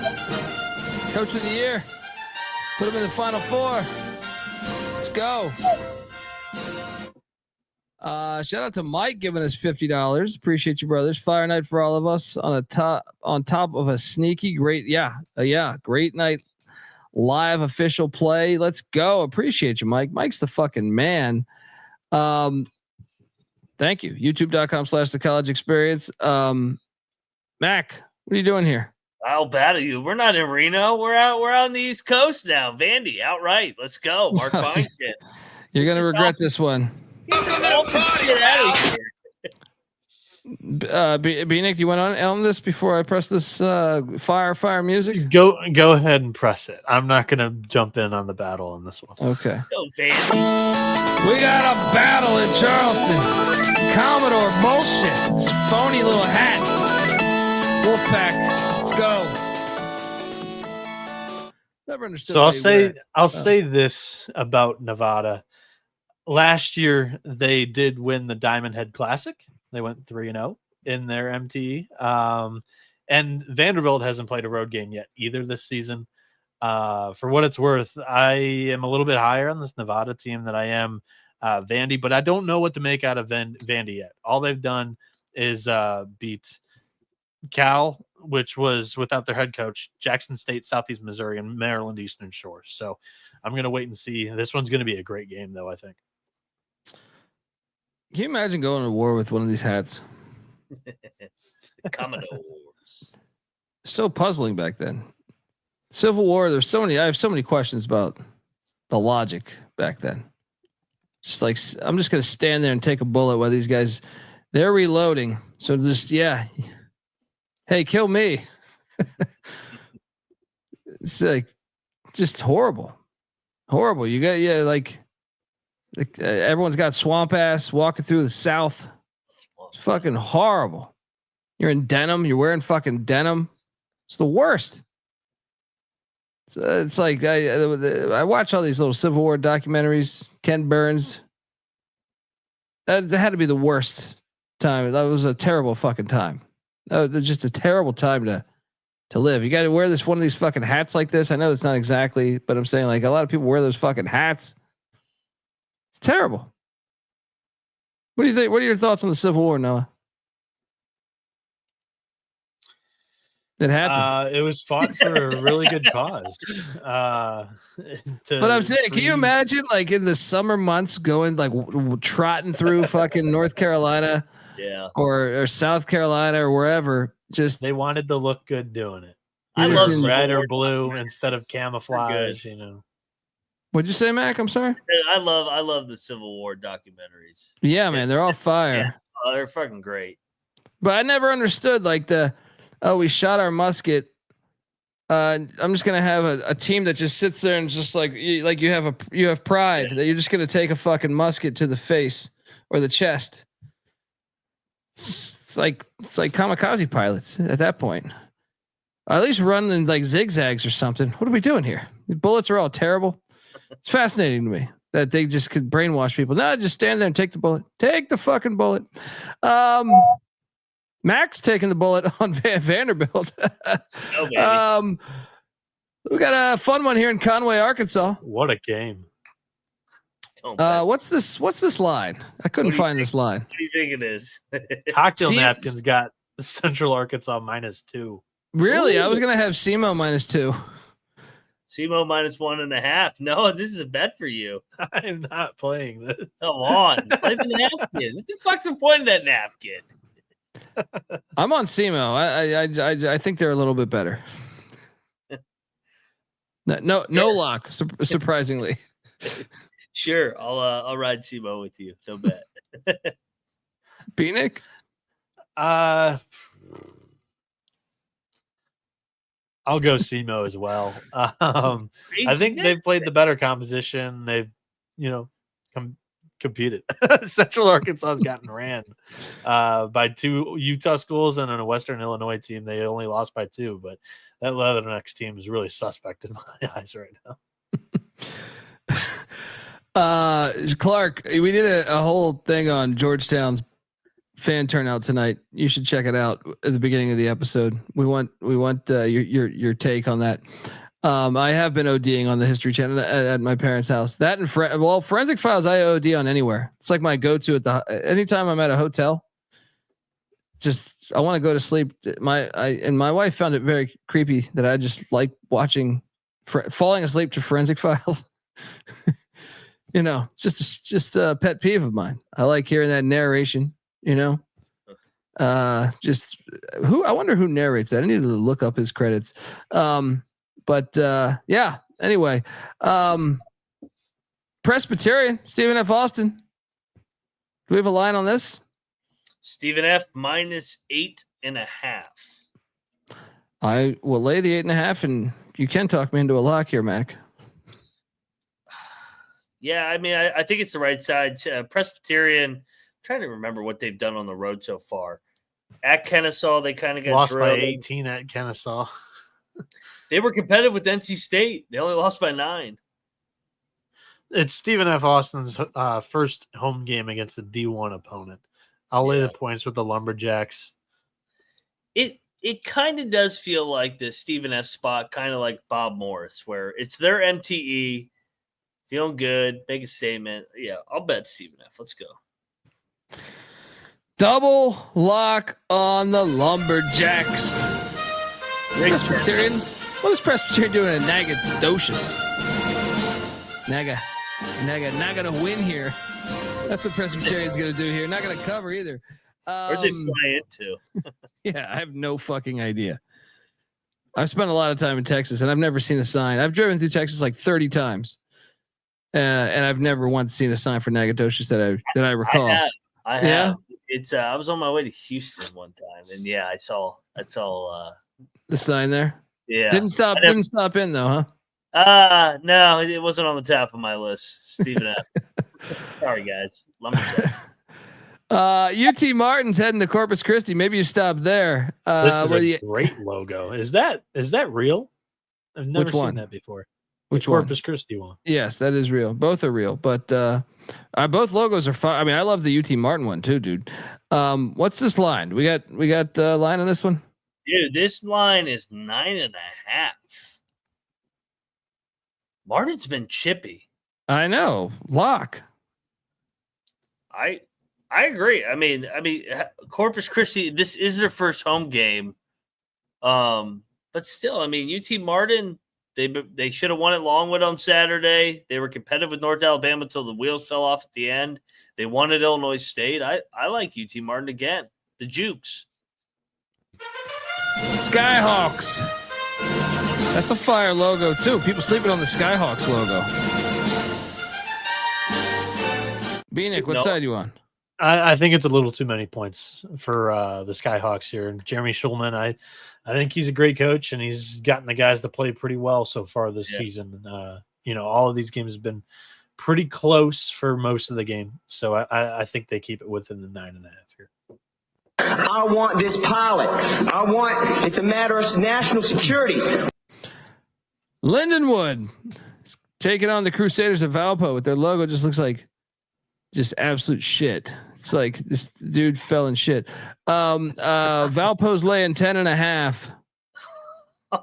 A: Coach of the Year. Put him in the Final Four. Let's go. Shout out to Mike giving us $50. Appreciate you, brothers. Fire night for all of us on top of a sneaky great great night. Live official play. Let's go. Appreciate you, Mike. Mike's the fucking man. Thank you. YouTube.com/the college experience. Mac, what are you doing here?
G: How bad are you? We're not in Reno. We're out on the East Coast now. Vandy, outright. Let's go. Mark Byington.
A: You're gonna regret this one.
G: Get this shit out of here.
A: Bieniek, you went on this before I press this fire music?
C: Go ahead and press it. I'm not going to jump in on the battle on this one.
A: Okay.
G: Go, Vandy.
A: We got a battle in Charleston. Commodore bullshit. This phony little hat. Wolfpack. Let's go. Never understood.
C: So I'll say this about Nevada. Last year they did win the Diamond Head Classic. They went 3-0 in their MTE. And Vanderbilt hasn't played a road game yet either this season. For what it's worth, I am a little bit higher on this Nevada team than I am Vandy, but I don't know what to make out of Vandy yet. All they've done is beat Cal, which was without their head coach, Jackson State, Southeast Missouri, and Maryland Eastern Shore. So I'm going to wait and see. This one's going to be a great game, though, I think.
A: Can you imagine going to war with one of these hats?
G: Commodores.
A: So puzzling back then. Civil War. I have so many questions about the logic back then. Just like, I'm just going to stand there and take a bullet while these guys, they're reloading. So just, yeah. Hey, kill me. It's like just horrible. Horrible. You got, like everyone's got swamp ass walking through the South. It's fucking horrible. You're in denim. You're wearing fucking denim. It's the worst. It's like I watch all these little Civil War documentaries. Ken Burns. That had to be the worst time. That was a terrible fucking time. That was just a terrible time to live. You got to wear one of these fucking hats like this. I know it's not exactly, but I'm saying like a lot of people wear those fucking hats. It's terrible. What do you think? What are your thoughts on the Civil War, Noah? It happened.
C: It was fought for a really good cause.
A: But I'm saying, can you imagine like in the summer months going like trotting through fucking North Carolina, or South Carolina or wherever? Just
C: they wanted to look good doing it.
G: I love
C: red or blue instead of camouflage. You know.
A: What'd you say, Mac? I'm sorry.
G: I love the Civil War documentaries.
A: Yeah, man, they're all fire.
G: Yeah. Oh, they're fucking great.
A: But I never understood like we shot our musket. I'm just gonna have a team that just sits there and just like you have pride that you're just gonna take a fucking musket to the face or the chest. It's like kamikaze pilots at that point. At least run in like zigzags or something. What are we doing here? The bullets are all terrible. It's fascinating to me that they just could brainwash people. No, just stand there and take the bullet. Take the fucking bullet. Max taking the bullet on Vanderbilt. We got a fun one here in Conway, Arkansas.
C: What a game.
A: What's this line? I couldn't find this line.
G: What do you think it is?
C: Cocktail napkins got Central Arkansas -2.
A: Really?
G: Ooh.
A: I was going to have SEMO -2.
G: SEMO -1.5. No, this is a bet for you.
C: I'm not playing this.
G: Come on. Play the napkin. What the fuck's the point of that napkin?
A: I'm on SEMO. I think they're a little bit better. No lock, surprisingly.
G: Sure, I'll ride SEMO with you. No bet.
A: Bieniek?
C: I'll go SEMO as well. I think they've played the better composition. They've, competed. Central Arkansas has gotten ran by 2 Utah schools and a Western Illinois team. They only lost by 2, but that Leathernecks team is really suspect in my eyes right now.
A: Clark, we did a whole thing on Georgetown's fan turnout tonight. You should check it out at the beginning of the episode. We want your take on that. I have been ODing on the History Channel at my parents' house. That and Forensic Files, I OD on anywhere. It's like my go-to anytime I'm at a hotel. Just I want to go to sleep. My wife found it very creepy that I just like watching, falling asleep to Forensic Files. Just a pet peeve of mine. I like hearing that narration. I wonder who narrates that. I need to look up his credits. Anyway, Presbyterian, Stephen F. Austin. Do we have a line on this?
G: Stephen F. -8.5.
A: I will lay the 8.5, and you can talk me into a lock here, Mac.
G: Yeah, I mean, I think it's the right side. Presbyterian, I'm trying to remember what they've done on the road so far. At Kennesaw, they kind of got
C: lost by 18 at Kennesaw.
G: They were competitive with NC State. They only lost by 9.
C: It's Stephen F. Austin's first home game against a D1 opponent. I'll lay the points with the Lumberjacks.
G: It kind of does feel like the Stephen F. spot, kind of like Bob Morris, where it's their MTE, feeling good, make a statement. Yeah, I'll bet Stephen F. Let's go.
A: Double lock on the Lumberjacks. Presbyterian. What is Presbyterian doing in Nagadocious? Naga to win here. That's what Presbyterian's going to do here. Not going to cover either.
G: Where'd they fly into?
A: Yeah, I have no fucking idea. I've spent a lot of time in Texas and I've never seen a sign. I've driven through Texas like 30 times. And I've never once seen a sign for Nacogdoches that I recall.
G: I have. It's I was on my way to Houston one time, and yeah, I saw
A: the sign there.
G: Yeah,
A: didn't stop in though, huh?
G: No, it wasn't on the top of my list. Stephen F. Sorry, guys.
A: UT Martin's heading to Corpus Christi. Maybe you stop there.
C: This is a great logo. Is that real? I've never seen that before.
A: Which
C: Corpus Christi one?
A: Yes, that is real. Both are real, but both logos are fine. I mean, I love the UT Martin one too, dude. What's this line? We got line on this one,
G: dude. This line is 9.5. Martin's been chippy.
A: I know. Lock.
G: I agree. I mean, Corpus Christi. This is their first home game, but still, I mean, UT Martin. They should have won it Longwood on Saturday. They were competitive with North Alabama until the wheels fell off at the end. They won at Illinois State. I like UT Martin again. The Jukes.
A: Skyhawks. That's a fire logo too. People sleeping on the Skyhawks logo. Bieniek, what side you on?
C: I think it's a little too many points for the Skyhawks here. And Jeremy Schulman, I think he's a great coach, and he's gotten the guys to play pretty well so far this season. All of these games have been pretty close for most of the game. So I think they keep it within the 9.5 here.
I: I want this pilot. It's a matter of national security.
A: Lindenwood is taking on the Crusaders of Valpo with their logo. Just looks like just absolute shit. It's like this dude fell in shit. Valpo's laying 10.5.
G: Have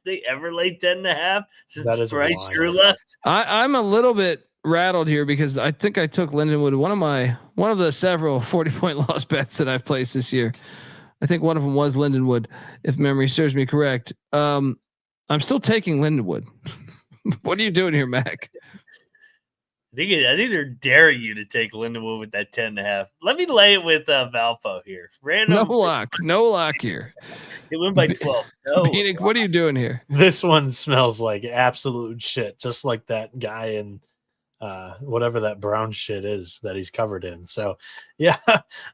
G: they ever laid 10.5 since Bryce Drew left?
A: I'm a little bit rattled here because I think I took Lindenwood, one of the several 40-point loss bets that I've placed this year. I think one of them was Lindenwood, if memory serves me correct. I'm still taking Lindenwood. What are you doing here, Mac?
G: I think they're daring you to take Lindenwood with that 10.5. Let me lay it with Valpo here. Random.
A: No lock here.
G: They win by 12.
A: Bieniek, what are you doing here?
C: This one smells like absolute shit, just like that guy in whatever that brown shit is that he's covered in. So, yeah,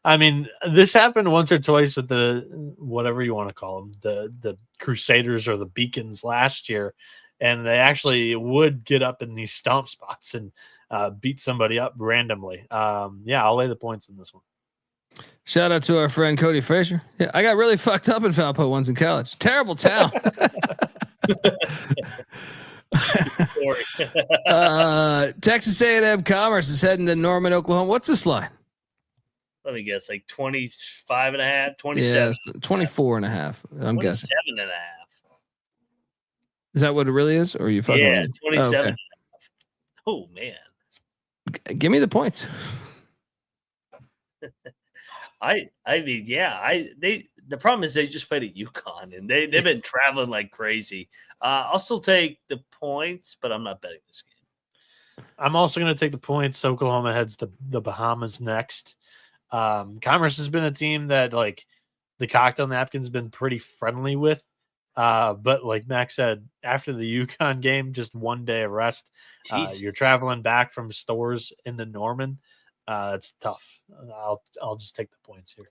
C: I mean, this happened once or twice with the whatever you want to call them, the Crusaders or the Beacons last year, and they actually would get up in these stomp spots and beat somebody up randomly. I'll lay the points in this one.
A: Shout out to our friend Cody Frazier. Yeah, I got really fucked up in Valpo once in college. Terrible town. Texas A&M Commerce is heading to Norman, Oklahoma. What's this line?
G: Let me guess, like 25.5, 27.
A: Yes, 24.5. I'm guessing
G: 27.5.
A: Is that what it really is, or are you fucking?
G: Yeah, 27. Oh man.
A: Give me the points.
G: The problem is they just played at UConn and they've been traveling like crazy. I'll still take the points, but I'm not betting this game.
C: I'm also going to take the points. Oklahoma heads to the Bahamas next. Commerce has been a team that like the cocktail napkin's been pretty friendly with. But like Max said, after the UConn game, just 1 day of rest, you're traveling back from stores into Norman. It's tough. I'll just take the points here.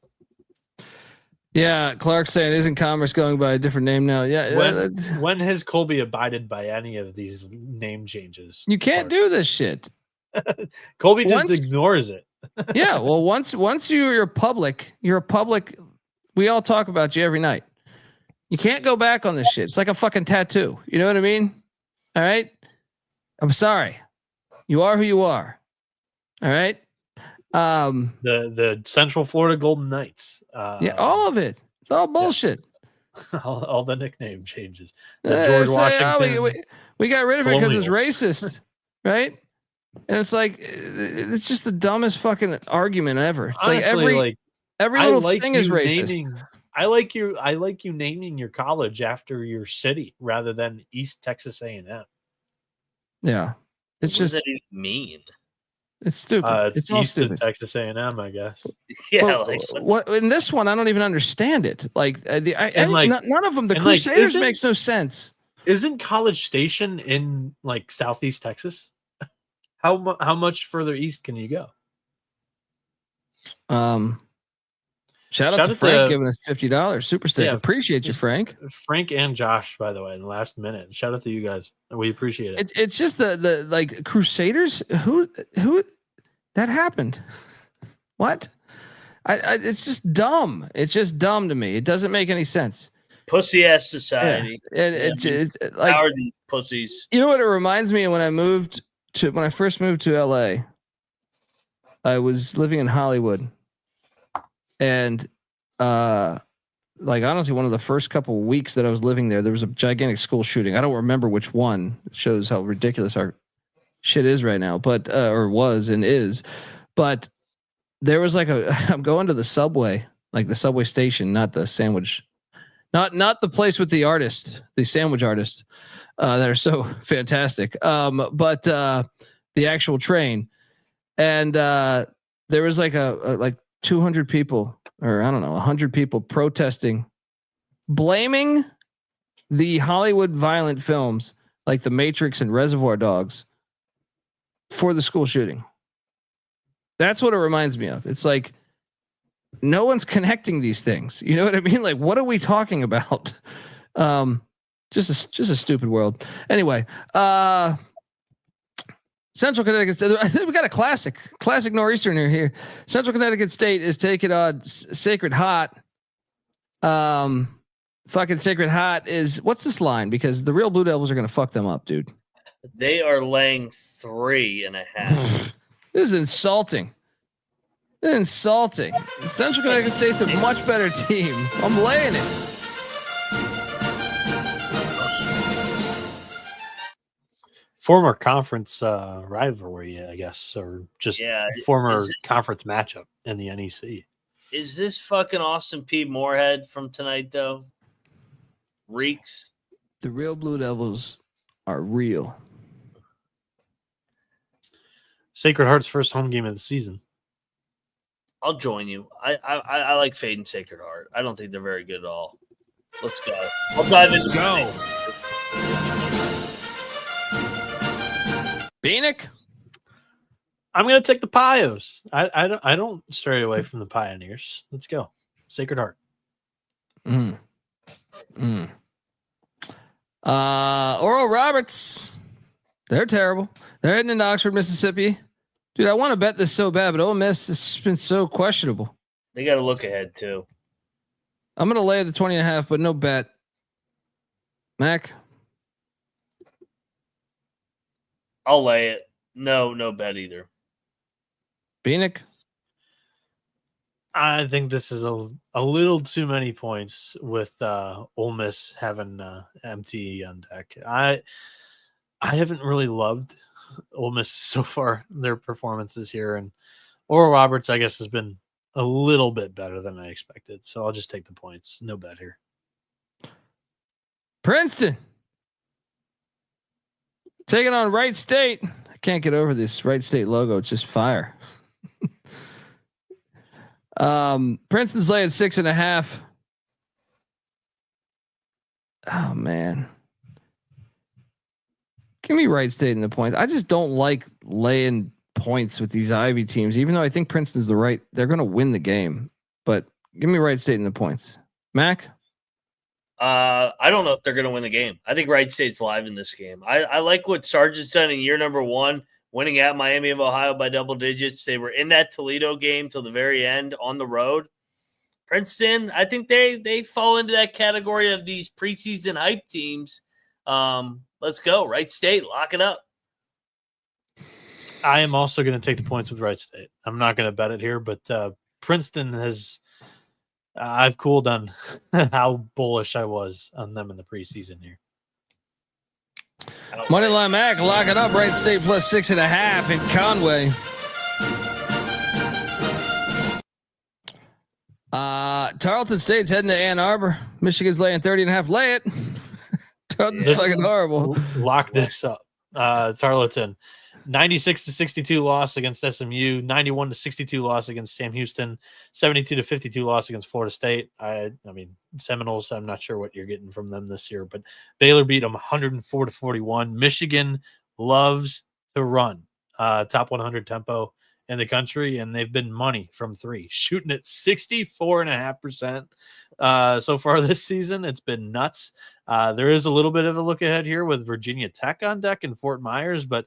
A: Yeah, Clark's saying, isn't Commerce going by a different name now? Yeah.
C: When has Colby abided by any of these name changes?
A: You can't do this shit.
C: Colby just ignores it.
A: Yeah, well, once you're a public. We all talk about you every night. You can't go back on this shit. It's like a fucking tattoo. You know what I mean? All right. I'm sorry. You are who you are. All right.
C: The Central Florida Golden Knights.
A: All of it. It's all bullshit.
C: Yeah. all the nickname changes. George Washington.
A: We got rid of it because it's racist, right? And it's like it's just the dumbest fucking argument ever. It's
C: honestly,
A: like every little thing is racist.
C: I like you naming your college after your city rather than East Texas A&M.
A: Yeah, it's
G: what does that even mean?
A: It's stupid. It's all
C: east
A: stupid.
C: of Texas A&M, I guess.
G: Yeah,
A: well, what in this one? I don't even understand it. Like, none of them. The Crusaders makes no sense.
C: Isn't College Station in like Southeast Texas? How much further east can you go?
A: Shout out to Frank giving us $50 super stick.
C: Yeah,
A: appreciate you, Frank.
C: Frank and Josh, by the way, in the last minute. Shout out to you guys. We appreciate it.
A: It's just the like Crusaders. Who that happened? What? It's just dumb. It's just dumb to me. It doesn't make any sense.
G: Pussy ass society.
A: It's like,
G: how are these pussies?
A: You know what it reminds me of when I first moved to LA. I was living in Hollywood. And like honestly, one of the first couple of weeks that I was living there was a gigantic school shooting. I don't remember which one. It shows how ridiculous our shit is right now, but or was and is. But there was like I'm going to the subway, like the subway station, not the sandwich, not the place with the artist, the sandwich artists that are so fantastic. But the actual train, and there was like like 200 people, or I don't know, 100 people protesting, blaming the Hollywood violent films like The Matrix and Reservoir Dogs for the school shooting. That's what it reminds me of. It's like no one's connecting these things. You know what I mean? Like, what are we talking about? Just a stupid world. Anyway, Central Connecticut State. I think we got a classic Nor'easterner here. Central Connecticut State is taking on Sacred Heart. Fucking Sacred Heart is, what's this line? Because the real Blue Devils are going to fuck them up, dude.
G: They are laying 3.5.
A: This is insulting. Central Connecticut State's a much better team. I'm laying it.
C: Former conference rivalry, I guess, or just former conference matchup in the NEC.
G: Is this fucking Austin P. Moorhead from tonight, though? Reeks.
A: The real Blue Devils are real.
C: Sacred Heart's first home game of the season.
G: I'll join you. I like fading Sacred Heart. I don't think they're very good at all. Let's go. I'll dive into go.
A: Bieniek?
C: I'm going to take the Pios. I don't stray away from the Pioneers. Let's go. Sacred Heart.
A: Oral Roberts. They're terrible. They're heading into Oxford, Mississippi. Dude, I want to bet this so bad, but Ole Miss has been so questionable.
G: They got to look ahead, too.
A: I'm going to lay the 20.5, but no bet. Mac?
G: I'll lay it. No bet either.
A: Bieniek?
C: I think this is a little too many points with Ole Miss having MT on deck. I haven't really loved Ole Miss so far, their performances here, and Oral Roberts, I guess, has been a little bit better than I expected. So I'll just take the points. No bet here.
A: Princeton taking on Wright State. I can't get over this Wright State logo. It's just fire. Princeton's laying 6.5. Oh man. Give me Wright State in the points. I just don't like laying points with these Ivy teams, even though I think Princeton's they're going to win the game, but give me Wright State in the points. Mac?
G: I don't know if they're going to win the game. I think Wright State's live in this game. I like what Sargent's done in year number 1, winning at Miami of Ohio by double digits. They were in that Toledo game till the very end on the road. Princeton, I think they fall into that category of these preseason hype teams. Let's go. Wright State, lock it up.
C: I am also going to take the points with Wright State. I'm not going to bet it here, but Princeton has I've cooled on how bullish I was on them in the preseason here.
A: Moneyline Mac, lock it up. Wright State plus 6.5 in Conway. Tarleton State's heading to Ann Arbor. Michigan's laying 30.5. Lay it. Tarleton's fucking horrible.
C: Lock this up. Tarleton. 96-62 loss against SMU, 91-62 loss against Sam Houston, 72-52 loss against Florida State. I mean, Seminoles, I'm not sure what you're getting from them this year, but Baylor beat them 104-41. Michigan loves to run, top 100 tempo in the country, and they've been money from three, shooting at 64.5% so far this season. It's been nuts. There is a little bit of a look ahead here with Virginia Tech on deck in Fort Myers, but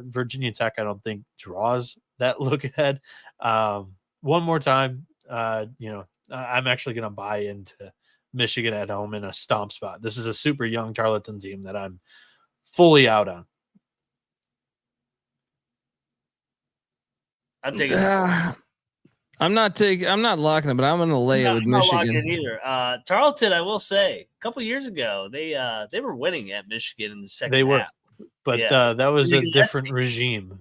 C: Virginia Tech, I don't think draws that look ahead. One more time, I'm actually going to buy into Michigan at home in a stomp spot. This is a super young Charleston team that I'm fully out on.
G: I'm taking.
A: I'm not locking it, but I'm going to lay it with Michigan.
G: I'm not locking it either. Charleston, I will say, a couple years ago, they were winning at Michigan in the second half.
C: They were, but that was a different regime.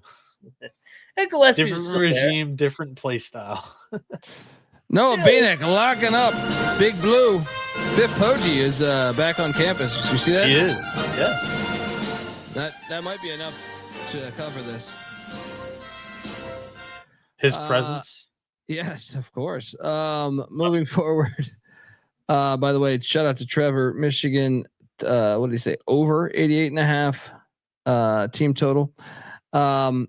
C: Different regime, different play style.
A: Noah Bieniek locking up Big Blue. Biff Poggi is back on campus. Did you see that?
C: He is. Yeah.
A: That might be enough to cover this.
C: His presence.
A: Yes, of course. Moving forward. By the way, shout out to Trevor. Michigan. What did he say? Over 88.5 team total. I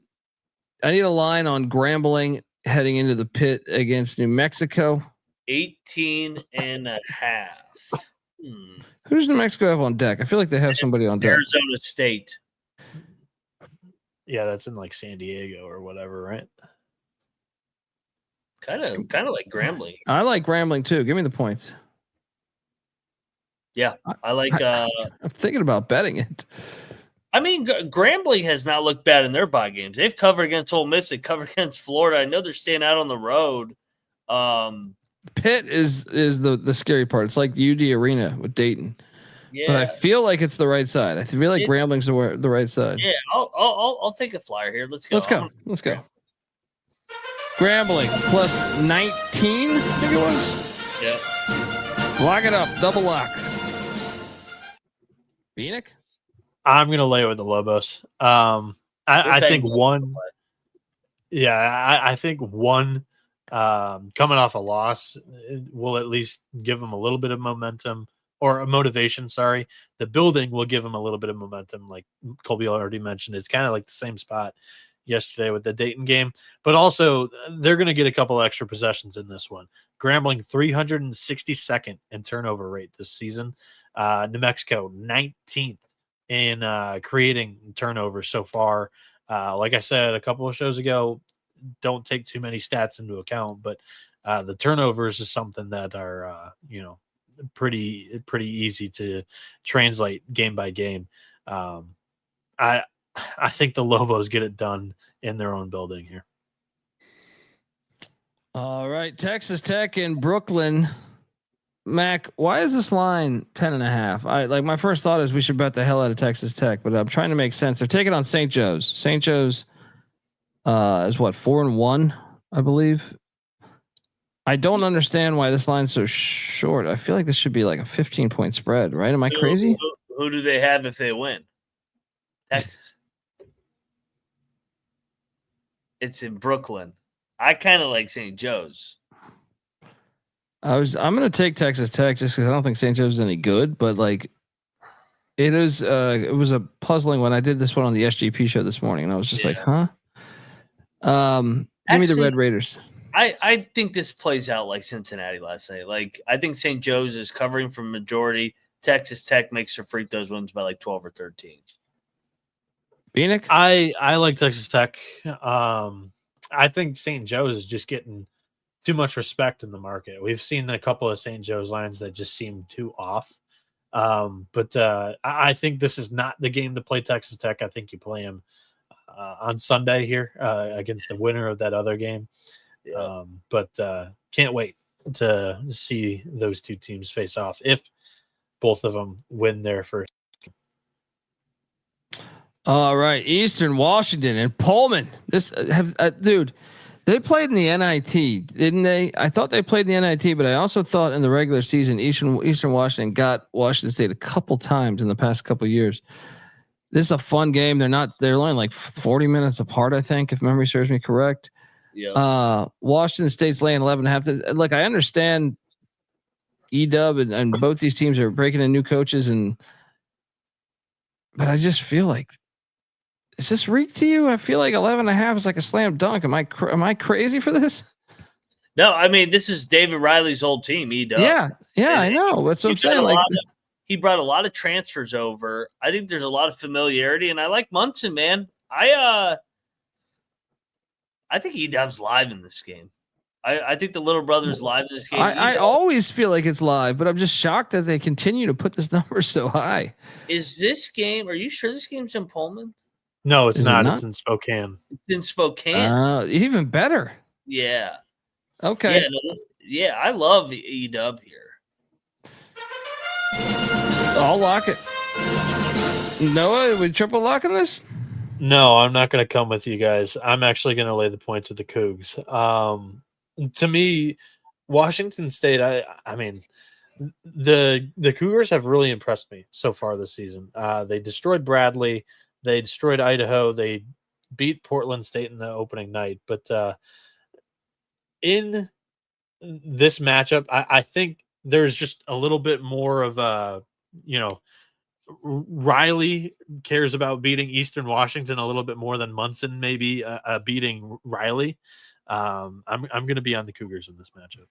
A: need a line on Grambling heading into the pit against New Mexico.
G: 18.5.
A: Who does New Mexico have on deck? I feel like they have somebody on deck.
G: Arizona State.
C: Yeah, that's in like San Diego or whatever, right?
G: Kind of like Grambling.
A: I like Grambling too. Give me the points.
G: Yeah, I like.
A: I'm thinking about betting it.
G: I mean, Grambling has not looked bad in their bye games. They've covered against Ole Miss. They covered against Florida. I know they're staying out on the road.
A: Pitt is the scary part. It's like the UD Arena with Dayton.
G: Yeah,
A: but I feel like it's the right side. I feel like Grambling's the right side.
G: Yeah, I'll take a flyer here. Let's go.
A: Let's go. Grambling plus 19, I think it was.
G: Yeah.
A: Lock it up. Double lock. Bieniek?
C: I'm going to lay it with the Lobos. I think one. Yeah, I think one coming off a loss will at least give them a little bit of momentum or a motivation. Sorry. The building will give them a little bit of momentum. Like Colby already mentioned, it's kind of like the same spot yesterday with the Dayton game, but also they're going to get a couple extra possessions in this one. Grambling 362nd in turnover rate this season. New Mexico 19th in creating turnovers so far. Like I said a couple of shows ago, don't take too many stats into account, but the turnovers is something that are pretty easy to translate game by game. I think the Lobos get it done in their own building here.
A: All right. Texas Tech in Brooklyn. Mac, why is this line 10.5? My first thought is we should bet the hell out of Texas Tech, but I'm trying to make sense. They're taking on St. Joe's. St. Joe's is what, 4-1, I believe. I don't understand why this line's so short. I feel like this should be like a 15-point spread, right? Am I crazy?
G: Who do they have if they win? Texas. It's in Brooklyn. I kind of like St. Joe's.
A: I'm going to take Texas Tech just because I don't think St. Joe's is any good, but like it was a puzzling one. I did this one on the SGP show this morning and I was just like, huh? Give me the Red Raiders.
G: I think this plays out like Cincinnati last night. Like I think St. Joe's is covering from majority. Texas Tech makes their free throws wins by like 12 or 13.
A: Bieniek?
C: I like Texas Tech. I think St. Joe's is just getting too much respect in the market. We've seen a couple of St. Joe's lines that just seem too off. But I think this is not the game to play Texas Tech. I think you play them on Sunday here against the winner of that other game. But can't wait to see those two teams face off if both of them win their first.
A: All right, Eastern Washington and Pullman. Dude, they played in the NIT, didn't they? I thought they played in the NIT, but I also thought in the regular season, Eastern Washington got Washington State a couple times in the past couple of years. This is a fun game. They're only like 40 minutes apart, I think, if memory serves me correct.
G: Yeah.
A: Washington State's laying 11.5. Look, I understand EW and both these teams are breaking in new coaches, but I just feel like, is this rigged to you? I feel like 11.5 is like a slam dunk. Am I crazy for this?
G: No, I mean, this is David Riley's old team, EW.
A: Yeah, I know. That's what I'm saying.
G: He brought a lot of transfers over. I think there's a lot of familiarity, and I like Munson, man. I think EW's live in this game. I think the little brother's live in this game.
A: I always feel like it's live, but I'm just shocked that they continue to put this number so high.
G: Is this game? Are you sure this game's in Pullman?
C: No, it's not. It's in Spokane.
G: It's in Spokane.
A: Even better.
G: Yeah.
A: Okay.
G: Yeah, I love EW here.
A: I'll lock it. Noah, we triple locking this?
C: No, I'm not going to come with you guys. I'm actually going to lay the points with the Cougs. To me, Washington State, I mean, the Cougars have really impressed me so far this season. They destroyed Bradley. They destroyed Idaho. They beat Portland State in the opening night. But in this matchup, I think there's just a little bit more of a, Riley cares about beating Eastern Washington a little bit more than Munson maybe beating Riley. I'm going to be on the Cougars in this matchup.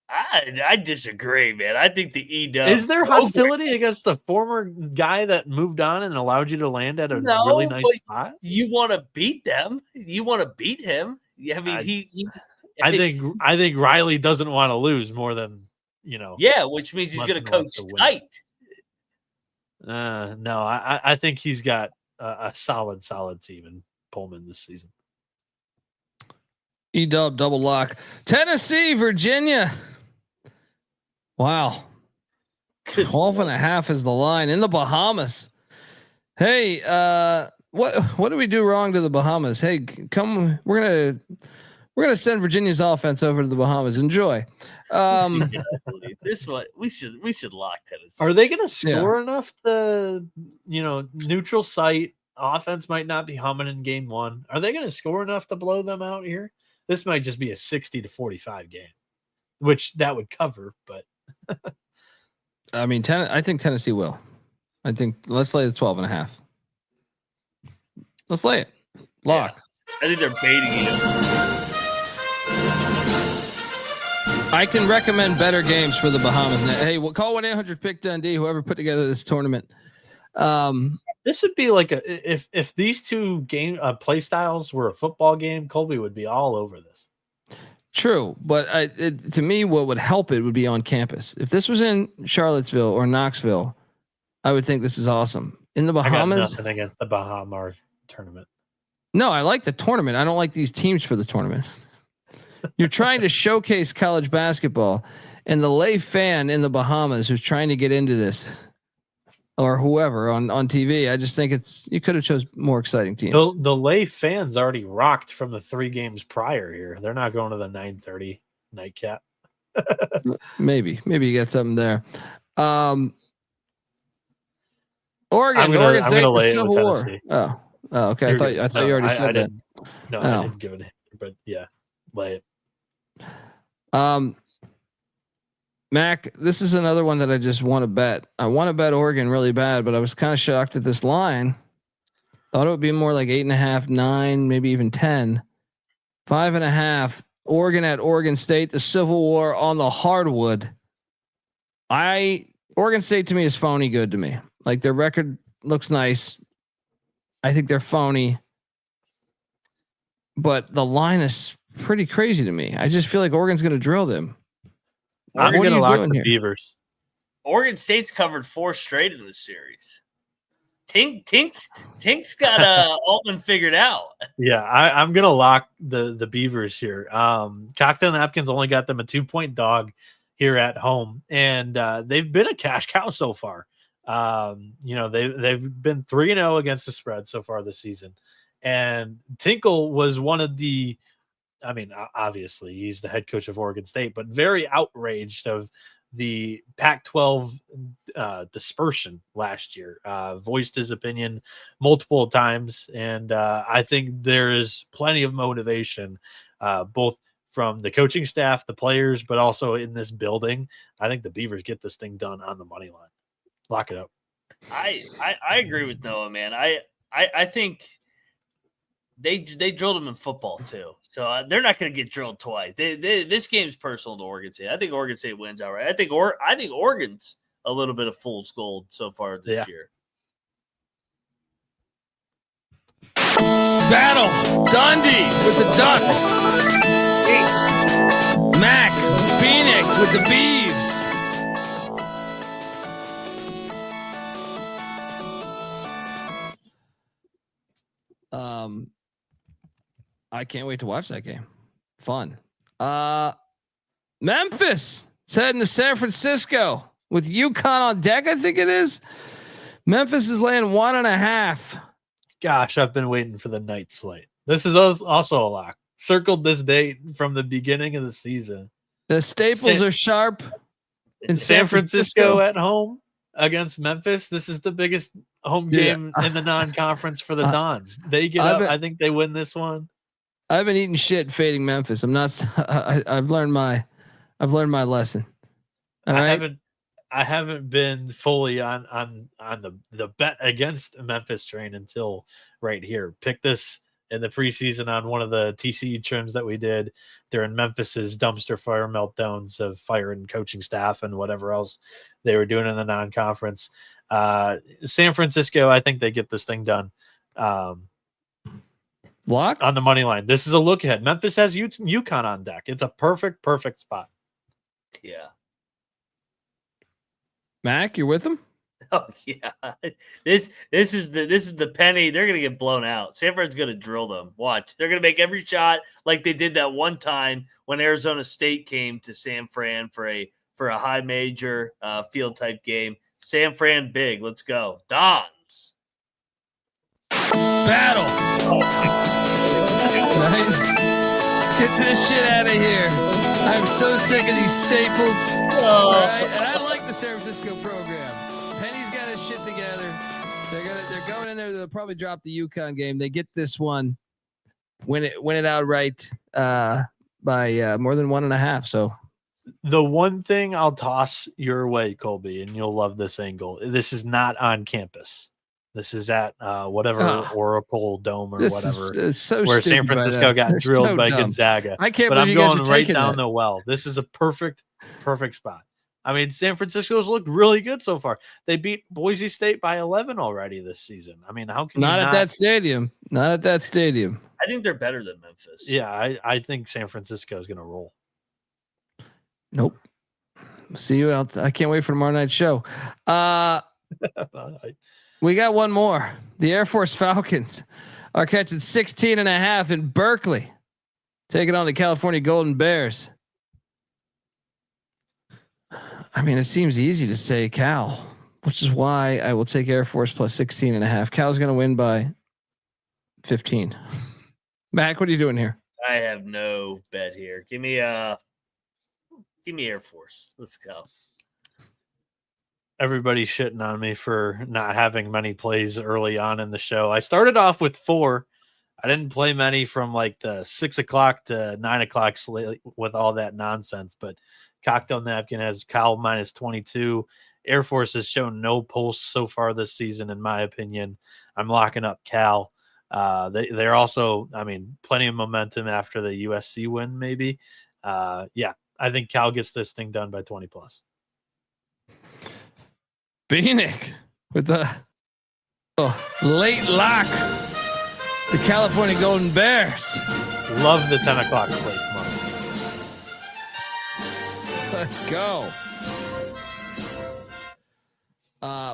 G: I disagree, man. I think the EW
C: is there hostility against the former guy that moved on and allowed you to land at a really nice spot?
G: You want to beat them. You want to beat him. I mean,
C: I think Riley doesn't want to lose more than
G: Yeah, which means he's going to coach tight.
C: No, I think he's got a solid team in Pullman this season.
A: EW double lock. Tennessee, Virginia. Wow. 12.5 is the line in the Bahamas. Hey, what do we do wrong to the Bahamas? Hey, come, we're gonna send Virginia's offense over to the Bahamas. Enjoy.
G: This one we should lock Tennessee.
C: Are they going to score enough to, neutral site offense might not be humming in game one. Are they going to score enough to blow them out here? This might just be a 60-45 game, which that would cover, but
A: I mean, I think Tennessee will. I think let's lay the 12.5. Let's lay it. Lock.
G: Yeah. I think they're baiting you.
A: I can recommend better games for the Bahamas. Hey, we'll call 1-800-PICK-DUNDEE, whoever put together this tournament.
C: This would be like if these two game play styles were a football game, Colby would be all over this.
A: True, but to me, what would help it would be on campus. If this was in Charlottesville or Knoxville, I would think this is awesome. In the Bahamas,
C: I got nothing against the Bahamas tournament.
A: No, I like the tournament. I don't like these teams for the tournament. You're trying to showcase college basketball, and the lay fan in the Bahamas who's trying to get into this, or whoever on TV, I just think you could have chose more exciting teams.
C: The lay fans already rocked from the 3 games prior here. They're not going to the 9:30 nightcap.
A: Maybe you got something there. Oregon State, the Civil War. Oh, okay. I thought you already said that.
C: No, I didn't give it, but yeah, lay it.
A: Mac, this is another one that I just want to bet. I want to bet Oregon really bad, but I was kind of shocked at this line. Thought it would be more like 8.5, 9, maybe even 10. 5.5. Oregon at Oregon State, the Civil War on the hardwood. Oregon State to me is phony good to me. Like their record looks nice. I think they're phony, but the line is pretty crazy to me. I just feel like Oregon's going to drill them.
C: I'm going to lock the Beavers.
G: Oregon State's covered 4 straight in this series. Tink's got Altman figured out.
C: Yeah, I'm going to lock the Beavers here. Cocktail Napkins only got them a 2-point dog here at home, and they've been a cash cow so far. They've been 3-0 against the spread so far this season. And Tinkle was one of obviously he's the head coach of Oregon State, but very outraged of the Pac-12 dispersion last year. Voiced his opinion multiple times, and I think there is plenty of motivation, both from the coaching staff, the players, but also in this building. I think the Beavers get this thing done on the money line. Lock it up.
G: I agree with Noah, man. I think they drilled them in football too, so they're not going to get drilled twice. This game's personal to Oregon State. I think Oregon State wins outright. I think Oregon's a little bit of fool's gold so far this year.
A: Battle Dundee with the Ducks. McIntyre with the Beavs. I can't wait to watch that game. Fun. Memphis is heading to San Francisco with UConn on deck. I think it is. Memphis is laying 1.5.
C: Gosh, I've been waiting for the night slate. This is also a lock. Circled this date from the beginning of the season.
A: The staples are sharp in
C: San Francisco at home against Memphis. This is the biggest home game in the non-conference for the Dons. They get up. I think they win this one.
A: I've been eating shit fading Memphis. I'm not. I've learned my lesson. All right?
C: I haven't been fully on the bet against Memphis train until right here. Pick this in the preseason on one of the TCE trims that we did during Memphis's dumpster fire meltdowns of firing coaching staff and whatever else they were doing in the non-conference. San Francisco, I think they get this thing done.
A: Lock
C: on the money line. This is a look ahead. Memphis has UConn on deck. It's a perfect spot.
G: Yeah.
A: Mac, you're with them?
G: Oh yeah. This is the penny. They're gonna get blown out. San Fran's gonna drill them. Watch. They're gonna make every shot like they did that one time when Arizona State came to San Fran for a high major field type game. San Fran big. Let's go. Dons.
A: Battle. Right? Get this shit out of here. I'm so sick of these staples. Right? And I like the San Francisco program. Penny's got his shit together. They're going in there. They'll probably drop the UConn game. They get this one, win it outright by more than 1.5. So
C: the one thing I'll toss your way, Colby, and you'll love this angle. This is not on campus. This is at whatever Oracle Dome or whatever,
A: so
C: where San Francisco got drilled by Gonzaga.
A: I can't
C: but
A: believe
C: I'm
A: you guys
C: going
A: are
C: right
A: taking
C: down
A: that.
C: the well. This is a perfect spot. I mean, San Francisco's looked really good so far. They beat Boise State by 11 already this season. I mean, how can
A: not at that stadium? Not at that stadium.
G: I think they're better than Memphis.
C: Yeah, I think San Francisco is going to roll.
A: Nope. See you out. I can't wait for tomorrow night's show. We got one more. The Air Force Falcons are catching 16.5 in Berkeley, taking on the California Golden Bears. I mean, it seems easy to say Cal, which is why I will take Air Force plus 16.5. Cal's going to win by 15. Mac, what are you doing here?
G: I have no bet here. Give me Air Force. Let's go.
C: Everybody's shitting on me for not having many plays early on in the show. I started off with 4. I didn't play many from like the 6 o'clock to 9 o'clock slate with all that nonsense, but Cocktail Napkin has Cal minus 22. Air Force has shown no pulse so far this season, in my opinion. I'm locking up Cal. They're also, I mean, plenty of momentum after the USC win, maybe. Yeah, I think Cal gets this thing done by 20 plus.
A: Bieniek with the late lock. The California Golden Bears.
C: Love the 10 o'clock slate.
A: Let's go.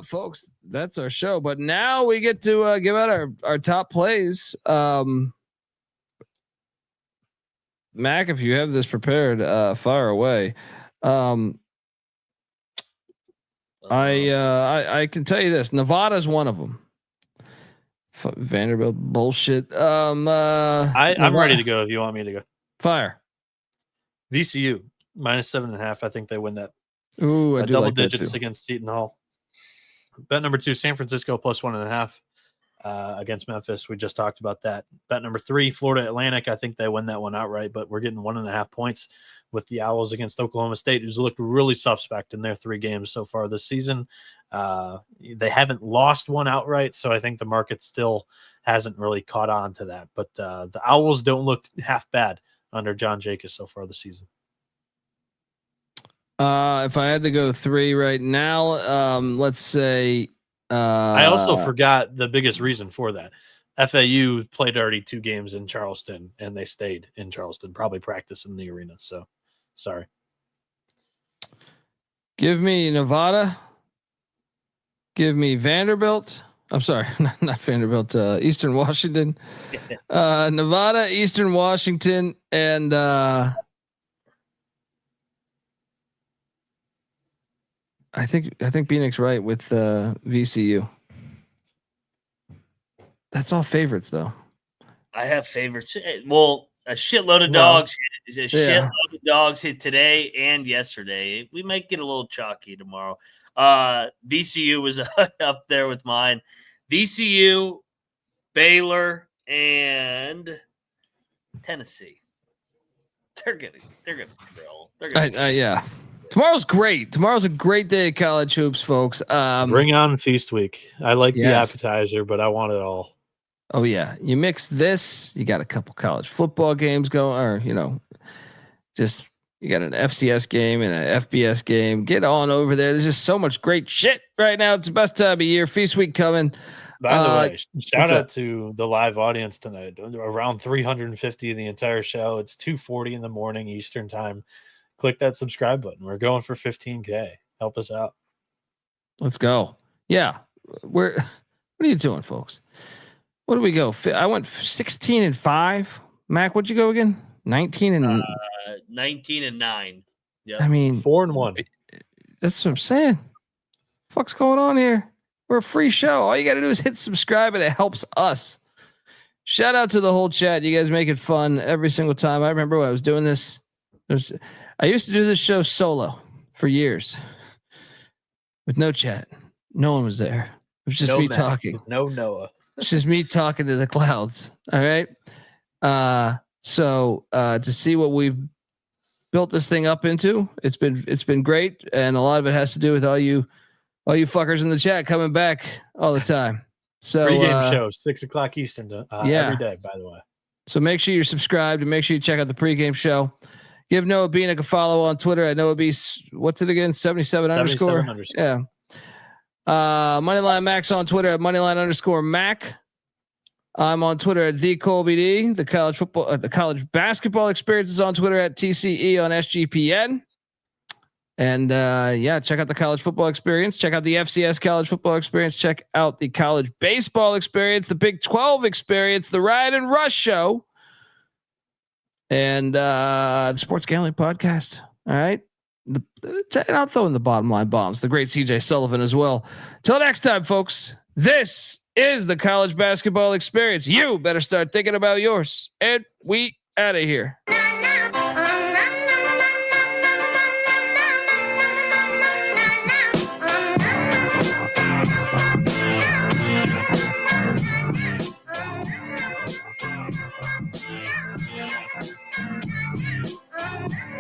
A: Folks, that's our show. But now we get to give out our top plays. Mac, if you have this prepared, fire away. I can tell you this. Nevada's one of them. Vanderbilt bullshit.
C: I'm ready to go if you want me to go.
A: Fire.
C: VCU minus 7.5. I think they win that.
A: Ooh, I do
C: double
A: like that
C: digits
A: too.
C: against Seton Hall. Bet number 2, San Francisco plus 1.5 against Memphis. We just talked about that. Bet number 3, Florida Atlantic. I think they win that one outright, but we're getting 1.5 points with the Owls against Oklahoma State, who's looked really suspect in their 3 games so far this season. They haven't lost one outright, so I think the market still hasn't really caught on to that. But the Owls don't look half bad under John Jakus so far this season.
A: If I had to go 3 right now, let's say.
C: I also forgot the biggest reason for that. FAU played already 2 games in Charleston, and they stayed in Charleston, probably practice in the arena. So, sorry.
A: Give me Nevada. Give me Vanderbilt. I'm sorry, not Vanderbilt. Eastern Washington. Nevada, Eastern Washington, and I think Bieniek's right with VCU. That's all favorites, though.
G: I have favorites. Well, a shitload of dogs. Shitload of dogs hit today and yesterday. We might get a little chalky tomorrow. VCU was up there with mine. VCU, Baylor, and Tennessee. They're gonna grill.
A: Yeah. Tomorrow's great. Tomorrow's a great day of college hoops, folks.
C: Bring on feast week. I like the appetizer, but I want it all.
A: Oh yeah, you mix this. You got a couple college football games going, or just you got an FCS game and an FBS game. Get on over there. There's just so much great shit right now. It's the best time of year. Feast week coming.
C: By the way, shout out to the live audience tonight. Around 350 in the entire show. It's 2:40 in the morning Eastern time. Click that subscribe button. We're going for 15K. Help us out.
A: Let's go. Yeah. What are you doing, folks? What do we go? I went 16-5. Mac, what'd you go again? 19-9.
G: Yeah.
A: I mean,
C: 4-1.
A: That's what I'm saying. Fuck's going on here? We're a free show. All you got to do is hit subscribe and it helps us. Shout out to the whole chat. You guys make it fun every single time. I remember when I was doing this. I used to do this show solo for years with no chat. No one was there. It was just me talking.
C: No Noah.
A: It's just me talking to the clouds. All right. So to see what we've built this thing up into, it's been great. And a lot of it has to do with all you fuckers in the chat coming back all the time. So
C: pregame show, 6:00 Eastern, every day, by the way. So
A: make sure you're subscribed and make sure you check out the pregame show. Give Noah Bieniek a follow on Twitter at Noah B. What's it again? 77 underscore. Yeah. Moneyline Max on Twitter at Moneyline_Mac. I'm on Twitter at the Colby D. The college basketball experience is on Twitter at TCE on SGPN. And check out the college football experience. Check out the FCS college football experience. Check out the college baseball experience, the Big 12 experience, the Ryan and Rush show, and the Sports Gambling Podcast. All right. And I'll throw in the bottom line bombs, the great CJ Sullivan as well. Till next time, folks, this is the college basketball experience. You better start thinking about yours. And we out of here.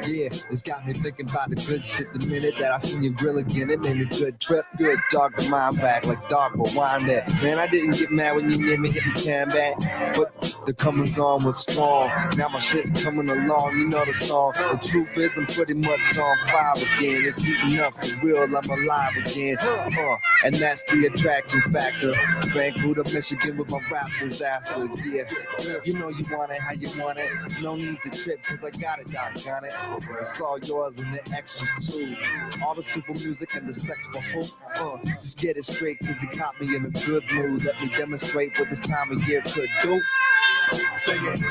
J: Yeah, it's got me thinking about the good shit the minute that I seen you grill again. It made me good trip, good dog the mind back like dog but wind that. Man, I didn't get mad when you near me, hit me can back, but the comings on was strong. Now my shit's coming along, you know the song. The truth is I'm pretty much on fire again. It's heating up for real, I'm alive again. And that's the attraction factor. Vancouver, Michigan with my rap disaster. Yeah, you know you want it how you want it. No need to trip cause I got it, doggone it. It's all yours and the extras too. All the super music and the sex for who? Just get it straight cause you caught me in a good mood. Let me demonstrate what this time of year could do. Sing it.